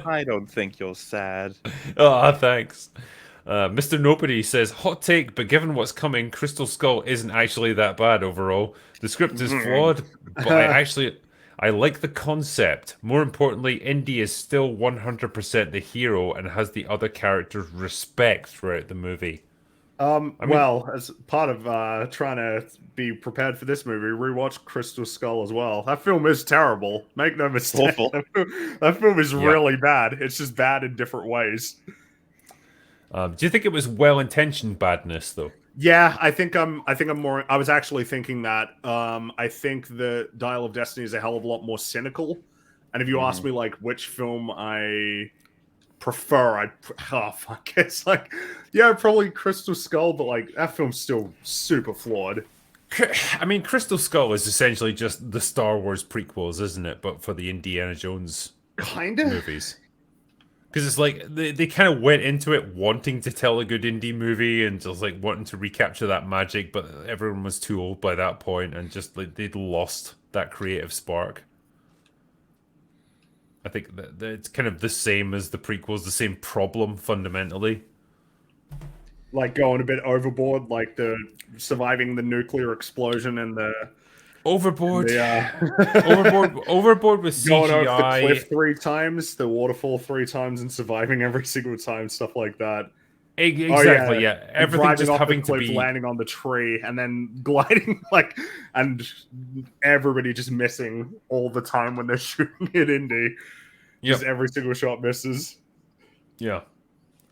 I don't think you're sad. Oh, thanks. Mr. Nobody says, hot take, but given what's coming, Crystal Skull isn't actually that bad overall. The script is flawed, but I like the concept. More importantly, Indy is still 100% the hero and has the other characters' respect throughout the movie. Well, as part of trying to be prepared for this movie, rewatch Crystal Skull as well. That film is terrible. Make no mistake. Awful. That film is really bad. It's just bad in different ways. Do you think it was well-intentioned badness, though? Yeah, I think I'm more. I was actually thinking that. I think the Dial of Destiny is a hell of a lot more cynical. And if you ask me, like, which film I prefer, it's like, yeah, probably Crystal Skull, but like that film's still super flawed. I mean, Crystal Skull is essentially just the Star Wars prequels, isn't it? But for the Indiana Jones movies. Because it's like they kind of went into it wanting to tell a good indie movie and just like wanting to recapture that magic, but everyone was too old by that point and just like they'd lost that creative spark. I think that it's kind of the same as the prequels, the same problem fundamentally. Like going a bit overboard, like the surviving the nuclear explosion and the overboard, overboard with CGI. Going over the cliff 3 times, the waterfall 3 times, and surviving every single time, stuff like that. Exactly, yeah. Everything just having to be landing on the tree and then gliding, and everybody just missing all the time when they're shooting at Indy. Just every single shot misses. Yeah.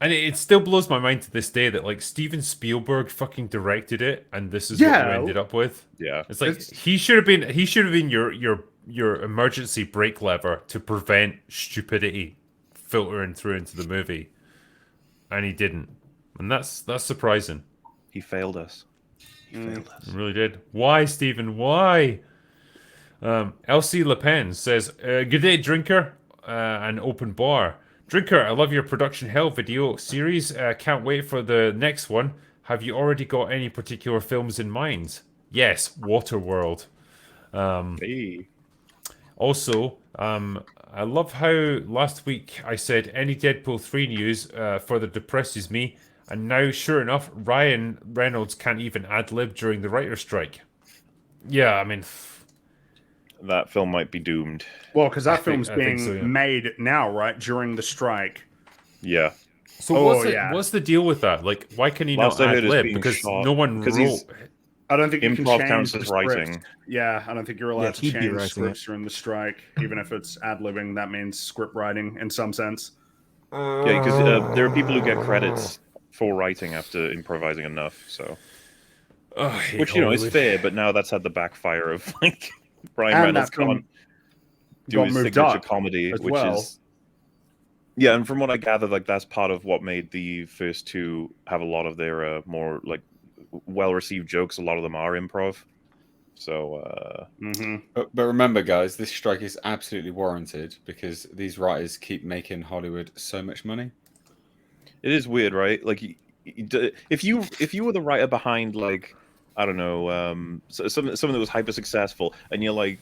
And it still blows my mind to this day that like Steven Spielberg fucking directed it, and this is what we ended up with. Yeah, it's like he should have been your emergency brake lever to prevent stupidity filtering through into the movie, and he didn't, and that's surprising. He failed us. He failed us. He really did. Why, Stephen? Why? LC Le Pen says, "Good day, Drinker, and open bar." Drinker, I love your Production Hell video series. Can't wait for the next one. Have you already got any particular films in mind? Yes, Waterworld. Hey. Also, I love how last week I said any Deadpool 3 news further depresses me. And now, sure enough, Ryan Reynolds can't even ad-lib during the writer's strike. Yeah, I mean... That film might be doomed. Well, because that film's being made now, right? During the strike. Yeah. So what's the deal with that? Like, why can he not ad-lib? Because no one wrote... I don't think you can change the writing. Script. Yeah, I don't think you're allowed to change scripts during the strike. Even if it's ad-libbing, that means script writing in some sense. Yeah, because there are people who get credits for writing after improvising enough, so... Which, is fair, but now that's had the backfire of, like... Ryan Reynolds can't do his signature comedy, which is... Yeah, and from what I gather, like that's part of what made the first two have a lot of their more like well-received jokes. A lot of them are improv. So, but remember, guys, this strike is absolutely warranted because these writers keep making Hollywood so much money. It is weird, right? Like, if you were the writer behind like, I don't know, something that was hyper successful, and you're like,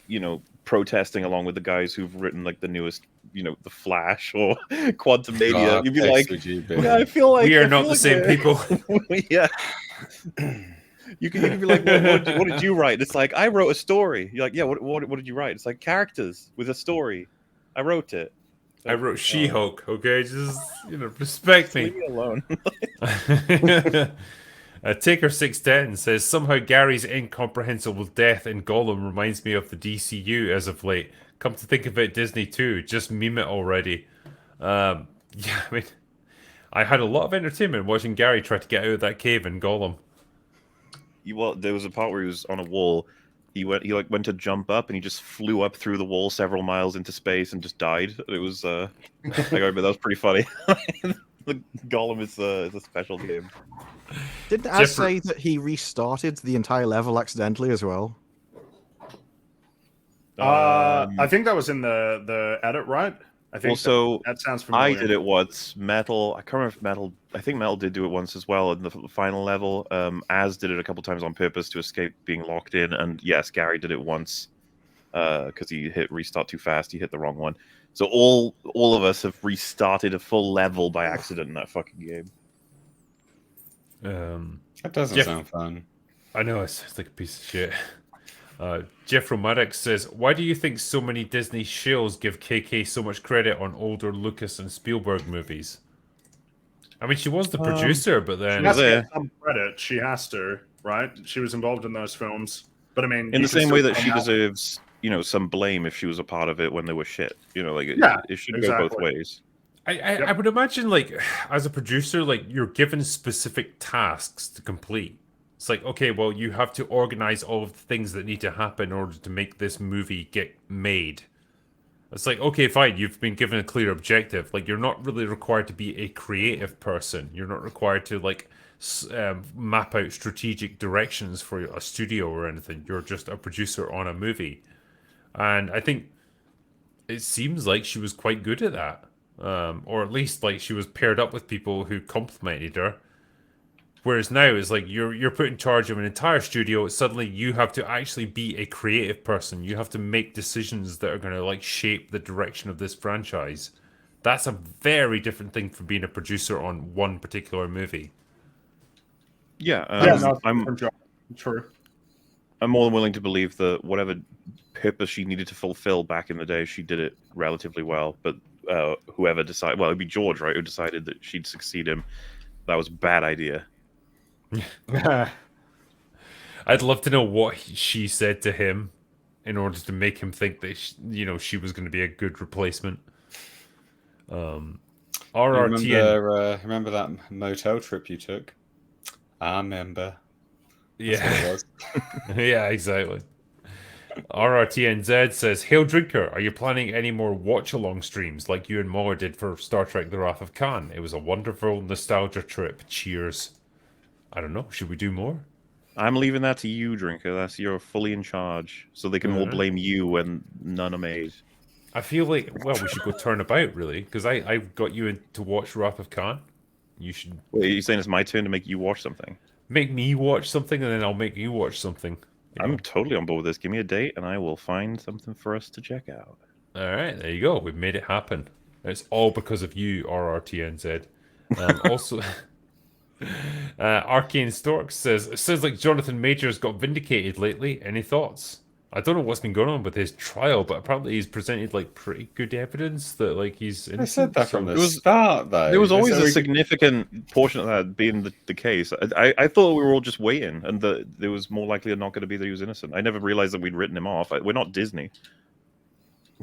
protesting along with the guys who've written like the newest, The Flash or Quantum Mania, you'd be like, yeah, I feel like we are not the same people. Yeah. You can be like, what did you write? It's like, I wrote a story. You're like, yeah, what did you write? It's like characters with a story. I wrote it. I wrote She-Hulk. Okay, just respect me. Leave me alone. Taker610 says, somehow Gary's incomprehensible death in Gollum reminds me of the DCU as of late. Come to think of it, Disney too. Just meme it already. Yeah, I mean, I had a lot of entertainment watching Gary try to get out of that cave in Gollum. Well, there was a part where he was on a wall. He went to jump up, and he just flew up through the wall several miles into space and just died. It was I remember that was pretty funny. The Gollum is a special game. Didn't I say that he restarted the entire level accidentally as well? I think that was in the edit, right? I think that sounds familiar. I did it once. Metal, I can't remember if Metal. I think Metal did do it once as well in the final level. Az did it a couple times on purpose to escape being locked in, and yes, Gary did it once because he hit restart too fast. He hit the wrong one. So all of us have restarted a full level by accident in that fucking game. That doesn't sound fun. I know, it's like a piece of shit. Jeff Romatic says, why do you think so many Disney shills give KK so much credit on older Lucas and Spielberg movies? I mean, she was the producer, but then... She has to get some credit. She has to, right? She was involved in those films. But I mean... In the same way that she deserves, some blame if she was a part of it when they were shit. It should go both ways. I would imagine, as a producer, you're given specific tasks to complete. It's like, okay, well, you have to organize all of the things that need to happen in order to make this movie get made. It's like, okay, fine, you've been given a clear objective. You're not really required to be a creative person. You're not required to, map out strategic directions for a studio or anything. You're just a producer on a movie. And I think it seems like she was quite good at that. Or at least, she was paired up with people who complimented her. Whereas now it's you're put in charge of an entire studio. Suddenly you have to actually be a creative person. You have to make decisions that are going to shape the direction of this franchise. That's a very different thing from being a producer on one particular movie. Yeah, I'm true. I'm more than willing to believe that whatever purpose she needed to fulfill back in the day, she did it relatively well. But whoever decided, well, it'd be George, right, who decided that she'd succeed him. That was a bad idea. I'd love to know what she said to him in order to make him think that she was going to be a good replacement. RRTN. Remember that motel trip you took? I remember. Yeah, yeah, exactly. RRTNZ says, "Hail Drinker, are you planning any more watch-along streams like you and Muller did for Star Trek: The Wrath of Khan? It was a wonderful nostalgia trip. Cheers." I don't know. Should we do more? I'm leaving that to you, Drinker. You're fully in charge, so they can all blame you when none are made. I feel like, we should go turnabout, really, because I got you in to watch Wrath of Khan. You should... Wait, are you saying it's my turn to make you watch something? Make me watch something, and then I'll make you watch something. I'm totally on board with this. Give me a date, and I will find something for us to check out. All right, there you go. We've made it happen. It's all because of you, RRTNZ. Also... Arcane Stork says, it sounds like Jonathan Majors got vindicated lately. Any thoughts? I don't know what's been going on with his trial, but apparently he's presented pretty good evidence that he's innocent. I said that from the start, though. There was always a significant portion of that being the case. I thought we were all just waiting, and there was more likely than not going to be that he was innocent. I never realized that we'd written him off. We're not Disney.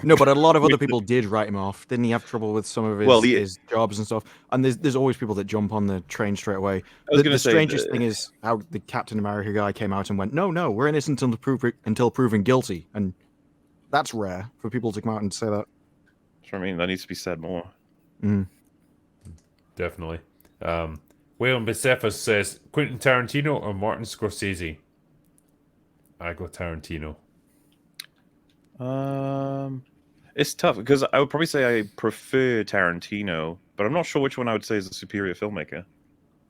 No, but a lot of other people did write him off. Didn't he have trouble with some of his jobs and stuff? And there's always people that jump on the train straight away. The strangest thing is how the Captain America guy came out and went, no, we're innocent until proven guilty. And that's rare for people to come out and say that. That's what I mean. That needs to be said more. Mm. Definitely. Waylon Bicephas says, Quentin Tarantino or Martin Scorsese? I go Tarantino. It's tough because I would probably say I prefer Tarantino, but I'm not sure which one I would say is the superior filmmaker.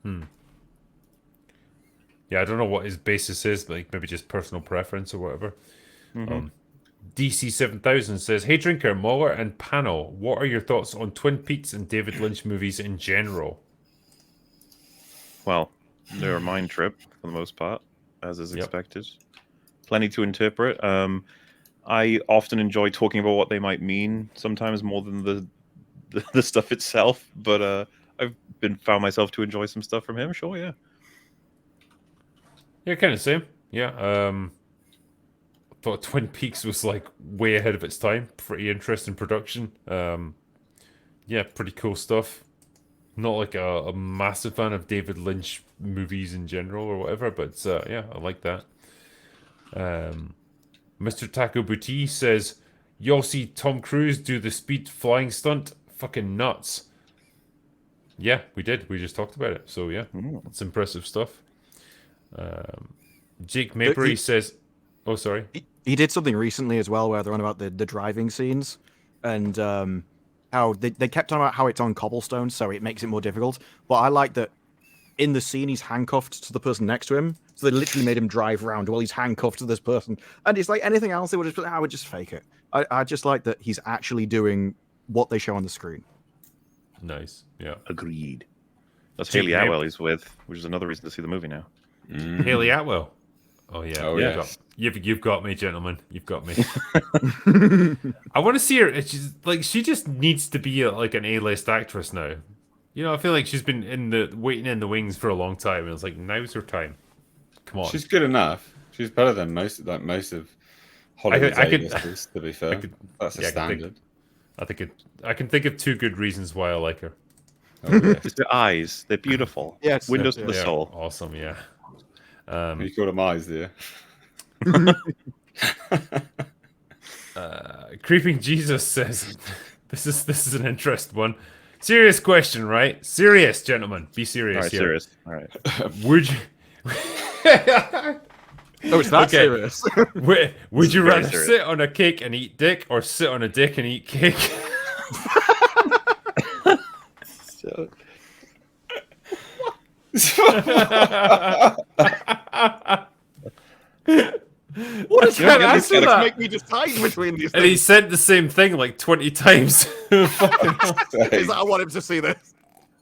Yeah, I don't know what his basis is, but maybe just personal preference or whatever. Mm-hmm. DC7000 says, "Hey Drinker, Muller and panel, what are your thoughts on Twin Peaks and David Lynch movies in general?" Well, they're a mind trip for the most part, as is expected. Plenty to interpret. I often enjoy talking about what they might mean, sometimes more than the stuff itself. But I've found myself to enjoy some stuff from him. Sure, yeah. Yeah, kind of same. Yeah. Thought Twin Peaks was like way ahead of its time. Pretty interesting production. Yeah, pretty cool stuff. Not like a massive fan of David Lynch movies in general or whatever, but yeah, I like that. Mr. Taco Boutique says, y'all see Tom Cruise do the speed flying stunt? Fucking nuts. Yeah, we did. We just talked about it. So yeah, it's impressive stuff. Jake Mabry says, oh, sorry. He did something recently as well where they're on about the driving scenes and how they kept on about how it's on cobblestone, so it makes it more difficult. But I like that in the scene he's handcuffed to the person next to him, so they literally made him drive around while he's handcuffed to this person. And it's like anything else, they would just I would just fake it. I just like that he's actually doing what they show on the screen. Nice. Yeah. Agreed. That's Jake Haley Mab- Atwell he's with, which is another reason to see the movie now. Haley Atwell. Oh yeah. Oh, yeah. yes. You've got me, gentlemen. You've got me. I want to see her. She's like she just needs to be like an A-list actress now. You know, I feel like she's been waiting in the wings for a long time, and it's like now's her time. Come on. She's good enough. She's better than most of Hollywood's A-listers, to be fair. That's a standard. I can think of two good reasons why I like her. Oh, yeah. Just the eyes. They're beautiful. Yes. Windows to the Yeah, soul. awesome. Yeah. You call them eyes, do you? Creeping Jesus says, "This is an interesting one. Serious question, right? Serious, gentlemen. Be serious All right, here. serious. All right. Would you? Oh, it's that Okay. serious. Would you very rather serious. sit on a cake and eat dick, or sit on a dick and eat cake? So, What is can't that? answer that. Make me decide between these And he things. said the same thing like 20 times. Fucking hell. Is that I want him to see this?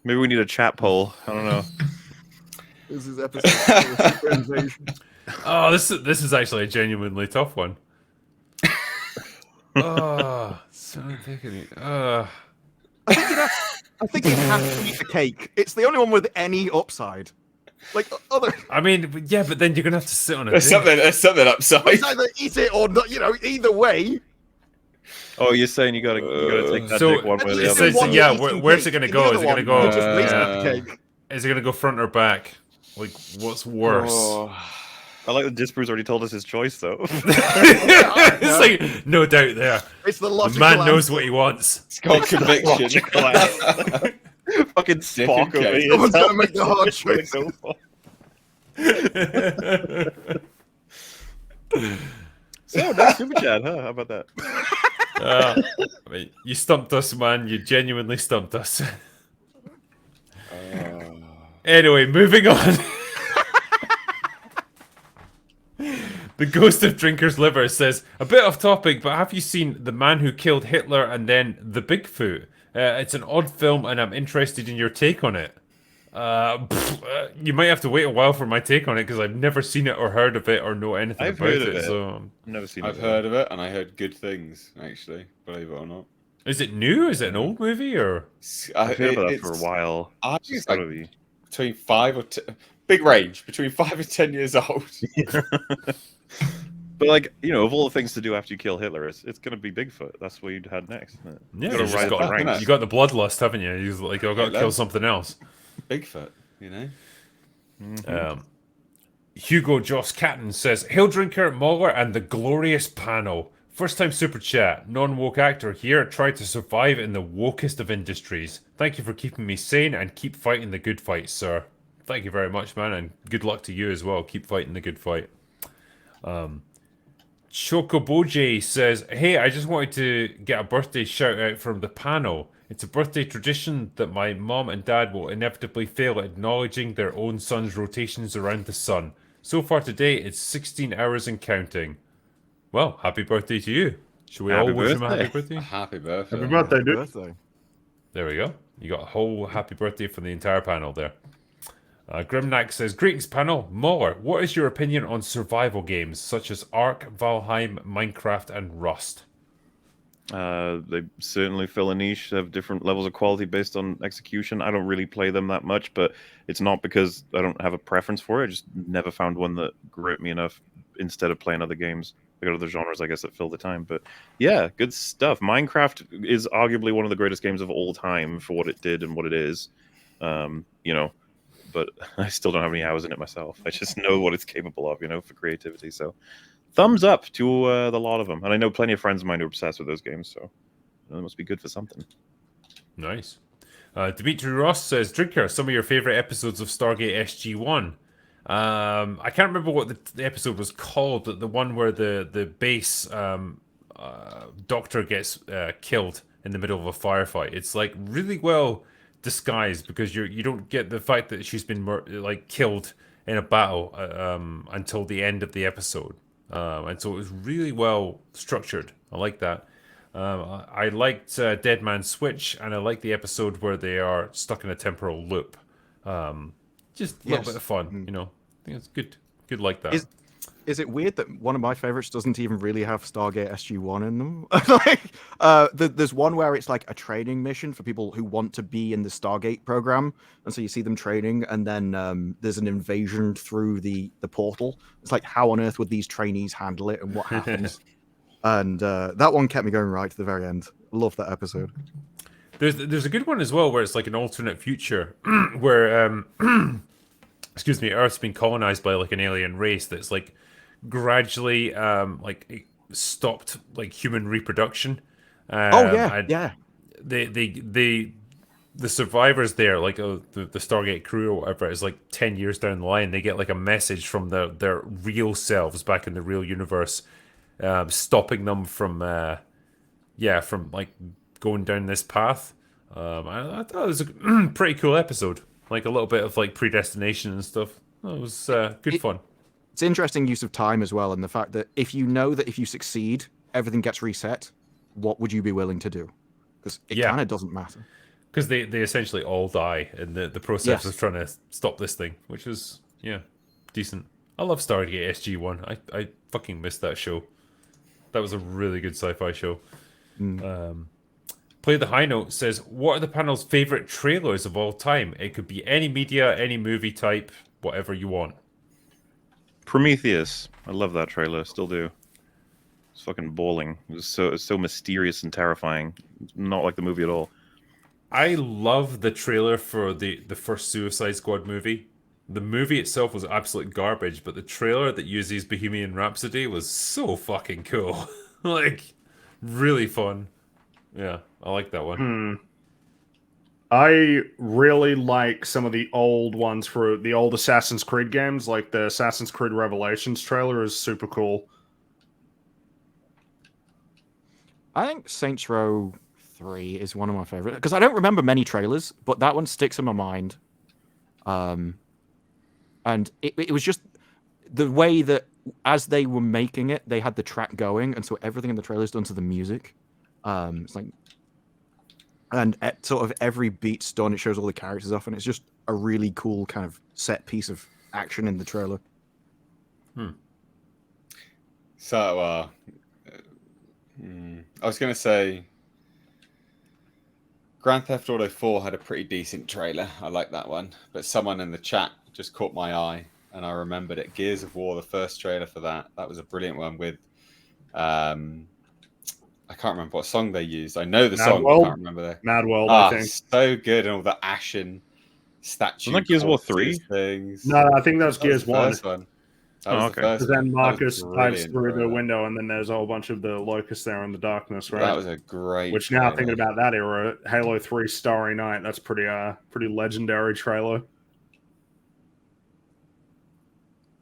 maybe we need a chat poll. I don't know. This is episode synchronization. Oh, this is actually a genuinely tough one. Oh, so ridiculous. I think it has to be the cake. It's the only one with any upside. Like other, I mean, yeah, but then you're gonna have to sit on a There's dick. something upside. it's either eat it or not. You know, either way. Oh, you're saying you gotta take that So- dick one way or the It's- other. it's- yeah, where's it gonna go? Is it gonna go- Just waste the cake. Is it gonna go front or back? Like, what's worse? Oh. I like that Dispro's already told us his choice, though. It's like no doubt there. It's the The logical man knows answer. what he wants. It's called conviction. Logical answer. Fucking Dick Spock and over cake. here. Someone's Tell gotta make the hard which way to choice. go for. So, nice super chat, huh? How about that? I mean, you stumped us, man. You genuinely stumped us. Anyway, moving on. The Ghost of Drinker's Liver says, a bit off topic, but have you seen The Man Who Killed Hitler and Then the Bigfoot? It's an odd film and I'm interested in your take on it. You might have to wait a while for my take on it because I've never seen it or heard of it or know anything I've about heard of it. it. So, I've never seen I've it. heard of it, and I heard good things, actually, believe it or not. is it new? Is it an old movie or? I've heard about that for a while. I It's think it's gotta like be. between 5 or 10, big range, between 5 and 10 years old. But like, you know, of all the things to do after you kill Hitler, it's gonna be Bigfoot. That's what you'd had next. Isn't it? Yeah, gotta you just ride got, the ranks. you got the bloodlust, haven't you? You've like, I've got to Yeah, kill that's- something else. Bigfoot, you know? Hugo Joss Catton says, Hail Drinker, Mauler, and the glorious panel. First time super chat, non-woke actor here, tried to survive in the wokest of industries. Thank you for keeping me sane and keep fighting the good fight, sir. Thank you very much, man, and good luck to you as well. Keep fighting the good fight. Chocoboje says, hey, I just wanted to get a birthday shout out from the panel. It's a birthday tradition that my mom and dad will inevitably fail at acknowledging their own son's rotations around the sun. So far today, it's 16 hours and counting. Well, happy birthday to you. Should we Happy all wish him a happy birthday. birthday? Happy birthday. Happy birthday, dude. Birthday. There we go. You got a whole happy birthday from the entire panel there. Grimnack says, greetings panel. Mauler, what is your opinion on survival games such as Ark, Valheim, Minecraft, and Rust? They certainly fill a niche, have different levels of quality based on execution. I don't really play them that much, but it's not because I don't have a preference for it. I just never found one that gripped me enough instead of playing other games. I got other genres, I guess, that fill the time. But yeah, good stuff. Minecraft is arguably one of the greatest games of all time for what it did and what it is. You know, but I still don't have any hours in it myself. I just know what it's capable of, you know, for creativity. So thumbs up to the lot of them. And I know plenty of friends of mine who are obsessed with those games, so they must be good for something. Nice. Dimitri Ross says, Drinker, some of your favorite episodes of Stargate SG-1. I can't remember what the episode was called, but the one where the base doctor gets killed in the middle of a firefight. It's like really well disguised because you don't get the fact that she's been killed in a battle until the end of the episode. And so it was really well structured. I like that. I liked Dead Man's Switch, and I like the episode where they are stuck in a temporal loop. Just a little bit of fun, you know. I think it's good. Good like that. Is it weird that one of my favorites doesn't even really have Stargate SG-1 in them? There's one where it's like a training mission for people who want to be in the Stargate program, and so you see them training, and then there's an invasion through the portal. It's like, how on earth would these trainees handle it, and what happens? And that one kept me going right to the very end. Love that episode. There's a good one as well where it's like an alternate future where excuse me, Earth's been colonized by like an alien race that's like gradually like stopped like human reproduction. Yeah. The survivors there, like the Stargate crew or whatever, is like 10 years down the line. They get like a message from their real selves back in the real universe, stopping them from like going down this path. I thought it was a pretty cool episode. Like a little bit of like predestination and stuff. It was good fun. It's interesting use of time as well, and the fact that if you know that if you succeed, everything gets reset, what would you be willing to do? Because it kind of doesn't matter. Because they essentially all die in the process of trying to stop this thing, which is, decent. I love Stargate SG-1. I fucking missed that show. That was a really good sci-fi show. Play the High Note says, what are the panel's favorite trailers of all time? It could be any media, any movie type, whatever you want. Prometheus. I love that trailer. Still do. It's fucking bawling. It was so mysterious and terrifying. Not like the movie at all. I love the trailer for the first Suicide Squad movie. The movie itself was absolute garbage, but the trailer that uses Bohemian Rhapsody was so fucking cool. Like, really fun. Yeah, I like that one. I really like some of the old ones for the old Assassin's Creed games, like the Assassin's Creed Revelations trailer is super cool. I think Saints Row 3 is one of my favorite because I don't remember many trailers, but that one sticks in my mind. And it was just the way that as they were making it, they had the track going, and so everything in the trailer is done to the music. It's like, and sort of every beat's done, it shows all the characters off, and it's just a really cool kind of set piece of action in the trailer. So, I was going to say Grand Theft Auto 4 had a pretty decent trailer. I like that one. But someone in the chat just caught my eye, and I remembered it. Gears of War, the first trailer for that. That was a brilliant one with... I can't remember what song they used. I know the song, but I can't remember that. Mad World, I think. So good, and all the ashen statue. Wasn't that Gears of War 3? Things. No, I think that was Gears 1. One. Okay. Because then Marcus dives through the window, and then there's a whole bunch of the locusts there in the darkness, right? That was a great. Which now thinking about that era, Halo 3 Starry Night, that's pretty legendary trailer.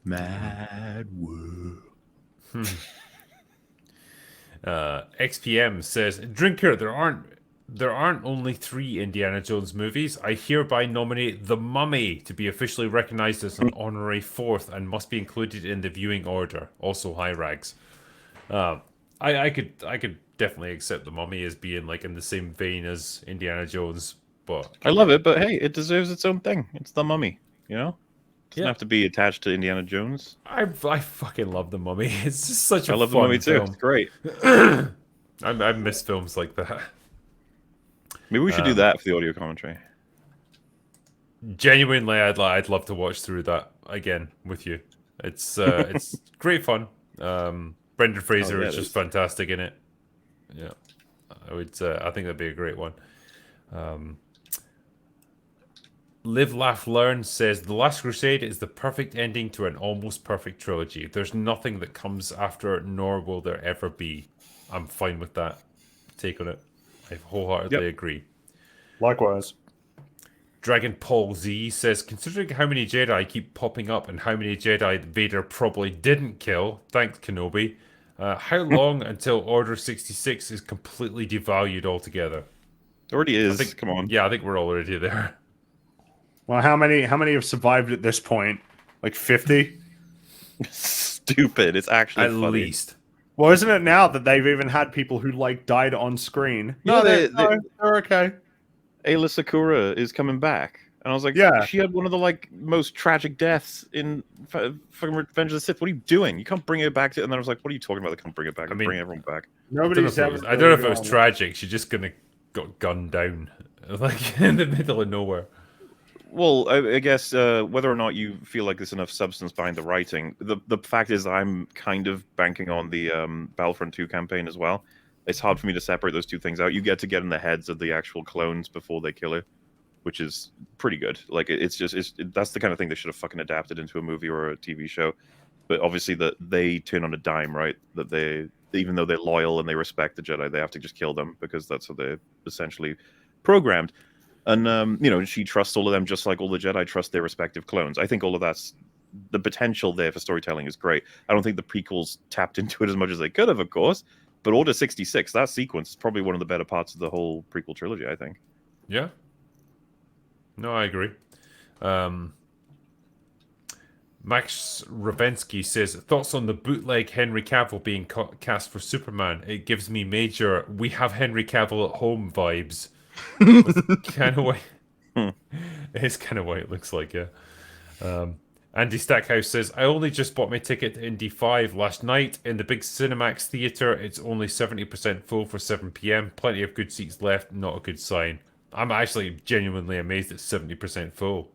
Mad World. XPM says, Drinker, there aren't only 3 Indiana Jones movies. I hereby nominate The Mummy to be officially recognized as an honorary 4th and must be included in the viewing order. Also, hi Rags. I could definitely accept The Mummy as being like in the same vein as Indiana Jones, but I love it, but hey, it deserves its own thing. It's The Mummy, you know? It doesn't have to be attached to Indiana Jones. I fucking love The Mummy. It's just such a fun I love The Mummy film. too. It's great. I miss films like that. Maybe we should do that for the audio commentary. Genuinely, I'd love to watch through that again with you. It's great fun. Brendan Fraser is just fantastic in it. Yeah, I would. I think that'd be a great one. Live, Laugh, Learn says The Last Crusade is the perfect ending to an almost perfect trilogy. There's nothing that comes after it, nor will there ever be. I'm fine with that take on it. I wholeheartedly agree. Likewise. Dragon Paul Z says, considering how many Jedi keep popping up and how many Jedi Vader probably didn't kill, thanks Kenobi, how long until Order 66 is completely devalued altogether? It already is. Come on. Yeah, I think we're already there. Well, how many have survived at this point? Like 50? Stupid. It's actually at funny. least. Well, isn't it now that they've even had people who like died on screen? No, they're okay. Ayla Sakura is coming back. And I was like, yeah, she had one of the like most tragic deaths in fucking Revenge of the Sith. What are you doing? You can't bring it back to. And then I was like, what are you talking about? They can't bring it back. I mean, bring everyone back. Nobody's I don't know if it was tragic. She's just gonna got gunned down like in the middle of nowhere. Well, I guess whether or not you feel like there's enough substance behind the writing, the fact is I'm kind of banking on the Battlefront 2 campaign as well. It's hard for me to separate those two things out. You get in the heads of the actual clones before they kill her, which is pretty good. Like that's the kind of thing they should have fucking adapted into a movie or a TV show. But obviously that they turn on a dime, right? That they, even though they're loyal and they respect the Jedi, they have to just kill them because that's how they're essentially programmed. And she trusts all of them just like all the Jedi trust their respective clones. I think all of that's the potential there for storytelling is great. I don't think the prequels tapped into it as much as they could have, of course. But Order 66, that sequence is probably one of the better parts of the whole prequel trilogy, I think. Yeah. No, I agree. Max Ravensky says, thoughts on the bootleg Henry Cavill being cast for Superman? It gives me major "we have Henry Cavill at home" vibes. Kind of way. It is kind of what it looks like, yeah. Andy Stackhouse says, I only just bought my ticket to Indy 5 last night in the big Cinemax theatre. It's only 70% full for 7 p.m. Plenty of good seats left. Not a good sign. I'm actually genuinely amazed it's 70% full.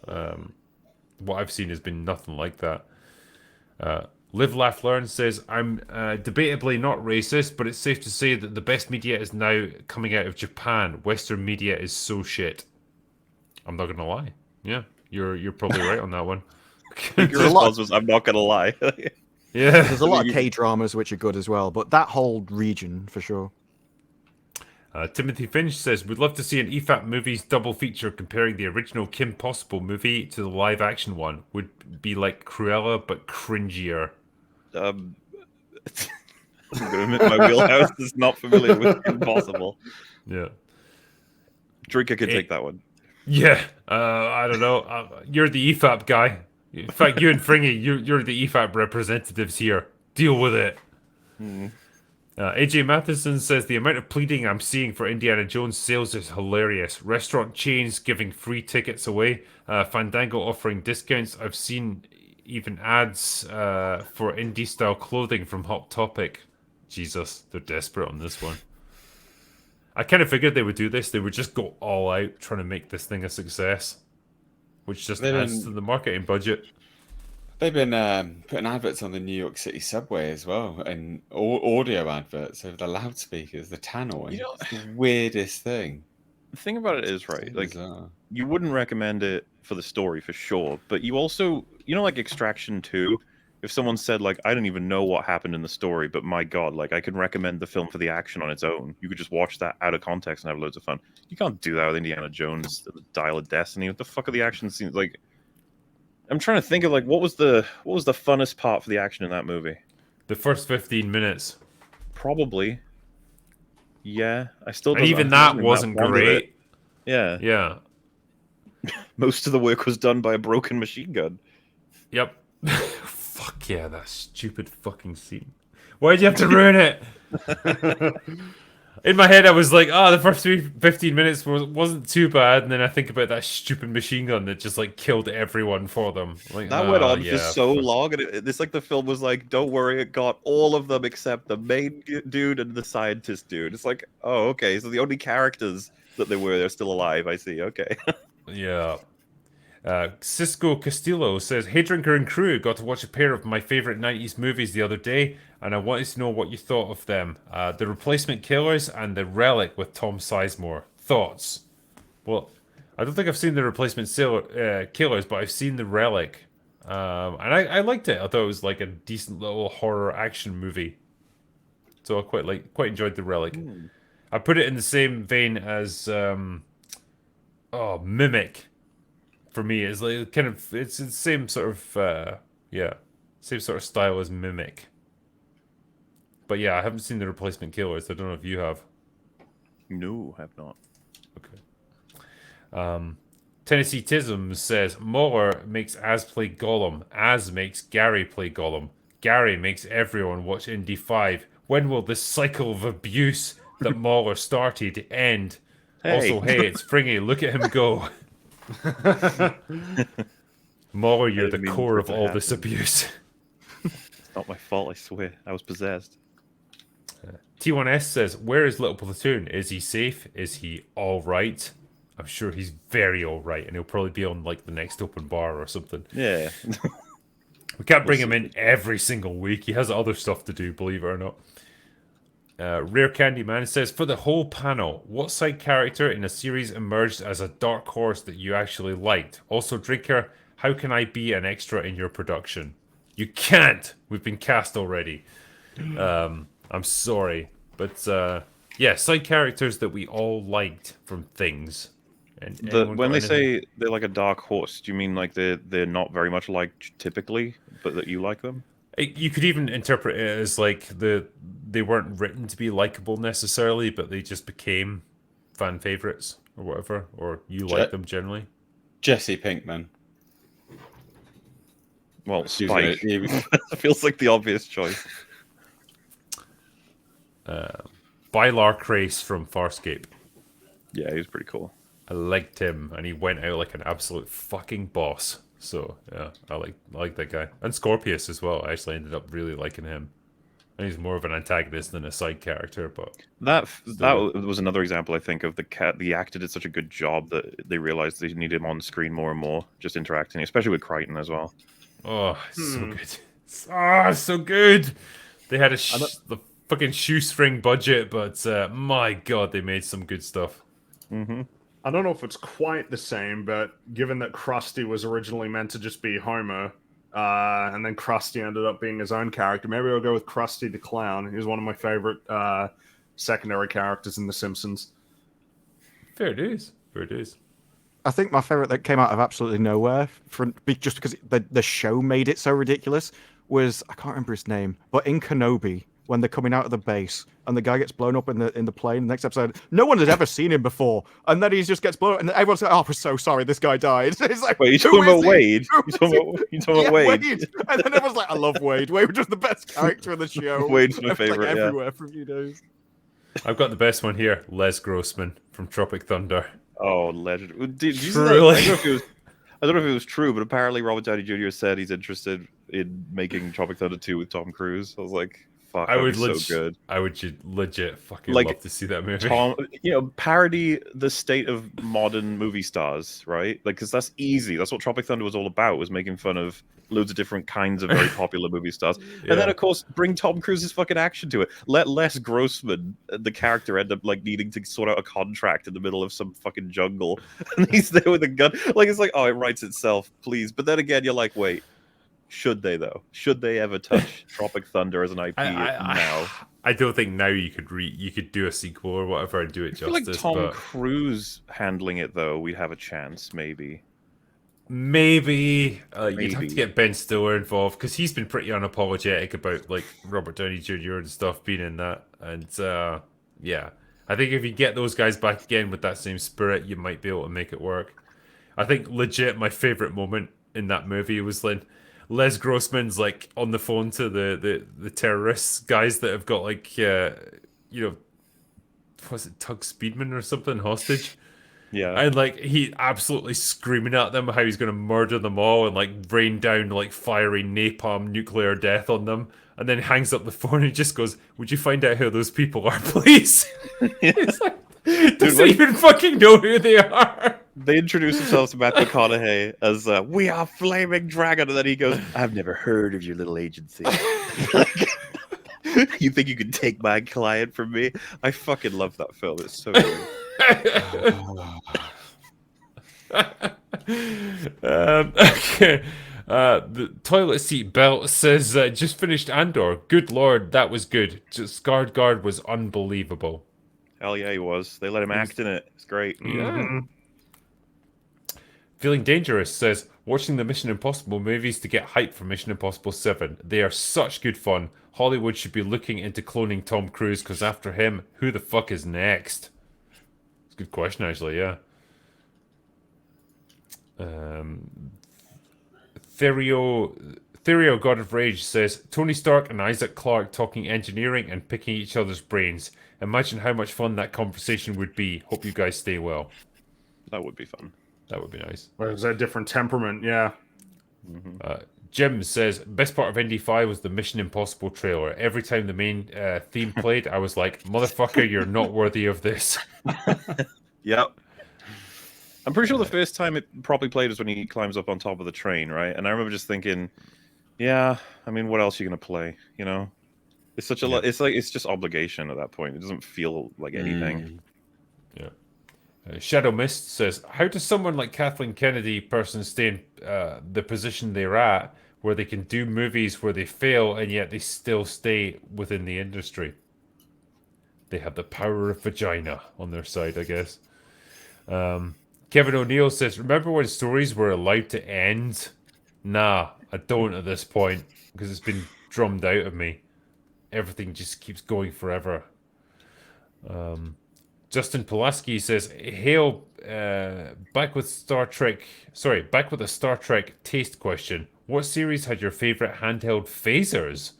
What I've seen has been nothing like that. Live, Laugh, Learn says, I'm debatably not racist, but it's safe to say that the best media is now coming out of Japan. Western media is so shit. I'm not going to lie. Yeah, you're probably right on that one. Your response was, I'm not going to lie. Yeah. There's a lot of K-dramas which are good as well, but that whole region, for sure. Timothy Finch says, we'd love to see an EFAP movies double feature comparing the original Kim Possible movie to the live action one. Would be like Cruella, but cringier. I'm going to admit my wheelhouse is not familiar with Kim Possible. Yeah. Drinker could take that one. Yeah. I don't know. You're the EFAP guy. In fact, you and Fringy, you're the EFAP representatives here. Deal with it. AJ Matheson says, the amount of pleading I'm seeing for Indiana Jones sales is hilarious. Restaurant chains giving free tickets away. Fandango offering discounts. I've seen even ads for indie-style clothing from Hot Topic. Jesus, they're desperate on this one. I kind of figured they would do this. They would just go all out trying to make this thing a success, which just adds to the marketing budget. They've been putting adverts on the New York City subway as well, and audio adverts over the loudspeakers, the tannoy. It's the weirdest thing. The thing about it is, right, like, you wouldn't recommend it for the story for sure, but you also, like Extraction 2, if someone said, like, I don't even know what happened in the story, but my God, like, I can recommend the film for the action on its own. You could just watch that out of context and have loads of fun. You can't do that with Indiana Jones, the Dial of Destiny. What the fuck are the action scenes like? I'm trying to think of like what was the funnest part for the action in that movie? The first 15 minutes. Probably. Yeah, I still. And even that wasn't great. Yeah. Yeah. Most of the work was done by a broken machine gun. Yep. Fuck yeah, that stupid fucking scene. Why'd you have to ruin it? In my head, I was like, "Oh, the first 15 minutes wasn't too bad," and then I think about that stupid machine gun that just like killed everyone for them. Like, That went on for yeah, so long, and it's like the film was like, "Don't worry, it got all of them except the main dude and the scientist dude." It's like, oh, okay, so the only characters that they're still alive. I see. Okay. yeah. Cisco Castillo says, "Hey Drinker and crew, got to watch a pair of my favorite 90s movies the other day, and I wanted to know what you thought of them. The Replacement Killers and The Relic with Tom Sizemore. Thoughts?" Well, I don't think I've seen The Replacement Killers, but I've seen The Relic. And I liked it. I thought it was like a decent little horror action movie. So I quite enjoyed The Relic. I put it in the same vein as Mimic. For me, it's like kind of it's the same sort of same sort of style as Mimic. But yeah, I haven't seen The Replacement Killers. I don't know if you have. No, I have not. Okay. Tennessee Tism says Mueller makes Az play Gollum. Az makes Gary play Gollum. Gary makes everyone watch Indy 5. When will this cycle of abuse that Mueller started end? Hey. Also, hey, it's Fringy. Look at him go. Mueller, you're the core of all this abuse. It's not my fault, I swear. I was possessed. T1S says, "Where is Little Platoon? Is he safe? Is he all right?" I'm sure he's very all right, and he'll probably be on like the next open bar or something. Yeah. We can't bring him in every single week. He has other stuff to do, believe it or not. Rare Candy Man says, "For the whole panel, what side character in a series emerged as a dark horse that you actually liked? Also, Drinker, how can I be an extra in your production?" You can't. We've been cast already. I'm sorry, but yeah, side characters that we all liked from things. And When they say they're like a dark horse, do you mean like they're not very much liked typically, but that you like them? You could even interpret it as like they weren't written to be likable necessarily, but they just became fan favorites or whatever, or you like them generally. Jesse Pinkman. Well, Spike feels like the obvious choice. Bylar Crace from Farscape. Yeah, he was pretty cool. I liked him, and he went out like an absolute fucking boss. So yeah, I like that guy, and Scorpius as well. I actually ended up really liking him. And he's more of an antagonist than a side character, but that was another example, I think, of the actor did such a good job that they realized they needed him on screen more and more, just interacting, especially with Crichton as well. Oh, so good. So good. They had the fucking shoestring budget, but my god, they made some good stuff. Mm-hmm. I don't know if it's quite the same, but given that Krusty was originally meant to just be Homer, and then Krusty ended up being his own character, maybe I'll go with Krusty the Clown. He's one of my favorite secondary characters in The Simpsons. Fair dues. Fair dues. I think my favorite that came out of absolutely nowhere, just because the show made it so ridiculous, was, I can't remember his name, but in Kenobi, when they're coming out of the base and the guy gets blown up in the plane. The next episode, no one had ever seen him before, and then he just gets blown up, and everyone's like, "Oh, we're so sorry, this guy died." It's like, wait, you talking about Wade? You talking about Wade? And then everyone's like, "I love Wade. Wade was just the best character in the show." Wade's my favorite. Like, yeah. everywhere for a few days. I've got the best one here. Les Grossman from Tropic Thunder. Oh, legend! Did you Truly. I don't know if it was true, but apparently Robert Downey Jr. said he's interested in making Tropic Thunder 2 with Tom Cruise. I was like, fuck, that would be so good. I would legit fucking Like, love to see that movie. Tom, parody the state of modern movie stars, right? Like, because that's easy. That's what Tropic Thunder was all about, was making fun of loads of different kinds of very popular movie stars. Yeah. And then, of course, bring Tom Cruise's fucking action to it. Let Les Grossman, the character, end up, like, needing to sort out a contract in the middle of some fucking jungle. And he's there with a gun. Like, it's like, oh, it writes itself, please. But then again, you're like, wait. Should they though? Should they ever touch Tropic Thunder as an IP now? I don't think now you could do a sequel or whatever and do it I feel like justice. Tom Cruise handling it though, we'd have a chance, maybe. Maybe you'd have to get Ben Stiller involved, because he's been pretty unapologetic about like Robert Downey Jr. and stuff being in that. And yeah, I think if you get those guys back again with that same spirit, you might be able to make it work. I think legit my favorite moment in that movie was when Les Grossman's like on the phone to the terrorists guys that have got like was it Tug Speedman or something hostage? Yeah. And like he absolutely screaming at them how he's going to murder them all and like rain down like fiery napalm nuclear death on them, and then hangs up the phone and just goes, "Would you find out who those people are, please?" It's like, doesn't even fucking know who they are. They introduce themselves to Matt McConaughey as "We are Flaming Dragon," and then he goes, "I've never heard of your little agency. You think you can take my client from me?" I fucking love that film. It's so good. Okay. The toilet seat belt says, just finished Andor. Good lord, that was good. Just Skarsgård was unbelievable. Hell yeah, he was. They let him act in it. It's great. Yeah. Feeling Dangerous says, watching the Mission Impossible movies to get hype for Mission Impossible 7. They are such good fun. Hollywood should be looking into cloning Tom Cruise, because after him, who the fuck is next? It's a good question, actually, yeah. Therio God of Rage says, Tony Stark and Isaac Clarke talking engineering and picking each other's brains. Imagine how much fun that conversation would be. Hope you guys stay well. That would be fun. That would be nice. Well, is that different temperament? Yeah. Jim says, best part of Indy 5 was the Mission Impossible trailer. Every time the main theme played, I was like, motherfucker, you're not worthy of this. Yep. I'm pretty sure the first time it probably played is when he climbs up on top of the train, right? And I remember just thinking, yeah, I mean, what else are you going to play, you know? It's such a it's like it's just obligation at that point. It doesn't feel like anything. Yeah. Shadow Mist says, how does someone like Kathleen Kennedy person stay in the position they're at where they can do movies where they fail and yet they still stay within the industry? They have the power of vagina on their side, I guess. Kevin O'Neill says, remember when stories were allowed to end? Nah, I don't at this point because it's been drummed out of me. Everything just keeps going forever. Justin Pulaski says, hail, back with a Star Trek taste question. What series had your favorite handheld phasers?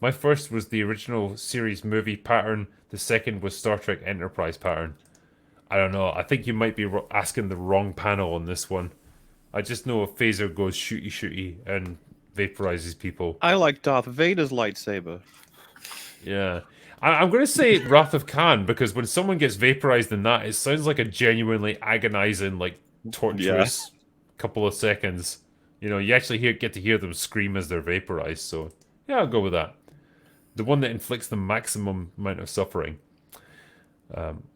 My first was the original series movie pattern. The second was Star Trek Enterprise pattern. I don't know. I think you might be asking the wrong panel on this one. I just know a phaser goes shooty shooty and vaporizes people. I like Darth Vader's lightsaber. Yeah. I'm going to say Wrath of Khan, because when someone gets vaporized in that, it sounds like a genuinely agonizing, like, torturous couple of seconds. You know, you actually get to hear them scream as they're vaporized, so yeah, I'll go with that. The one that inflicts the maximum amount of suffering.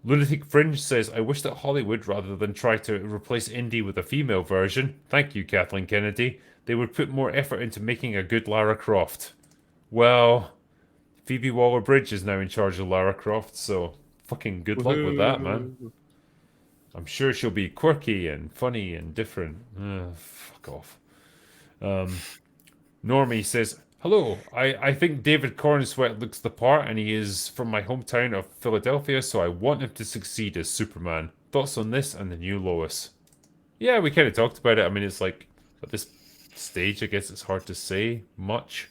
Lunatic Fringe says, I wish that Hollywood, rather than try to replace Indy with a female version, thank you, Kathleen Kennedy, they would put more effort into making a good Lara Croft. Well, Phoebe Waller-Bridge is now in charge of Lara Croft, so fucking good luck with that, man. I'm sure she'll be quirky and funny and different. Fuck off. Normie says, hello, I think David Cornsweet looks the part, and he is from my hometown of Philadelphia, so I want him to succeed as Superman. Thoughts on this and the new Lois? Yeah, we kind of talked about it. I mean, it's like, at this stage, I guess it's hard to say much.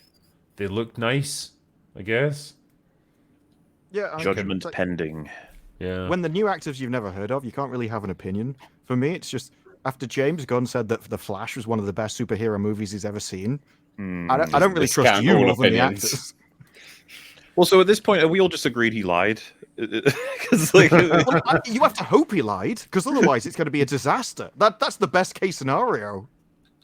They look nice, I guess. Yeah, Judgment pending. Yeah. When the new actors you've never heard of, you can't really have an opinion. For me, it's just, after James Gunn said that The Flash was one of the best superhero movies he's ever seen, I don't really trust you more than the actors. Well, so at this point, we all just agreed he lied. Because like, you have to hope he lied, because otherwise it's going to be a disaster. That's the best case scenario.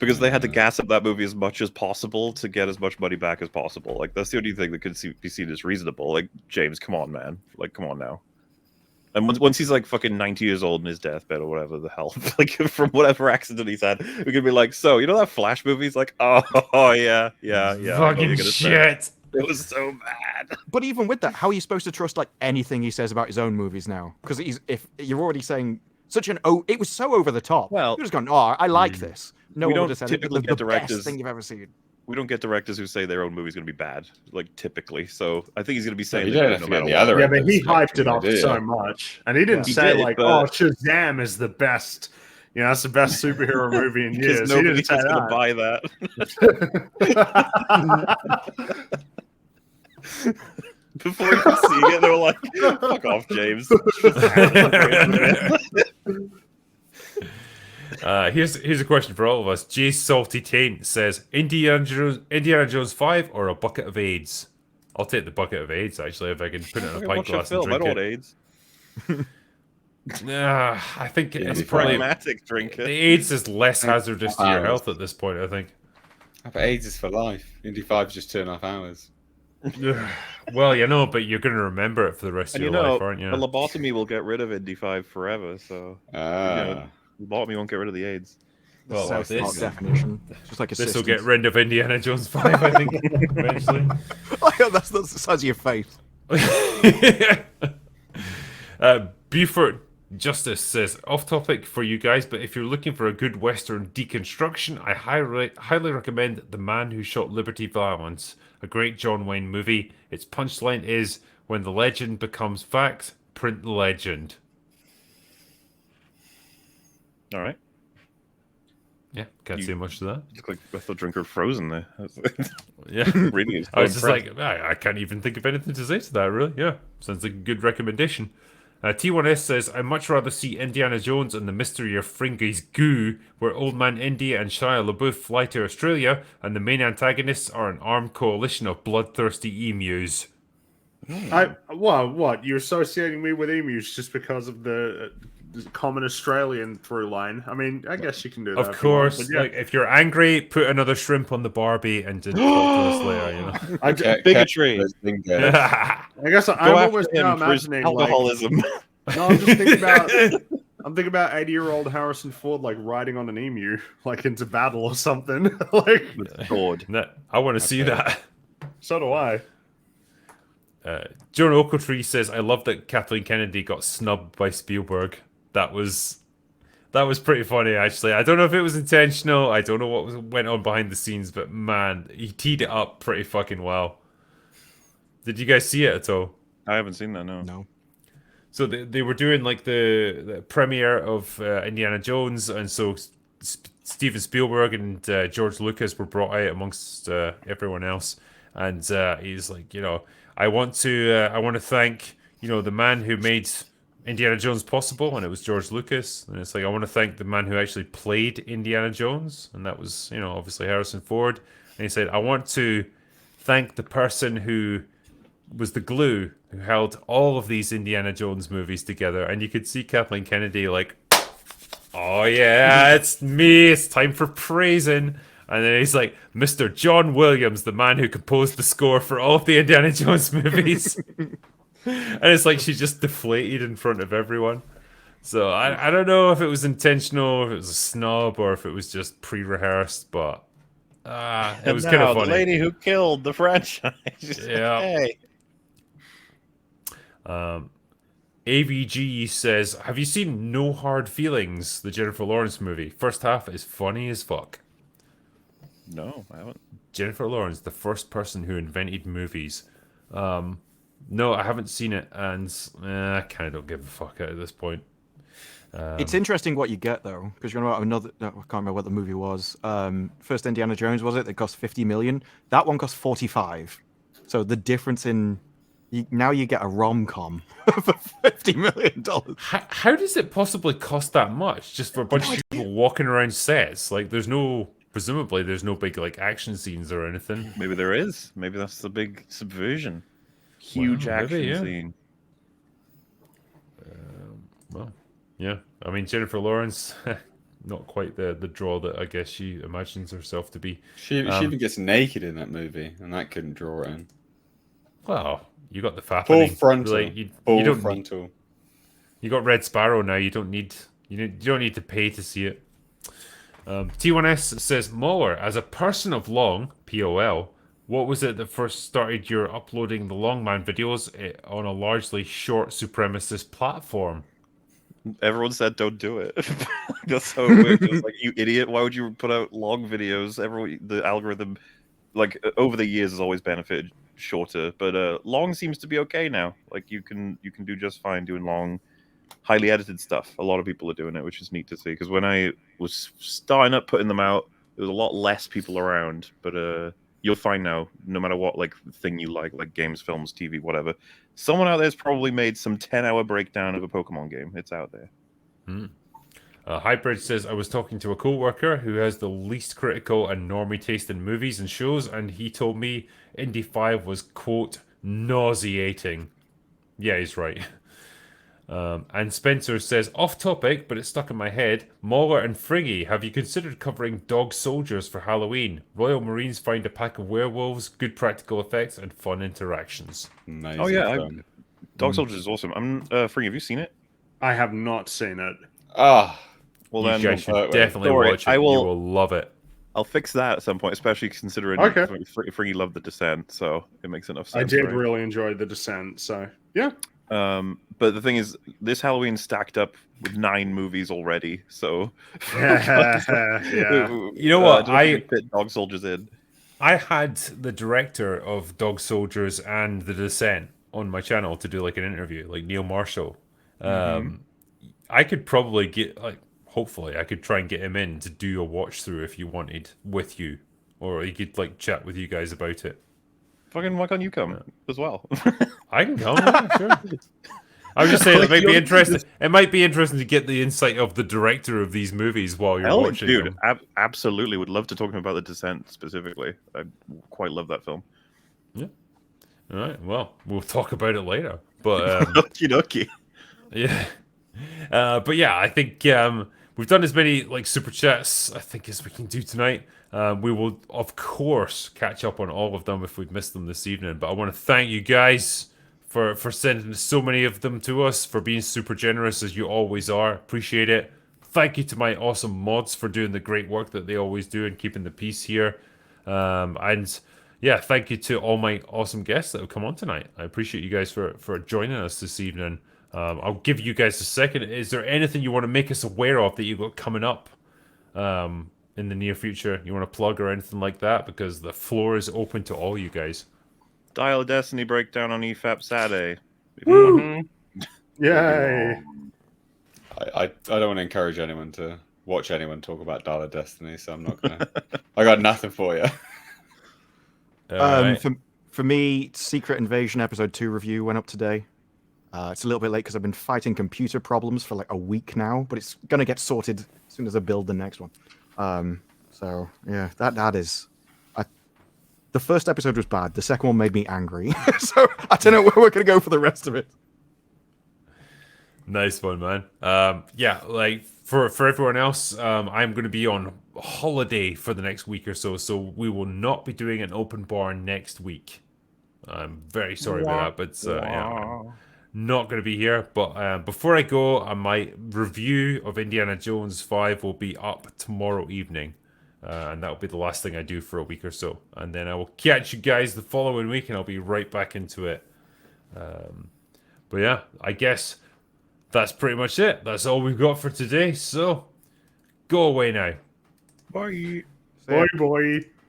Because they had to gas up that movie as much as possible to get as much money back as possible. Like, that's the only thing that could be seen as reasonable. Like, James, come on, man. Like, come on now. And once he's like fucking 90 years old in his deathbed or whatever the hell, like from whatever accident he's had, we're gonna be like, so you know that Flash movie? He's like, oh yeah. Fucking shit. It was so bad. But even with that, how are you supposed to trust like anything he says about his own movies now? Because if you're already saying it was so over the top. Well, you're just going, oh, I like this. No one would have said typically it. get The directors best thing you've ever seen. We don't get directors who say their own movie's going to be bad, like typically. So I think he's going to be saying you that don't no have to matter get the what. other Yeah, end but of the he hyped it spectrum, up do you? so much, and he didn't He say did, like, but- "Oh, Shazam is the best." You know, that's the best superhero movie in years. Because He didn't nobody's say going to that. buy that. Before even seeing it, they were like, "Fuck off, James." Here's a question for all of us. Jay Salty Taint says, Indiana Jones 5 or a bucket of AIDS? I'll take the bucket of AIDS, actually, if I can put it in a pint Watch a glass and film. I drink don't want it. AIDS. I think it's Indy probably... Problematic drinker. The AIDS is less hazardous to your health at this point, I think. But AIDS is for life. Indy 5 is just 2.5 hours. Well, you know, but you're going to remember it for the rest of And your life, a aren't you? lobotomy will get rid of Indy 5 forever, so lobotomy won't get rid of the AIDS. Well, South Park this definition. Just like will get rid of Indiana Jones 5, I think, eventually. That's the size of your face. Buford Justice says, off topic for you guys, but if you're looking for a good Western deconstruction, I highly recommend The Man Who Shot Liberty Valance, a great John Wayne movie. Its punchline is, when the legend becomes fact, print the legend. All right. Yeah, can't say much to that. Look like I thought Drinker Frozen there. Yeah. Really, I was just like, I can't even think of anything to say to that, really. Yeah, sounds like a good recommendation. T1S says, I'd much rather see Indiana Jones and the Mystery of Fringy's Goo, where Old Man Indy and Shia LaBeouf fly to Australia, and the main antagonists are an armed coalition of bloodthirsty emus. What? You're associating me with emus just because of the common Australian through line? I mean, I guess you can do that. Of course, if you want, but like if you're angry, put another shrimp on the Barbie and talk to us later. You know, bigotry. I guess I'm almost now imagining alcoholism. No, I'm just thinking about. I'm thinking about 80-year-old Harrison Ford like riding on an emu, like into battle or something. Like, Ford. I want to see that. So do I. John Ochiltree says, I love that Kathleen Kennedy got snubbed by Spielberg. That was pretty funny, actually. I don't know if it was intentional. I don't know what went on behind the scenes, but man, he teed it up pretty fucking well. Did you guys see it at all? I haven't seen that, no. No. So they were doing like the premiere of Indiana Jones, and so Steven Spielberg and George Lucas were brought out amongst everyone else, and he's like, I want to thank the man who made Indiana Jones possible, and it was George Lucas, and it's like I want to thank the man who actually played Indiana Jones, and that was obviously Harrison Ford, and he said I want to thank the person who was the glue who held all of these Indiana Jones movies together. And you could see Kathleen Kennedy like, oh yeah, it's me, it's time for praising. And then he's like, Mr. John Williams, the man who composed the score for all of the Indiana Jones movies. And it's like she just deflated in front of everyone. So I don't know if it was intentional, if it was a snub, or if it was just pre-rehearsed, but it was kind of funny. The lady who killed the franchise. Yeah. Hey. AVG says, have you seen No Hard Feelings, the Jennifer Lawrence movie? First half is funny as fuck. No, I haven't. Jennifer Lawrence, the first person who invented movies. No, I haven't seen it, and I kind of don't give a fuck at this point. It's interesting what you get though, because you know another. I can't remember what the movie was. First Indiana Jones, was it? That cost 50 million. That one cost 45. So the difference in now you get a rom-com for $50 million. How does it possibly cost that much just for a bunch of people walking around sets? Like, presumably there's no big like action scenes or anything. Maybe there is. Maybe that's the big subversion. Huge action scene. Well, yeah. I mean, Jennifer Lawrence, not quite the draw that I guess she imagines herself to be. She even gets naked in that movie, and that couldn't draw it in. Well, you got the fappening. Full frontal. Like, you Full frontal. You got Red Sparrow now. You don't need to pay to see it. T1S says, Mauler, as a person of long, POL, what was it that first started your uploading the Longman videos on a largely short supremacist platform? Everyone said don't do it. That's so weird. Just like, you idiot, why would you put out long videos? The algorithm, like, over the years has always benefited shorter, but long seems to be okay now. Like, you can do just fine doing long, highly edited stuff. A lot of people are doing it, which is neat to see, because when I was starting up putting them out, there was a lot less people around, but you'll find now, no matter what like thing you like games, films, TV, whatever, someone out there's probably made some 10-hour breakdown of a Pokemon game. It's out there. Hybrid says, I was talking to a co-worker who has the least critical and normie taste in movies and shows, and he told me Indy 5 was, quote, nauseating. Yeah, he's right. And Spencer says, off topic, but it's stuck in my head, Mauler and Friggy, have you considered covering dog soldiers for Halloween? Royal Marines find a pack of werewolves, good practical effects, and fun interactions. Amazing Oh yeah, film. Dog Soldiers is awesome. Free, have you seen it? I have not seen it. Ah, Well You then, guys should wait. definitely Don't worry, watch it. I will- You will love it. I'll fix that at some point, especially considering Okay. Free loved The Descent, so it makes enough sense. I did right? really enjoy The Descent, so yeah. But the thing is, this Halloween stacked up with 9 movies already, so Yeah. You know what? don't think we fit Dog Soldiers in. I had the director of Dog Soldiers and The Descent on my channel to do like an interview, like Neil Marshall. I could probably get hopefully I could try and get him in to do a watch through if you wanted with you, or he could like chat with you guys about it. Fucking, why can't you come as well? I can come, yeah, sure. I was just saying it might be interesting. It might be interesting to get the insight of the director of these movies while you're watching dude, them. absolutely would love to talk to him about The Descent specifically. I quite love that film. Yeah. All right. Well, we'll talk about it later. But Okie dokie. yeah. But yeah, I think we've done as many like super chats I think as we can do tonight. We will of course catch up on all of them if we've missed them this evening. But I want to thank you guys for sending so many of them to us, for being super generous as you always are. Appreciate it. Thank you to my awesome mods for doing the great work that they always do and keeping the peace here. And yeah, thank you to all my awesome guests that have come on tonight. I appreciate you guys for joining us this evening. I'll give you guys a second. Is there anything you want to make us aware of that you've got coming up in the near future? You want to plug or anything like that? Because the floor is open to all you guys. Dial of Destiny breakdown on EFAP Saturday. Woo! Yay! I don't want to encourage anyone to watch anyone talk about Dial of Destiny, so I'm not gonna. I got nothing for you. Alright. For me, Secret Invasion Episode 2 review went up today. It's a little bit late because I've been fighting computer problems for like a week now, but it's going to get sorted as soon as I build the next one. So, yeah, that is... The first episode was bad. The second one made me angry. So, I don't know where we're going to go for the rest of it. Nice one, man. Yeah, like for everyone else, I'm going to be on holiday for the next week or so, so we will not be doing an open bar next week. I'm very sorry about that, but yeah, I'm not going to be here. But before I go, my review of Indiana Jones 5 will be up tomorrow evening, and that will be the last thing I do for a week or so, and then I will catch you guys the following week, and I'll be right back into it. But yeah, I guess that's pretty much it. That's all we've got for today. So go away now. Bye. Boy, boy.